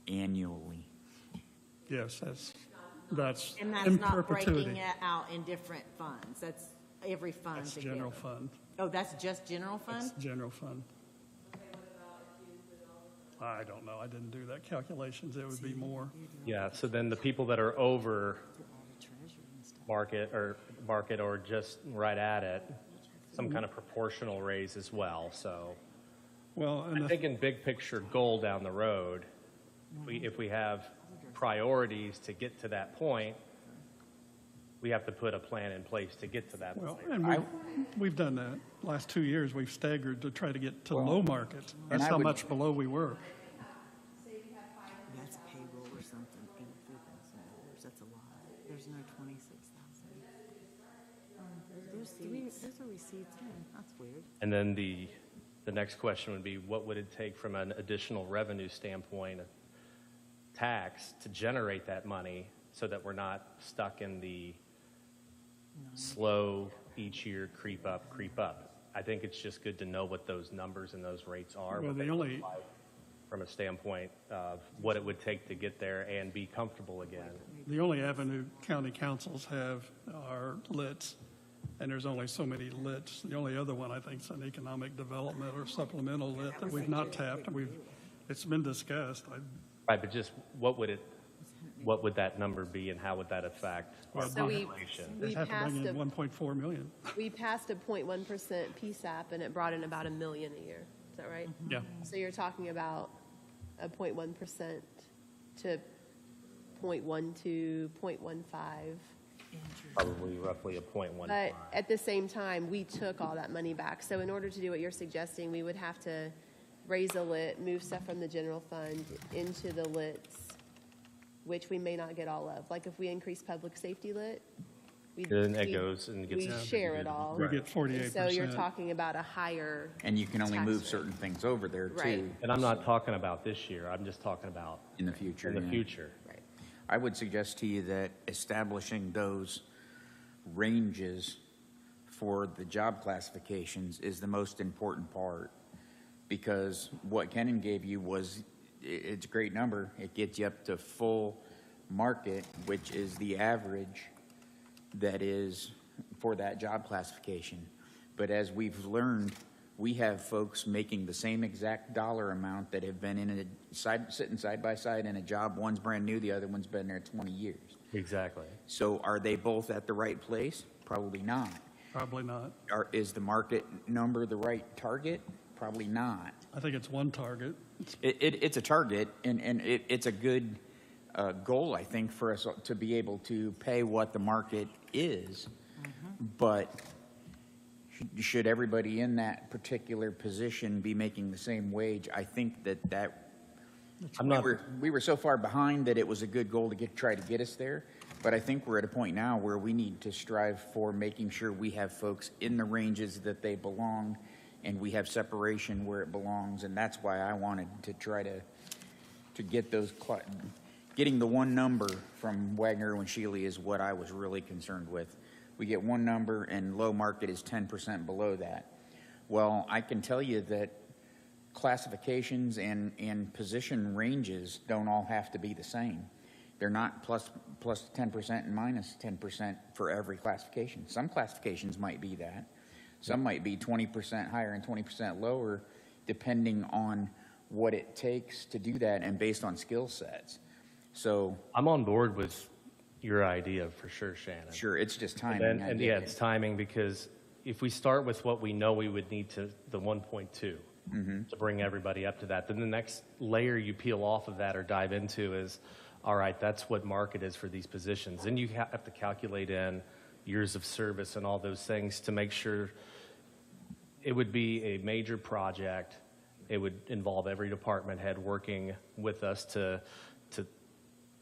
Annually. Yes, that's And that's in not breaking perpetuity. it out in different funds. That's every fund That's together. general fund. Oh, that's just general fund? That's general fund. I don't know. I didn't do that calculations. It would be more. Yeah, so then the people that are over market or just right at it, some kind of proportional raise as well, so. Well, I'm thinking big picture goal down the road. If we have priorities to get to that point, we have to put a plan in place to get to that well, point. and we've done that. Last 2 years, we've staggered to try to get to low market. and That's I how would- much below we were. That's payroll or something, $83,000. That's a lot. There's no 26,000. There's a receipts in. That's weird. And then the next question would be, what would it take from an additional revenue standpoint, tax, to generate that money so that we're not stuck in the slow each year, creep up, creep up. I think it's just good to know what those numbers and those rates are. Well, what the they only- look like from a standpoint of what it would take to get there and be comfortable again. The only avenue county councils have are LITs, and there's only so many LITs. The only other one, I think, is an economic development or supplemental LIT that we've not tapped. It's been discussed. Right, but just what would that number be and how would that affect our So we population? They'd have to passed bring in a 1.4 million. we passed a 0.1% PSAP, and it brought in about $1 million a year. Is that right? Yeah. So you're talking about a 0.1% to 0.12, 0.15. Probably roughly a 0.15. But at the same time, we took all that money back. So in order to do what you're suggesting, we would have to raise a lit, move stuff from the general fund into the lits, which we may not get all of. Like if we increase public safety lit, Then it goes and gets. we share it all. We get 48%. And so you're talking about a higher, And you can only Tax move rate. certain things over there Right. too. And I'm not talking about this year, I'm just talking about In the future. in the yeah. future. right. I would suggest to you that establishing those ranges for the job classifications is the most important part. Because what Kenan gave you was, it's a great number. It gets you up to full market, which is the average that is for that job classification. But as we've learned, we have folks making the same exact dollar amount that have been in sitting side by side in a job. One's brand new, the other one's been there 20 years. Exactly. So are they both at the right place? Probably not. Probably not. Is the market number the right target? Probably not. I think it's one target. It's a target, and it's a good goal, I think, for us to be able to pay what the market is. But should everybody in that particular position be making the same wage? I think that I'm not, we were so far behind that it was a good goal to try to get us there. But I think we're at a point now where we need to strive for making sure we have folks in the ranges that they belong, and we have separation where it belongs. And that's why I wanted to try to get those, getting the one number from Wagner and Shealy is what I was really concerned with. We get one number and low market is 10% below that. Well, I can tell you that classifications and position ranges don't all have to be the same. They're not plus 10% and minus 10% for every classification. Some classifications might be that. Some might be 20% higher and 20% lower, depending on what it takes to do that and based on skill sets. So, I'm on board with your idea for sure, Shannon. sure, it's just timing. And, I and get yeah, it. it's timing, because if we start with what we know we would need to, the 1.2, to bring everybody up to that, then the next layer you peel off of that or dive into is, all right, that's what market is for these positions. Then you have to calculate in years of service and all those things to make sure it would be a major project. It would involve every department head working with us to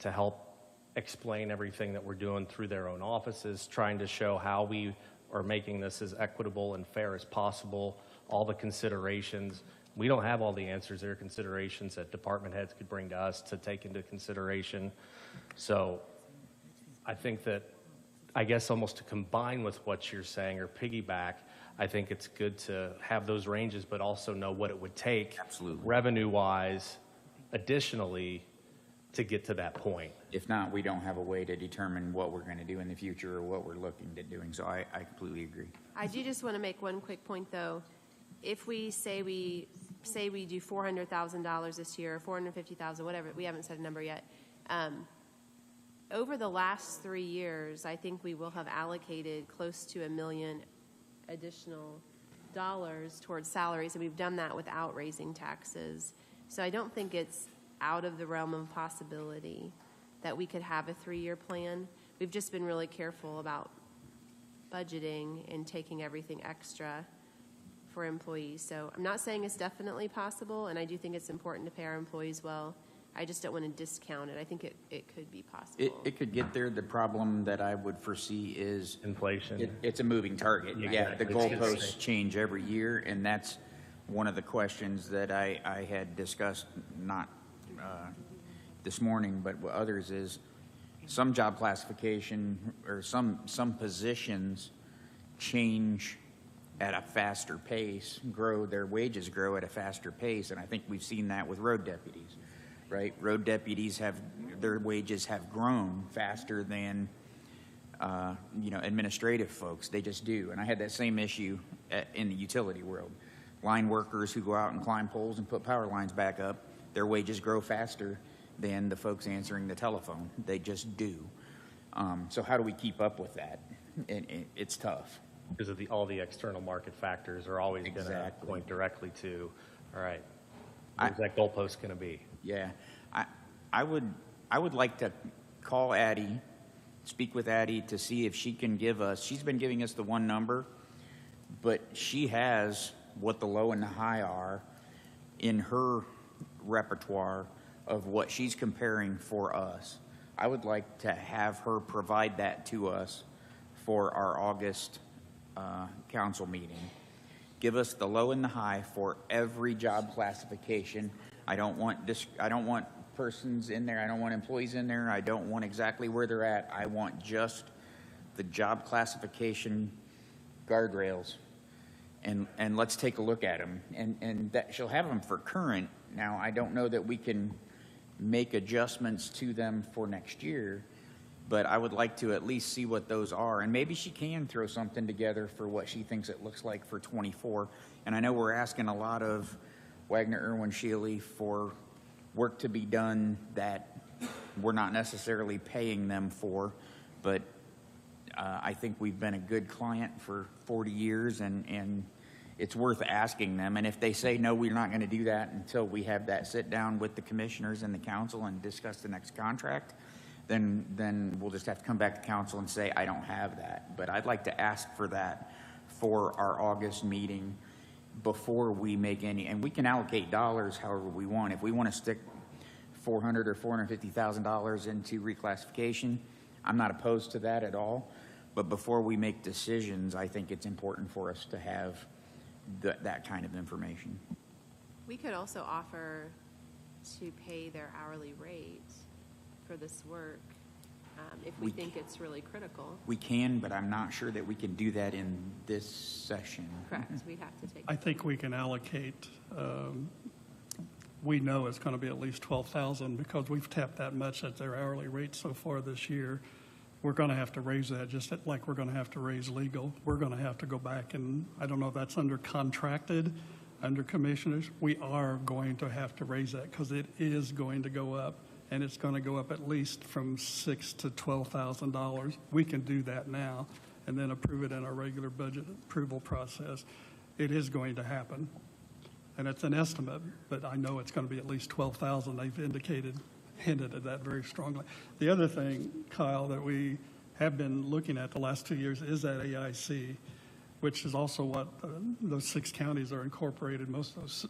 help explain everything that we're doing through their own offices, trying to show how we are making this as equitable and fair as possible, all the considerations. We don't have all the answers. There are considerations that department heads could bring to us to take into consideration. So I think that, I guess almost to combine with what you're saying or piggyback, I think it's good to have those ranges, but also know what it would take Absolutely. revenue-wise additionally to get to that point. If not, we don't have a way to determine what we're going to do in the future or what we're looking to doing. So I completely agree. I do just want to make one quick point, though. If we say we do $400,000 this year, or $450,000, whatever, we haven't set a number yet. Over the last 3 years, I think we will have allocated close to $1 million additional dollars towards salaries, and we've done that without raising taxes. So I don't think it's out of the realm of possibility that we could have a 3-year plan. We've just been really careful about budgeting and taking everything extra for employees. So I'm not saying it's definitely possible, and I do think it's important to pay our employees well. I just don't want to discount it. I think it could be possible. It could get there. The problem that I would foresee is Inflation. it's a moving target. Yeah, the Exactly. goalposts change every year, and that's one of the questions that I had discussed, not this morning, but with others, is some job classification or some positions change at a faster pace, their wages grow at a faster pace, and I think we've seen that with road deputies, right? Road deputies their wages have grown faster than, administrative folks. They just do. And I had that same issue in the utility world. Line workers who go out and climb poles and put power lines back up, their wages grow faster than the folks answering the telephone. They just do. So how do we keep up with that? It's tough. Because of all the external market factors are always going to Exactly. point directly to, all right, where's that goalpost going to be? Yeah, I would like to call Addie, speak with Addie to see if she can give us, she's been giving us the one number, but she has what the low and the high are in her repertoire of what she's comparing for us. I would like to have her provide that to us for our August council meeting. Give us the low and the high for every job classification. I don't want persons in there. I don't want employees in there. I don't want exactly where they're at. I want just the job classification guardrails. And let's take a look at them. And that she'll have them for current. Now, I don't know that we can make adjustments to them for next year, but I would like to at least see what those are. And maybe she can throw something together for what she thinks it looks like for 24. And I know we're asking a lot of Wagner, Irwin, Shealy for work to be done that we're not necessarily paying them for, but I think we've been a good client for 40 years, and it's worth asking them. And if they say, no, we're not going to do that until we have that sit down with the commissioners and the council and discuss the next contract, then we'll just have to come back to council and say, I don't have that. But I'd like to ask for that for our August meeting before we make any, and we can allocate dollars however we want. If we want to stick $400,000 or $450,000 into reclassification, I'm not opposed to that at all. But before we make decisions, I think it's important for us to have that kind of information. We could also offer to pay their hourly rate for this work if we think it's really critical. We can, but I'm not sure that we can do that in this session. Correct, we'd have to take. I think we can allocate, we know it's going to be at least 12,000 because we've tapped that much at their hourly rate so far this year. We're going to have to raise that, just like we're going to have to raise legal. We're going to have to go back and, I don't know if that's under contracted, under commissioners. We are going to have to raise that because it is going to go up, and it's going to go up at least from $6,000 to $12,000. We can do that now and then approve it in our regular budget approval process. It is going to happen, and it's an estimate, but I know it's going to be at least 12,000. They've hinted at that very strongly. The other thing, Kyle, that we have been looking at the last 2 years is that AIC, which is also what those 6 counties are incorporated. Most of those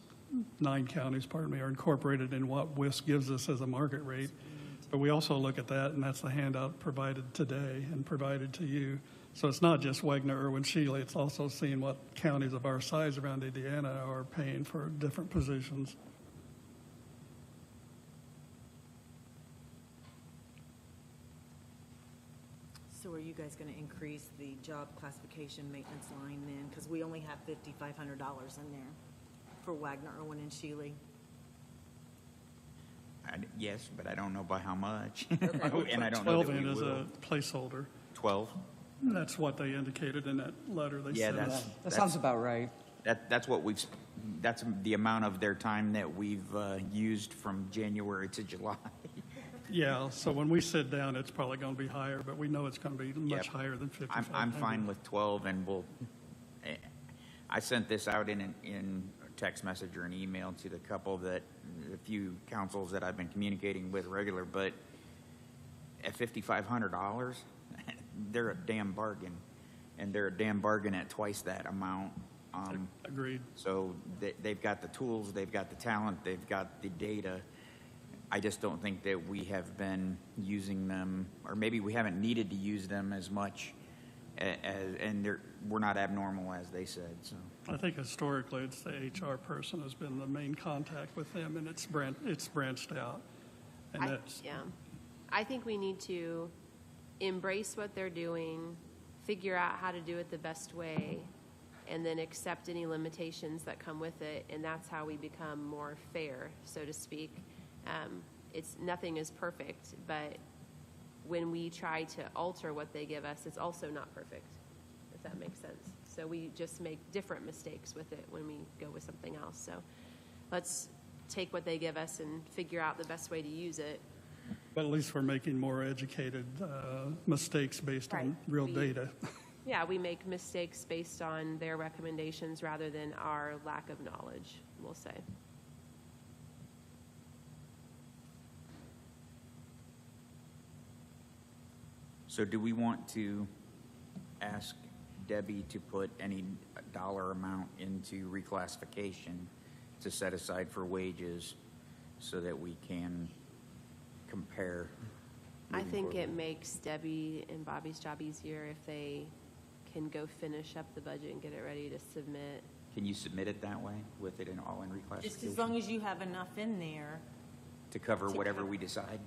9 counties, are incorporated in what WISC gives us as a market rate. But we also look at that, and that's the handout provided today and provided to you. So it's not just Wagner, Irwin, Shealy. It's also seeing what counties of our size around Indiana are paying for different positions. So are you guys going to increase the job classification maintenance line then? Because we only have $5,500 in there for Wagner, Irwin, and Shealy. Yes, but I don't know by how much. Okay. And I don't know 12 that we in is will. a placeholder. 12? That's what they indicated in that letter they Yeah, sent us. That sounds about right. That's what that's the amount of their time that we've used from January to July. Yeah, so when we sit down, it's probably going to be higher, but we know it's going to be much Yep. higher than 5,500. I'm fine with 12, and I sent this out in a text message or an email to a few councils that I've been communicating with regular, but at $5,500, they're a damn bargain, and they're a damn bargain at twice that amount. Agreed. So they've got the tools, they've got the talent, they've got the data. I just don't think that we have been using them, or maybe we haven't needed to use them as much, and we're not abnormal, as they said. So I think historically, it's the HR person has been the main contact with them, and it's branched out. And I think we need to embrace what they're doing, figure out how to do it the best way, and then accept any limitations that come with it, and that's how we become more fair, so to speak. Nothing is perfect, but when we try to alter what they give us, it's also not perfect, if that makes sense. So we just make different mistakes with it when we go with something else. So let's take what they give us and figure out the best way to use it. But at least we're making more educated mistakes based on Right. real data. Yeah, we make mistakes based on their recommendations rather than our lack of knowledge, we'll say. So do we want to ask Debbie to put any dollar amount into reclassification to set aside for wages so that we can compare? I moving think forward? it makes Debbie and Bobby's job easier if they can go finish up the budget and get it ready to submit. Can you submit it that way with it all in Just as reclassification long as you have enough in there. to cover to whatever cover- we decide?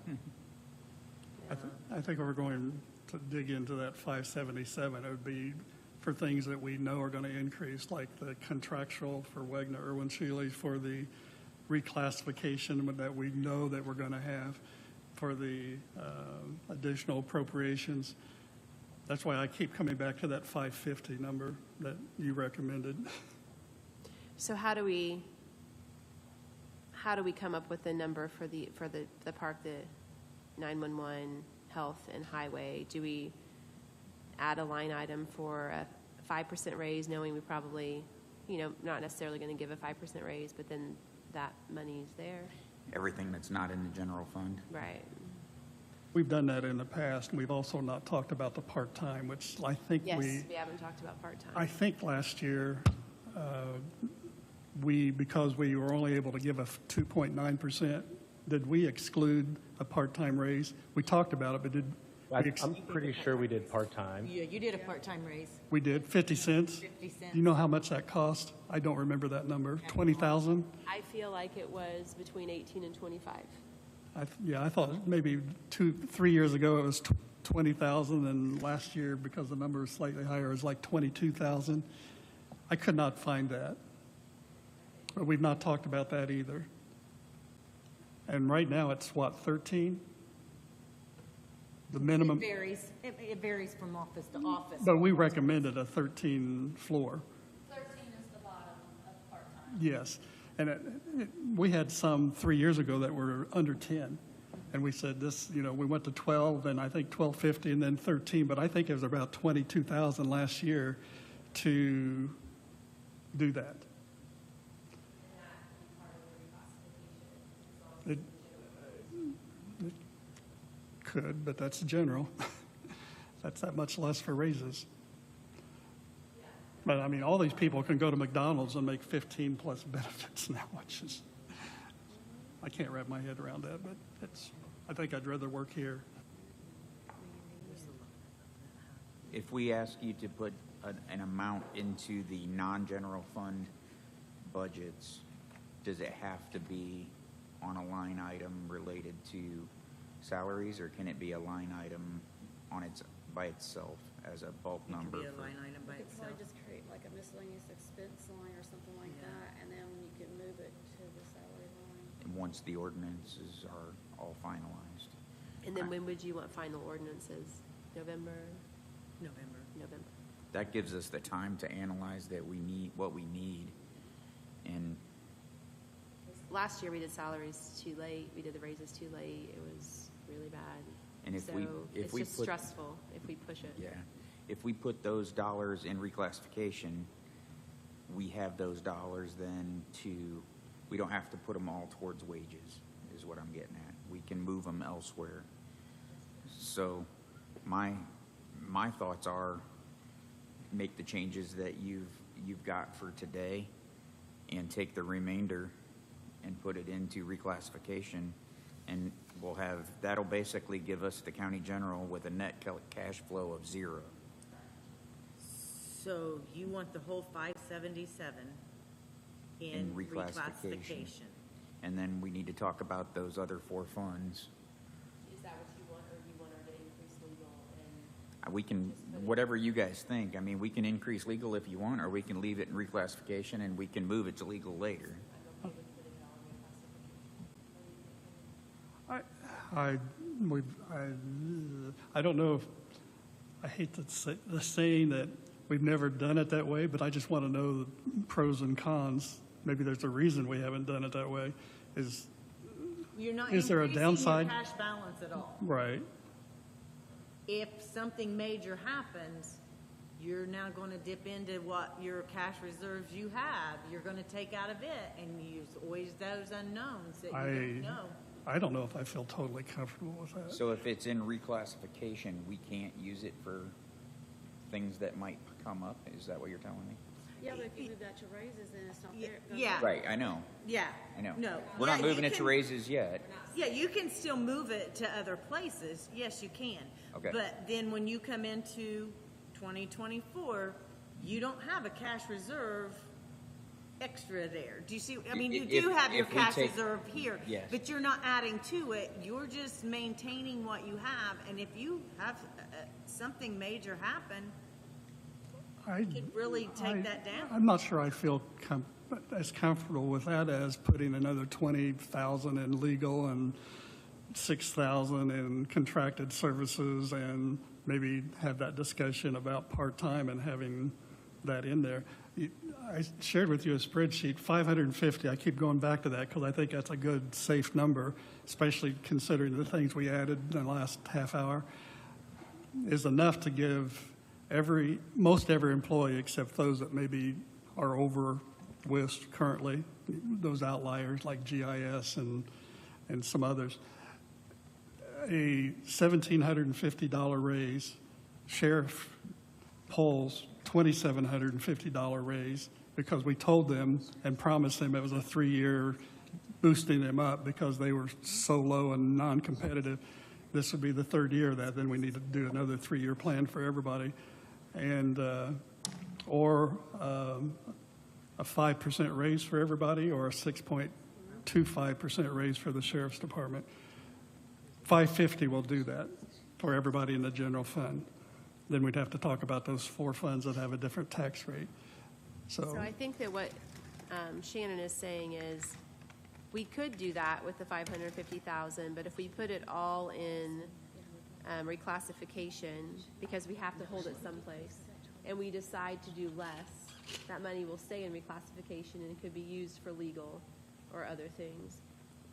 I think if we're going to dig into that 577, it would be for things that we know are going to increase, like the contractual for Wagner Irwin Shealy, for the reclassification that we know that we're going to have, for the additional appropriations. That's why I keep coming back to that 550 number that you recommended. So how do we come up with a number for the park, the 911, health, and highway? Do we add a line item for a 5% raise, knowing we probably, not necessarily going to give a 5% raise, but then that money's there? Everything that's not in the general fund? Right. We've done that in the past, and we've also not talked about the part-time, which I think Yes, we haven't talked about part-time. I think last year, because we were only able to give a 2.9%, did we exclude a part-time raise? We talked about it, but did we I'm pretty sure we did part-time. Yeah, you did a part-time raise, we did 50 cents? 50 cents. You know how much that cost? I don't remember that number. 20,000? I feel like it was between 18 and 25. I thought maybe 3 years ago it was 20,000, and last year, because the number was slightly higher, it was like 22,000. I could not find that. But we've not talked about that either. And right now, it's what, 13? The minimum, It varies. It varies from office to office. but we recommended a 13 floor. 13 is the bottom of part-time. Yes. And we had some 3 years ago that were under 10. And we said this, we went to 12, and I think 1250, and then 13. But I think it was about 22,000 last year to do that. It could, but that's general. That's that much less for raises. But I mean, all these people can go to McDonald's and make 15 plus benefits now, which is, I can't wrap my head around that, but I think I'd rather work here. If we ask you to put an amount into the non-general fund budgets, does it have to be on a line item related to salaries, or can it be a line item by itself as a bulk number? Be a line item by You could itself. probably just create like a miscellaneous expense line or something like Yeah. that, and then you can move it to the salary line. And once the ordinances are all finalized? And then when would you want final ordinances? November? November. November. That gives us the time to analyze what we need. And Last year, we did salaries too late. We did the raises too late. It was really bad. And if So we it's just put- stressful if we push it. yeah, if we put those dollars in reclassification, we have those dollars then we don't have to put them all towards wages, is what I'm getting at. We can move them elsewhere. So my thoughts are, make the changes that you've got for today and take the remainder and put it into reclassification. And that'll basically give us the county general with a net cash flow of 0. So you want the whole 577 in reclassification? And then we need to talk about those other 4 funds. Is that what you want We can, whatever you guys think, I mean, we can increase legal if you want, or we can leave it in reclassification and we can move it to legal later. I don't know if, I hate to say, the saying that we've never done it that way, but I just want to know the pros and cons. Maybe there's a reason we haven't done it that way. You're not Is there a increasing downside? your cash balance at all. Right. If something major happens, you're now going to dip into what your cash reserves you have. You're going to take out of it, and there's always those unknowns that you don't know. I don't know if I feel totally comfortable with that. So if it's in reclassification, we can't use it for things that might come up? Is that what you're telling me? Yeah, but if you move that to raises, then it's not there. It goes Yeah. up. Right, I know, Yeah. I know. No. We're Yeah, not moving you it to can- raises yet. Yeah, you can still move it to other places. Yes, you can. Okay. But then when you come into 2024, you don't have a cash reserve extra there. Do you see? I mean, you do have your if we cash take- reserve here, Yes. but you're not adding to it. You're just maintaining what you have. And if you have something major happen, you could really take that down. I'm not sure I feel as comfortable with that as putting another 20,000 in legal and 6,000 in contracted services, and maybe have that discussion about part-time and having that in there. I shared with you a spreadsheet, 550. I keep going back to that because I think that's a good, safe number, especially considering the things we added in the last half hour, is enough to give most every employee, except those that maybe are over WISP currently, those outliers like GIS and some others, a $1,750 raise. Sheriff polls $2,750 raise because we told them and promised them it was a 3-year boosting them up because they were so low and non-competitive. This would be the 3rd year of that. Then we need to do another 3-year plan for everybody. And or a 5% raise for everybody, or a 6.25% raise for the sheriff's department. 550 will do that for everybody in the general fund. Then we'd have to talk about those 4 funds that have a different tax rate. So I think that what Shannon is saying is, we could do that with the 550,000, but if we put it all in reclassification, because we have to hold it someplace, and we decide to do less, that money will stay in reclassification and it could be used for legal or other things.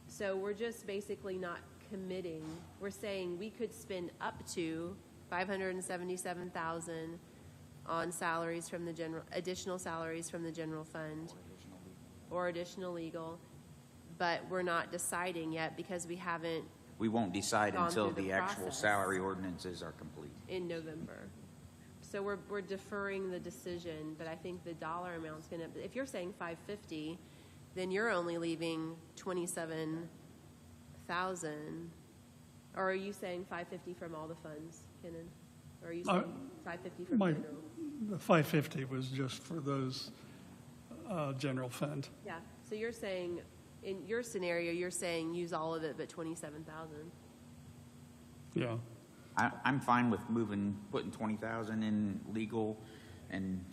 So we're just basically not committing. We're saying we could spend up to 577,000 on salaries from the additional salaries from the general fund, or additional legal, but we're not deciding yet because we haven't We won't decide Gone until through the the actual process. salary ordinances are complete. in November. So we're deferring the decision, but I think the dollar amount's gonna, if you're saying 550, then you're only leaving 27,000. Or are you saying 550 from all the funds, Kenan? Or are you saying 550 from general? The 550 was just for those general fund. Yeah, so you're saying, in your scenario, you're saying use all of it but 27,000. Yeah. I'm fine with putting 20,000 in legal and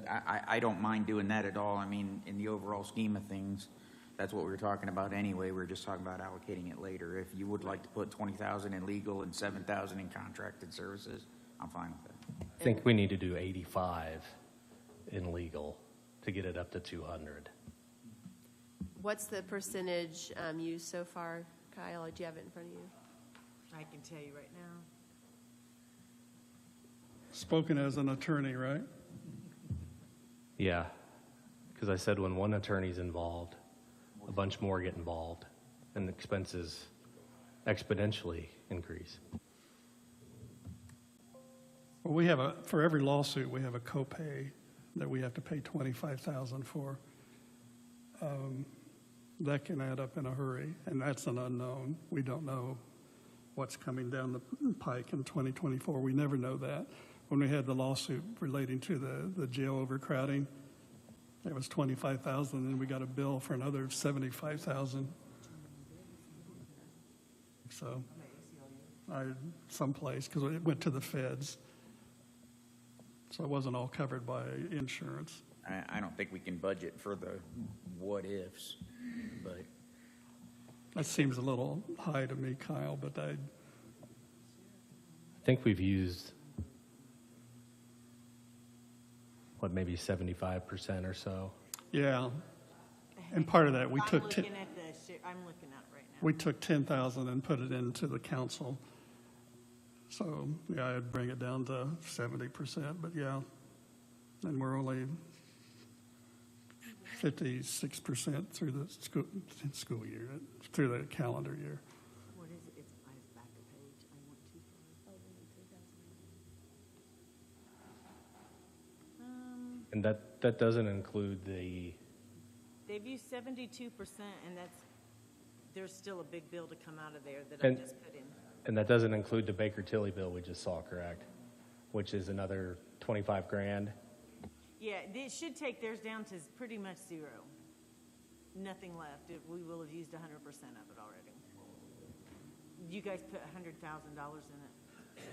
I don't mind doing that at all. I mean, in the overall scheme of things, that's what we were talking about anyway. We are just talking about allocating it later. If you would like to put 20,000 in legal and 7,000 in contracted services, I'm fine with that. I think we need to do 85 in legal to get it up to 200. What's the percentage used so far, Kyle? Do you have it in front of you? I can tell you right now. Spoken as an attorney, right? Yeah, because I said when one attorney's involved, a bunch more get involved, and the expenses exponentially increase. Well, for every lawsuit, we have a copay that we have to pay $25,000 for. That can add up in a hurry, and that's an unknown. We don't know what's coming down the pike in 2024. We never know that. When we had the lawsuit relating to the jail overcrowding, it was $25,000, and we got a bill for another $75,000. So, someplace, because it went to the feds. So it wasn't all covered by insurance. I don't think we can budget for the what-ifs, but That seems a little high to me, Kyle, but I think we've used, what, maybe 75% or so. yeah. And part of that, we I'm took, looking at I'm looking at it right now. we took 10,000 and put it into the council. So, yeah, I'd bring it down to 70%, but yeah. And we're only 56% through the school year, through the calendar year. What is it? It's back a page. I went too far. And that doesn't include the, They've used 72%, and there's still a big bill to come out of there that I And- just put in. and that doesn't include the Baker Tilly bill we just saw, correct? Which is another 25 grand. Yeah, it should take theirs down to pretty much zero. Nothing left. We will have used 100% of it already. You guys put $100,000 in it.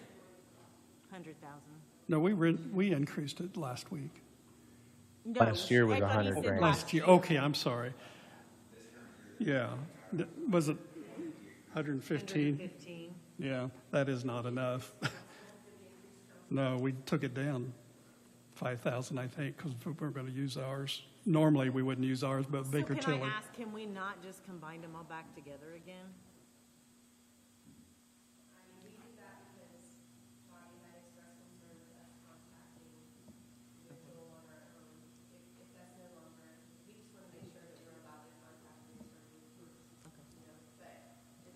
100,000. No, we increased it last week. No, Last year was I thought you 100 said grand. Last year, okay, I'm sorry. Yeah, was it 115? 115. Yeah, that is not enough. No, we took it down 5,000, I think, because we're going to use ours. Normally, we wouldn't use ours, but Baker So Tilly. can I ask, can we not just combine them all back together again?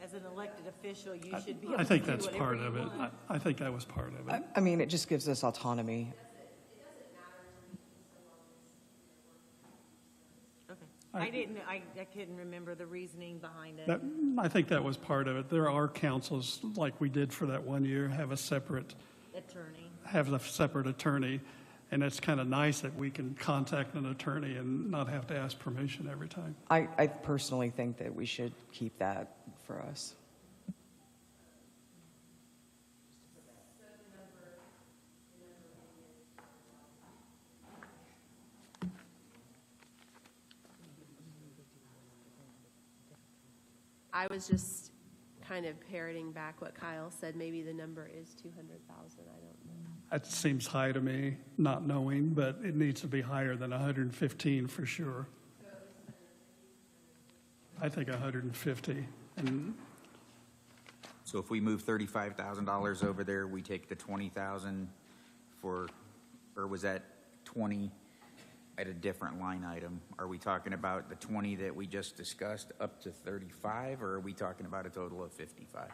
As an elected official, you should be able I to think do that's whatever part you of it. want. I think that was part of it. I mean, it just gives us autonomy. Okay. I couldn't remember the reasoning behind it. I think that was part of it. There are councils, like we did for that one year, have a separate attorney. And it's kind of nice that we can contact an attorney and not have to ask permission every time. I personally think that we should keep that for us. I was just kind of parroting back what Kyle said. Maybe the number is 200,000. I don't know. That seems high to me, not knowing, but it needs to be higher than 115 for sure. I think 150. And so if we move $35,000 over there, we take the 20,000 for, or was that 20 at a different line item? Are we talking about the 20 that we just discussed up to 35, or are we talking about a total of 55?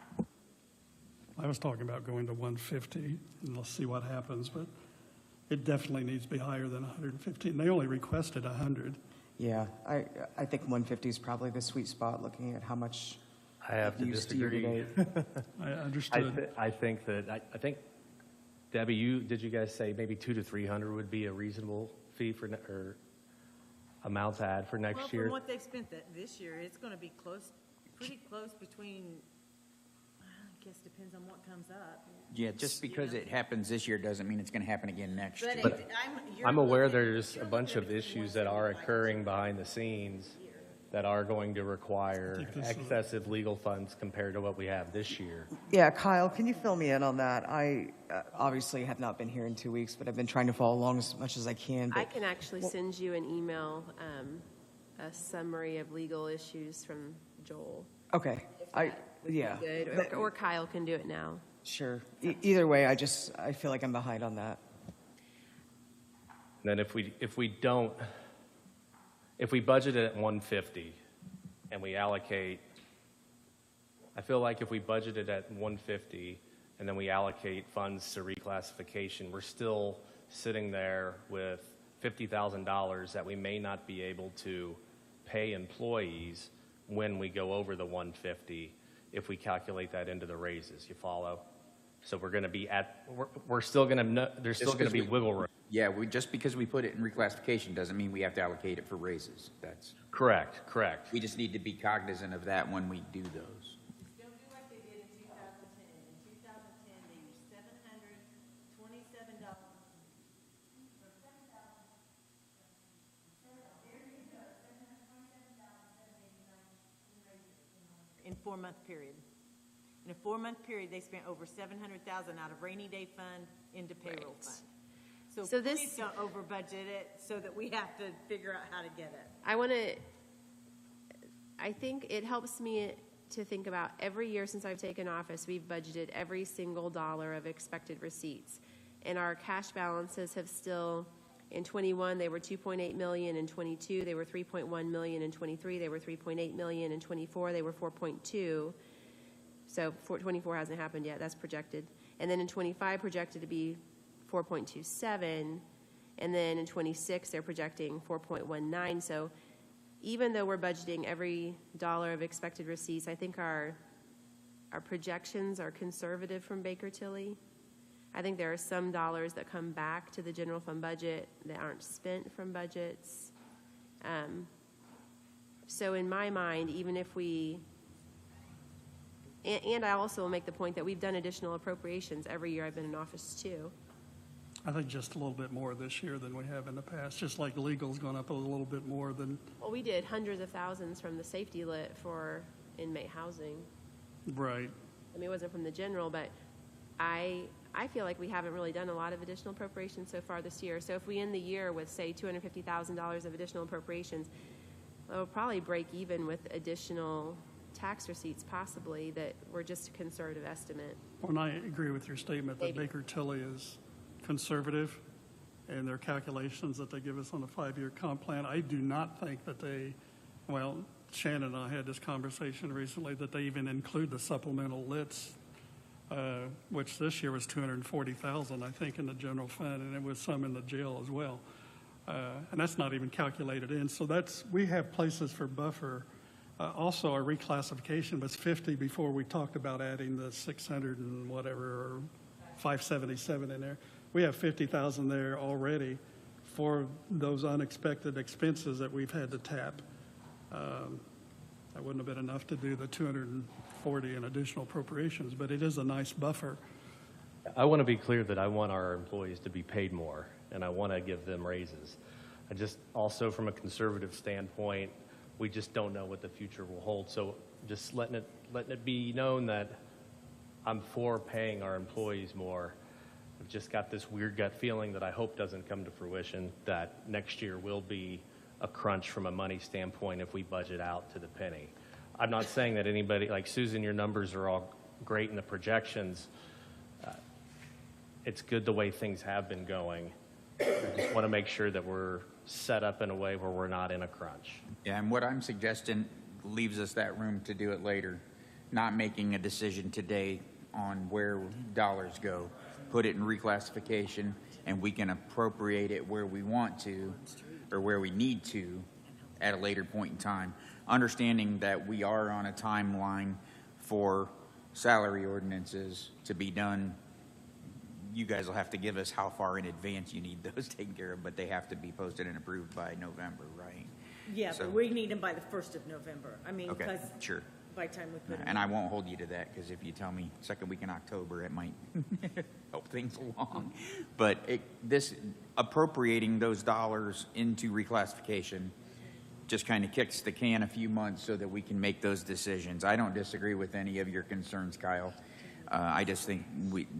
I was talking about going to 150, and let's see what happens, but it definitely needs to be higher than 115. They only requested 100. Yeah, I think 150 is probably the sweet spot, looking at how much I have to used disagree. year-to-date. I understood. I think that, I think, Debbie, did you guys say maybe 200 to 300 would be a reasonable fee for, or amount to add for next Well, year? from what they've spent this year, it's going to be pretty close between, I guess depends on what comes up. Yeah, just because it happens this year doesn't mean it's going to happen again next year. But I'm aware there's a bunch of issues that are occurring behind the scenes that are going to require excessive legal funds compared to what we have this year. Yeah, Kyle, can you fill me in on that? I obviously have not been here in 2 weeks, but I've been trying to follow along as much as I can. I But can actually send you an email, a summary of legal issues from Joel. okay, yeah, Good, or Kyle can do it now. sure. Either way, I feel like I'm behind on that. And then if we budget it at 150 and we allocate, I feel like if we budget it at 150 and then we allocate funds to reclassification, we're still sitting there with $50,000 that we may not be able to pay employees when we go over the 150 if we calculate that into the raises. You follow? So we're going to be we're still going to, there's still going to be wiggle room. Yeah, just because we put it in reclassification doesn't mean we have to allocate it for raises. That's, Correct. we just need to be cognizant of that when we do those. Don't do like they did in 2010. In 2010, they used $727 4-month period. In a 4-month period, they spent over $700,000 out of rainy day fund into payroll Right. fund. So So this- please don't over budget it so that we have to figure out how to get it. I think it helps me to think about every year since I've taken office, we've budgeted every single dollar of expected receipts. And our cash balances have still, in 21, they were 2.8 million. In 22, they were 3.1 million. In 23, they were 3.8 million. In 24, they were 4.2. So 24 hasn't happened yet, that's projected. And then in 25, projected to be 4.27. And then in 26, they're projecting 4.19. So even though we're budgeting every dollar of expected receipts, I think our projections are conservative from Baker Tilly. I think there are some dollars that come back to the general fund budget that aren't spent from budgets. So in my mind, even if we, and I also will make the point that we've done additional appropriations every year I've been in office too. I think just a little bit more this year than we have in the past, just like legal's gone up a little bit more than, Well, we did hundreds of thousands from the safety lit for inmate housing. right. I mean, it wasn't from the general, but I feel like we haven't really done a lot of additional appropriations so far this year. So if we end the year with, say, $250,000 of additional appropriations, we'll probably break even with additional tax receipts possibly that were just a conservative estimate. Well, and I agree with your statement that Maybe. Baker Tilly is conservative in their calculations that they give us on the 5-year comp plan. I do not think that they, well, Shannon and I had this conversation recently, that they even include the supplemental lits, which this year was $240,000, I think, in the general fund, and it was some in the jail as well. And that's not even calculated in. So we have places for buffer. Also, our reclassification was 50 before we talked about adding the 600 and whatever, or 577 in there. We have 50,000 there already for those unexpected expenses that we've had to tap. That wouldn't have been enough to do the 240 in additional appropriations, but it is a nice buffer. I want to be clear that I want our employees to be paid more, and I want to give them raises. I just, also from a conservative standpoint, we just don't know what the future will hold. So just letting it be known that I'm for paying our employees more. I've just got this weird gut feeling that I hope doesn't come to fruition, that next year will be a crunch from a money standpoint if we budget out to the penny. I'm not saying that anybody, like Susan, your numbers are all great in the projections. It's good the way things have been going. I just want to make sure that we're set up in a way where we're not in a crunch. Yeah, and what I'm suggesting leaves us that room to do it later, not making a decision today on where dollars go. Put it in reclassification, and we can appropriate it where we want to or where we need to at a later point in time. Understanding that we are on a timeline for salary ordinances to be done. You guys will have to give us how far in advance you need those taken care of, but they have to be posted and approved by November, right? Yeah, So- but we need them by the 1st of November. I mean, Okay, because sure. by the time we put them. And I won't hold you to that, because if you tell me second week in October, it might help things along. But this appropriating those dollars into reclassification just kind of kicks the can a few months so that we can make those decisions. I don't disagree with any of your concerns, Kyle. I just think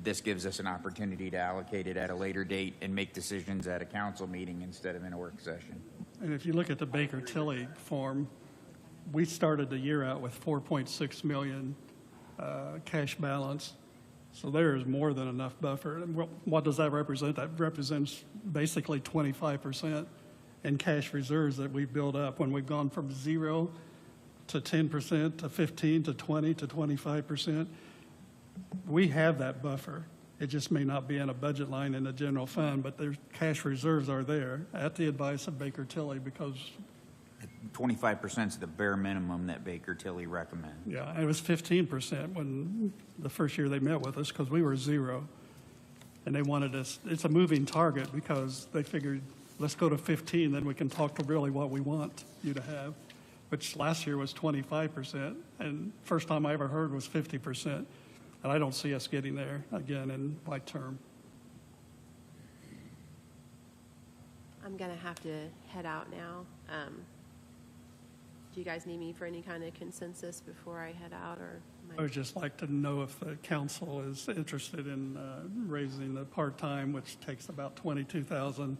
this gives us an opportunity to allocate it at a later date and make decisions at a council meeting instead of in a work session. And if you look at the Baker Tilly form, we started the year out with 4.6 million cash balance. So there is more than enough buffer. And what does that represent? That represents basically 25% in cash reserves that we've built up when we've gone from 0 to 10% to 15 to 20 to 25%. We have that buffer. It just may not be in a budget line in the general fund, but their cash reserves are there at the advice of Baker Tilly because 25% is the bare minimum that Baker Tilly recommends. yeah, it was 15% when the first year they met with us because we were 0. And they wanted us, it's a moving target because they figured, let's go to 15, then we can talk to really what we want you to have, which last year was 25%. And first time I ever heard was 50%. And I don't see us getting there again in my term. I'm going to have to head out now. Do you guys need me for any kind of consensus before I head out, or? am I would just like to know if the council is interested in raising the part-time, which takes about 22,000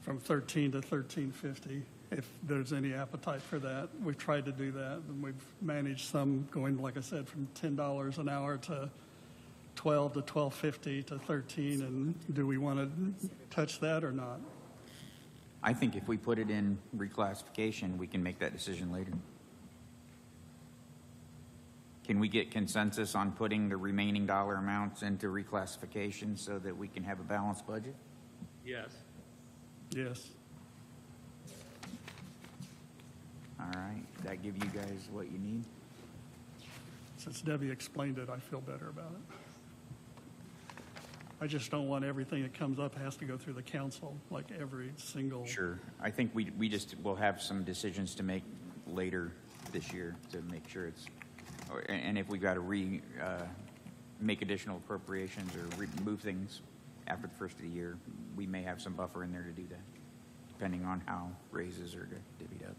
from 13 to 1350, if there's any appetite for that. We've tried to do that, and we've managed some going, like I said, from $10 an hour to 12 to 1250 to 13, and do we want to touch that or not? I think if we put it in reclassification, we can make that decision later. Can we get consensus on putting the remaining dollar amounts into reclassification so that we can have a balanced budget? Yes. Yes. All right, did that give you guys what you need? Since Debbie explained it, I feel better about it. I just don't want everything that comes up has to go through the council, like every single. Sure. I think we just will have some decisions to make later this year to make sure it's, and if we got to make additional appropriations or move things after the first of the year, we may have some buffer in there to do that, depending on how raises are divvied up.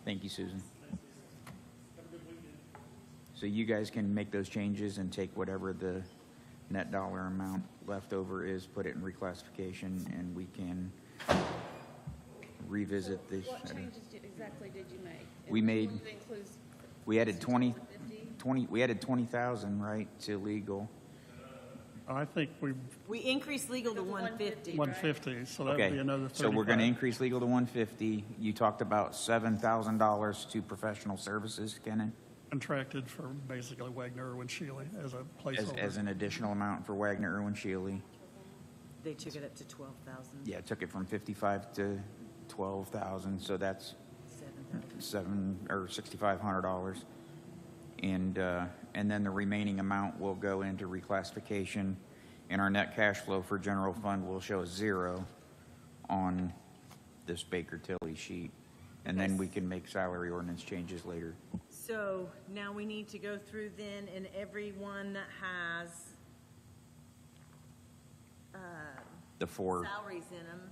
Thank you, Susan. So you guys can make those changes and take whatever the net dollar amount left over is, put it in reclassification, and we can revisit this. What changes exactly did you make? We made, It includes we added 50? 20, we added 20,000, right, to legal. I think We increased legal to 150. 150, so that would Okay, be another 35. so we're going to increase legal to 150. You talked about $7,000 to professional services, Kenan, Contracted for basically Wagner, Irwin, Shealy as a as placeholder. an additional amount for Wagner, Irwin, Shealy. They took it up to 12,000. Yeah, it took it from 55 to 12,000, so that's 7,000. $6,500. And then the remaining amount will go into reclassification, and our net cash flow for general fund will show 0 on this Baker Tilly sheet. And then we can make salary ordinance changes later. So now we need to go through then, and everyone that has The four, salaries in them,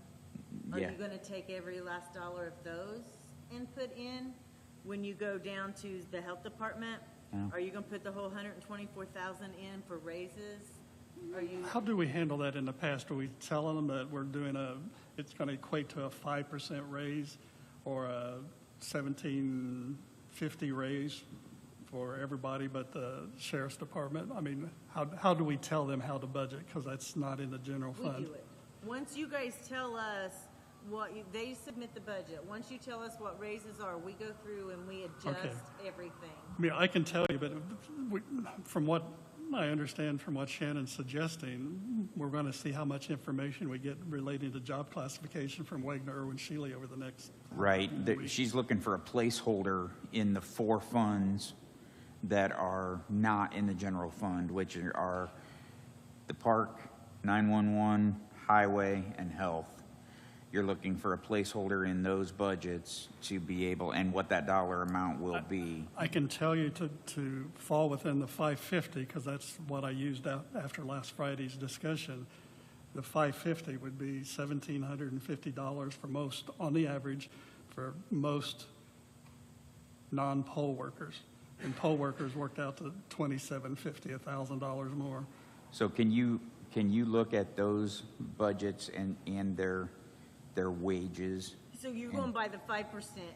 are Yeah. you gonna take every last dollar of those and put in? When you go down to the health department, Yeah. are you gonna put the whole 124,000 in for raises? Are you, How do we handle that in the past? Are we telling them that we're doing it's going to equate to a 5% raise or a 1750 raise for everybody but the sheriff's department? I mean, how do we tell them how to budget? Because that's not in the general we fund. do it. Once you guys tell us they submit the budget. Once you tell us what raises are, we go through and we adjust everything. I mean, I can tell you, but from what I understand from what Shannon's suggesting, we're going to see how much information we get relating to job classification from Wagner, Irwin, Shealy over the next. right? She's looking for a placeholder in the 4 funds that are not in the general fund, which are the park, 911, highway, and health. You're looking for a placeholder in those budgets to be able, and what that dollar amount will be. I can tell you to fall within the 550, because that's what I used after last Friday's discussion. The 550 would be $1,750 for most, on the average, for most non-poll workers. And poll workers worked out to $2,750, $1,000 more. So can you look at those budgets and their wages? So you're going by the 5%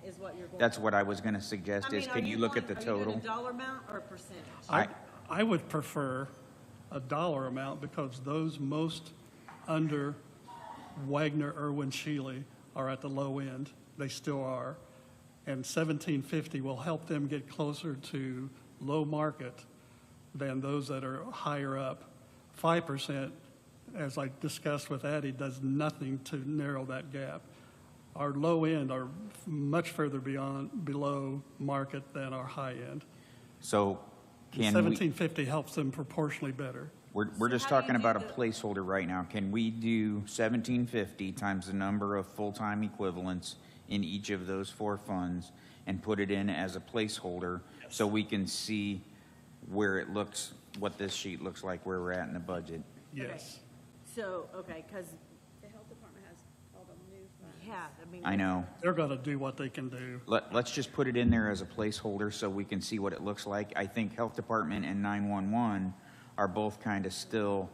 is what you're going. That's what I was going to suggest, I mean, is can you look at the Are you total? doing a dollar amount or a percentage? I would prefer a dollar amount, because those most under Wagner, Irwin, Shealy are at the low end. They still are. And 1750 will help them get closer to low market than those that are higher up. 5%, as I discussed with Addie, does nothing to narrow that gap. Our low end are much further below market than our high end. So can we, 1750 helps them proportionally better. we're just how do you talking about a do the- placeholder right now. Can we do 1750 times the number of full-time equivalents in each of those 4 funds and put it in as a placeholder so we can see where it looks, what this sheet looks like, where we're at in the budget? Yes. So, okay, because, The health department has all the new funds. have. I mean. I know. They're going to do what they can do. Let's just put it in there as a placeholder so we can see what it looks like. I think Health Department and 911 are both kind of still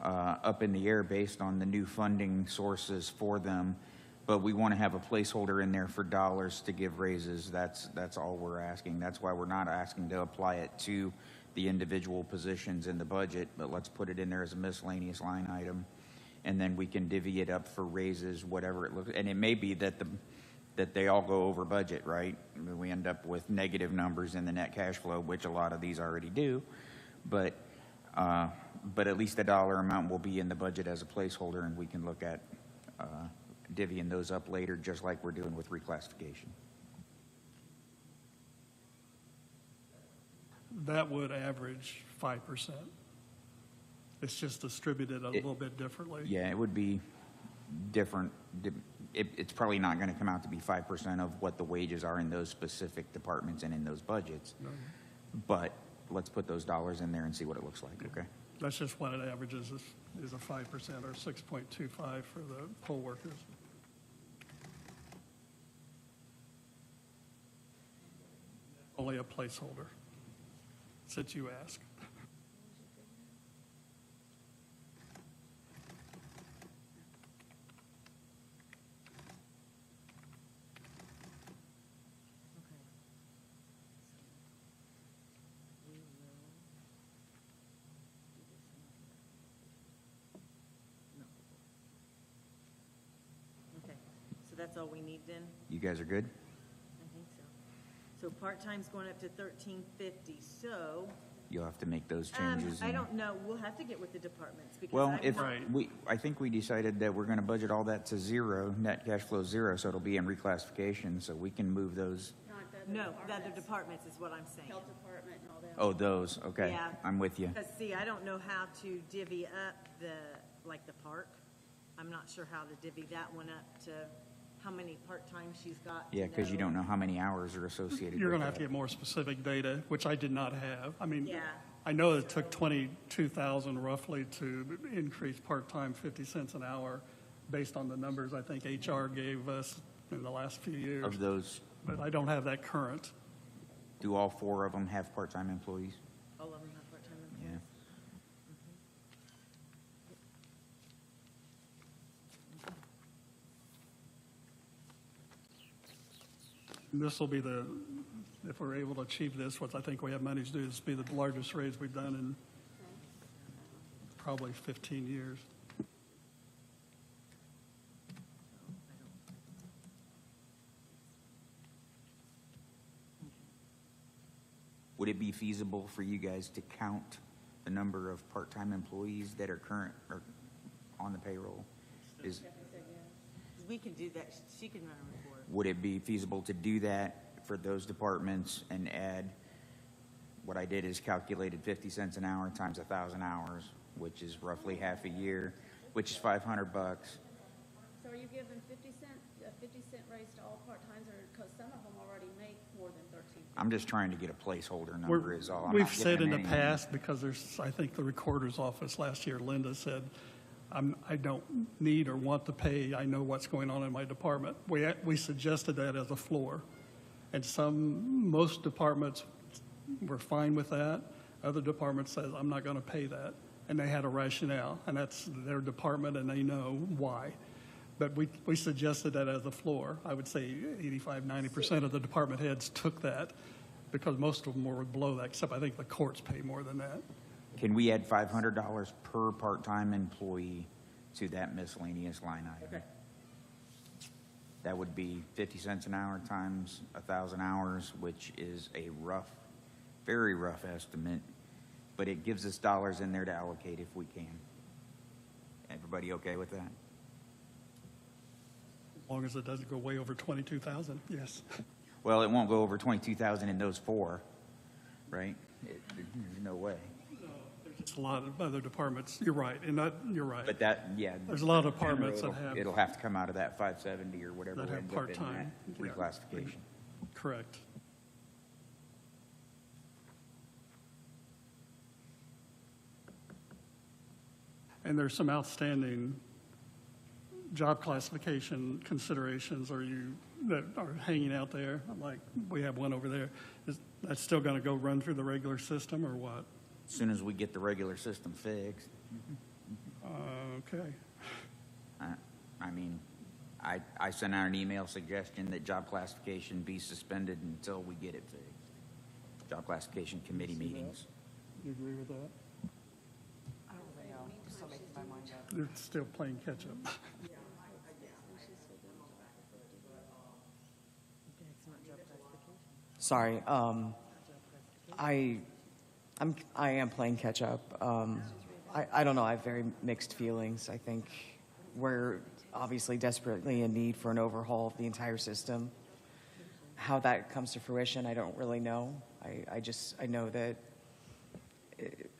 up in the air based on the new funding sources for them. But we want to have a placeholder in there for dollars to give raises. That's all we're asking. That's why we're not asking to apply it to the individual positions in the budget, but let's put it in there as a miscellaneous line item. And then we can divvy it up for raises, whatever it looks, and it may be that they all go over budget, right? I mean, we end up with negative numbers in the net cash flow, which a lot of these already do, but at least the dollar amount will be in the budget as a placeholder, and we can look at divvying those up later, just like we're doing with reclassification. That would average 5%. It's just distributed a little bit differently. Yeah, it would be different. It's probably not going to come out to be 5% of what the wages are in those specific departments and in those budgets. But let's put those dollars in there and see what it looks like, okay? That's just what it averages is a 5% or 6.25 for the poll workers. Only a placeholder, since you ask. Okay, so that's all we need then? You guys are good? I think so. So part-time's going up to $13.50, so, You'll have to make those changes. I and- don't know, we'll have to get with the departments because Well, I'm if not- Right. I think we decided that we're going to budget all that to zero, net cash flow zero, so it'll be in reclassification, so we can move those. Not the other No, the other departments. departments is what I'm saying. Health department and all that. Oh, those, okay. Yeah. I'm with you. Because, see, I don't know how to divvy up the park. I'm not sure how to divvy that one up to how many part-time she's got. to Yeah, because you don't know how many hours are associated You're with going to have to that. get more specific data, which I did not have. I mean, Yeah. I know it took 22,000 roughly to increase part-time 50 cents an hour based on the numbers I think HR gave us in the last few years. Of those, But I don't have that current. do all four of them have part-time employees? All of them have part-time Yeah. employees. And this will be if we're able to achieve this, what I think we have managed to do, this will be the largest raise we've done in probably 15 years. Would it be feasible for you guys to count the number of part-time employees that are current or on the payroll? We can do that, she can run a report. Would it be feasible to do that for those departments and add, what I did is calculated 50 cents an hour times 1,000 hours, which is roughly half a year, which is $500. So are you giving a 50-cent raise to all part-times, or, because some of them already make more than 13? I'm just trying to get a placeholder number is all. I'm We've not giving said in them the any number. past, because I think the recorder's office last year, Linda said, I don't need or want to pay, I know what's going on in my department. We suggested that as a floor. And most departments were fine with that. Other departments said, I'm not going to pay that. And they had a rationale, and that's their department, and they know why. But we suggested that as a floor. I would say 85, 90% of the department heads took that, because most of them were below that, except I think the courts pay more than that. Can we add $500 per part-time employee to that miscellaneous line item? Okay. That would be 50 cents an hour times 1,000 hours, which is a very rough estimate, but it gives us dollars in there to allocate if we can. Everybody okay with that? As long as it doesn't go way over 22,000, yes. Well, it won't go over 22,000 in those four, right? There's no way. There's a lot of other departments, you're right, you're right. But that, yeah. There's a lot of departments that it'll- have- It'll have to come out of that 570 or whatever That have ends up in that part-time, yeah. reclassification. Correct. And there's some outstanding job classification considerations are you, that are hanging out there? Like, we have one over there. Is that still going to go run through the regular system or what? As soon as we get the regular system fixed. Okay. I mean, I sent out an email suggestion that job classification be suspended until we get it fixed. Job classification committee meetings. You agree with that? I don't really know, still making my mind up. They're still playing catch-up. Sorry, I am playing catch up. I don't know, I have very mixed feelings. I think we're obviously desperately in need for an overhaul of the entire system. How that comes to fruition, I don't really know. I know that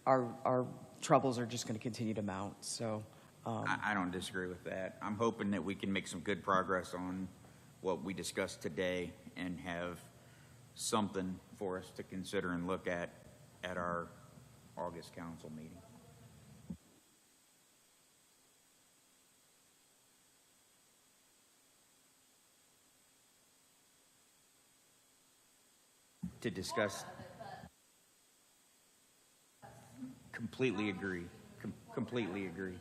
our troubles are just going to continue to mount, so. I don't disagree with that. I'm hoping that we can make some good progress on what we discussed today and have something for us to consider and look at our August council meeting. To discuss. Completely agree. Completely agree.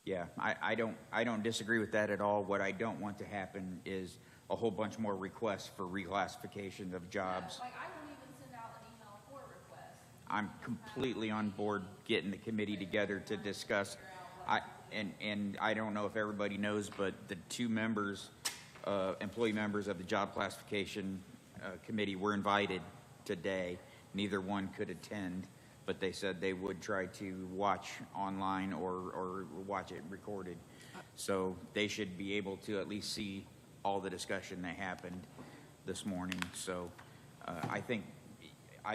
Yeah, I don't disagree with that at all. What I don't want to happen is a whole bunch more requests for reclassification of jobs. Like, I won't even send out an email for a request. I'm completely on board getting the committee together to discuss. And I don't know if everybody knows, but the two members, employee members of the job classification committee were invited today. Neither one could attend, but they said they would try to watch online or watch it recorded. So they should be able to at least see all the discussion that happened this morning. So I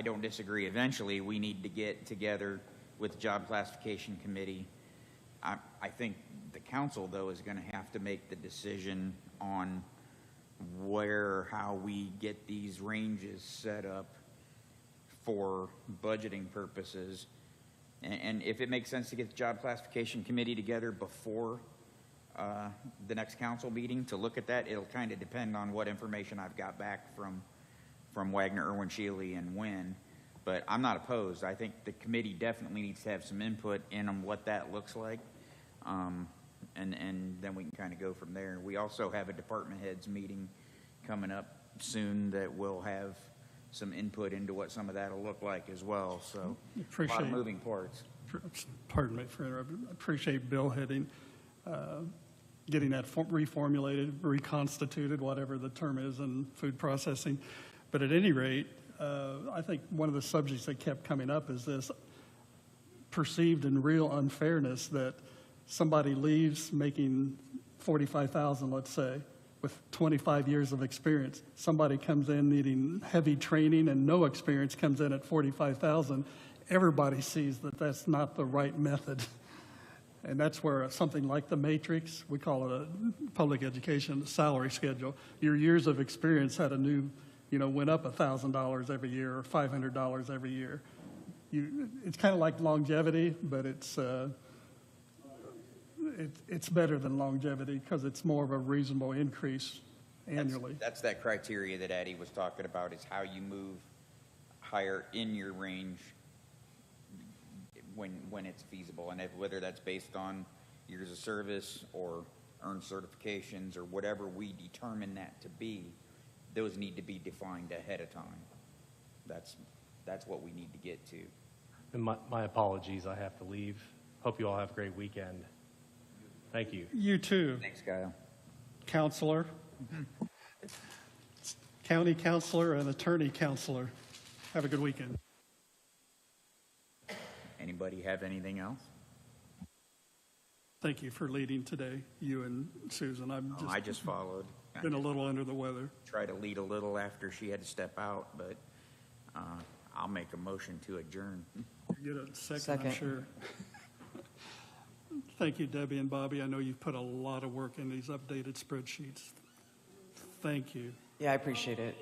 don't disagree. Eventually, we need to get together with the job classification committee. I think the council, though, is going to have to make the decision on how we get these ranges set up for budgeting purposes. And if it makes sense to get the job classification committee together before the next council meeting to look at that, it'll kind of depend on what information I've got back from Wagner, Irwin, Shealy, and Wynn. But I'm not opposed. I think the committee definitely needs to have some input in on what that looks like. And then we can kind of go from there. We also have a department heads meeting coming up soon that will have some input into what some of that will look like as well. So a lot of moving parts. Pardon me for interrupting. I appreciate Bill getting that reformulated, reconstituted, whatever the term is in food processing. But at any rate, I think one of the subjects that kept coming up is this perceived and real unfairness that somebody leaves making $45,000, let's say, with 25 years of experience. Somebody comes in needing heavy training and no experience comes in at $45,000. Everybody sees that that's not the right method. And that's where something like the matrix, we call it a public education salary schedule. Your years of experience had a new, went up $1,000 every year or $500 every year. It's kind of like longevity, but it's better than longevity because it's more of a reasonable increase annually. That's that criteria that Addie was talking about, is how you move higher in your range when it's feasible, and whether that's based on years of service or earned certifications or whatever we determine that to be, those need to be defined ahead of time. That's what we need to get to. And my apologies, I have to leave. Hope you all have a great weekend. Thank you. You too. Thanks, Kyle. Counselor, county counselor and attorney counselor. Have a good weekend. Anybody have anything else? Thank you for leading today, you and Susan. I just followed. Been a little under the weather. Try to lead a little after she had to step out, but I'll make a motion to adjourn. Get a second, I'm sure. Thank you, Debbie and Bobby. I know you've put a lot of work in these updated spreadsheets. Thank you. Yeah, I appreciate it.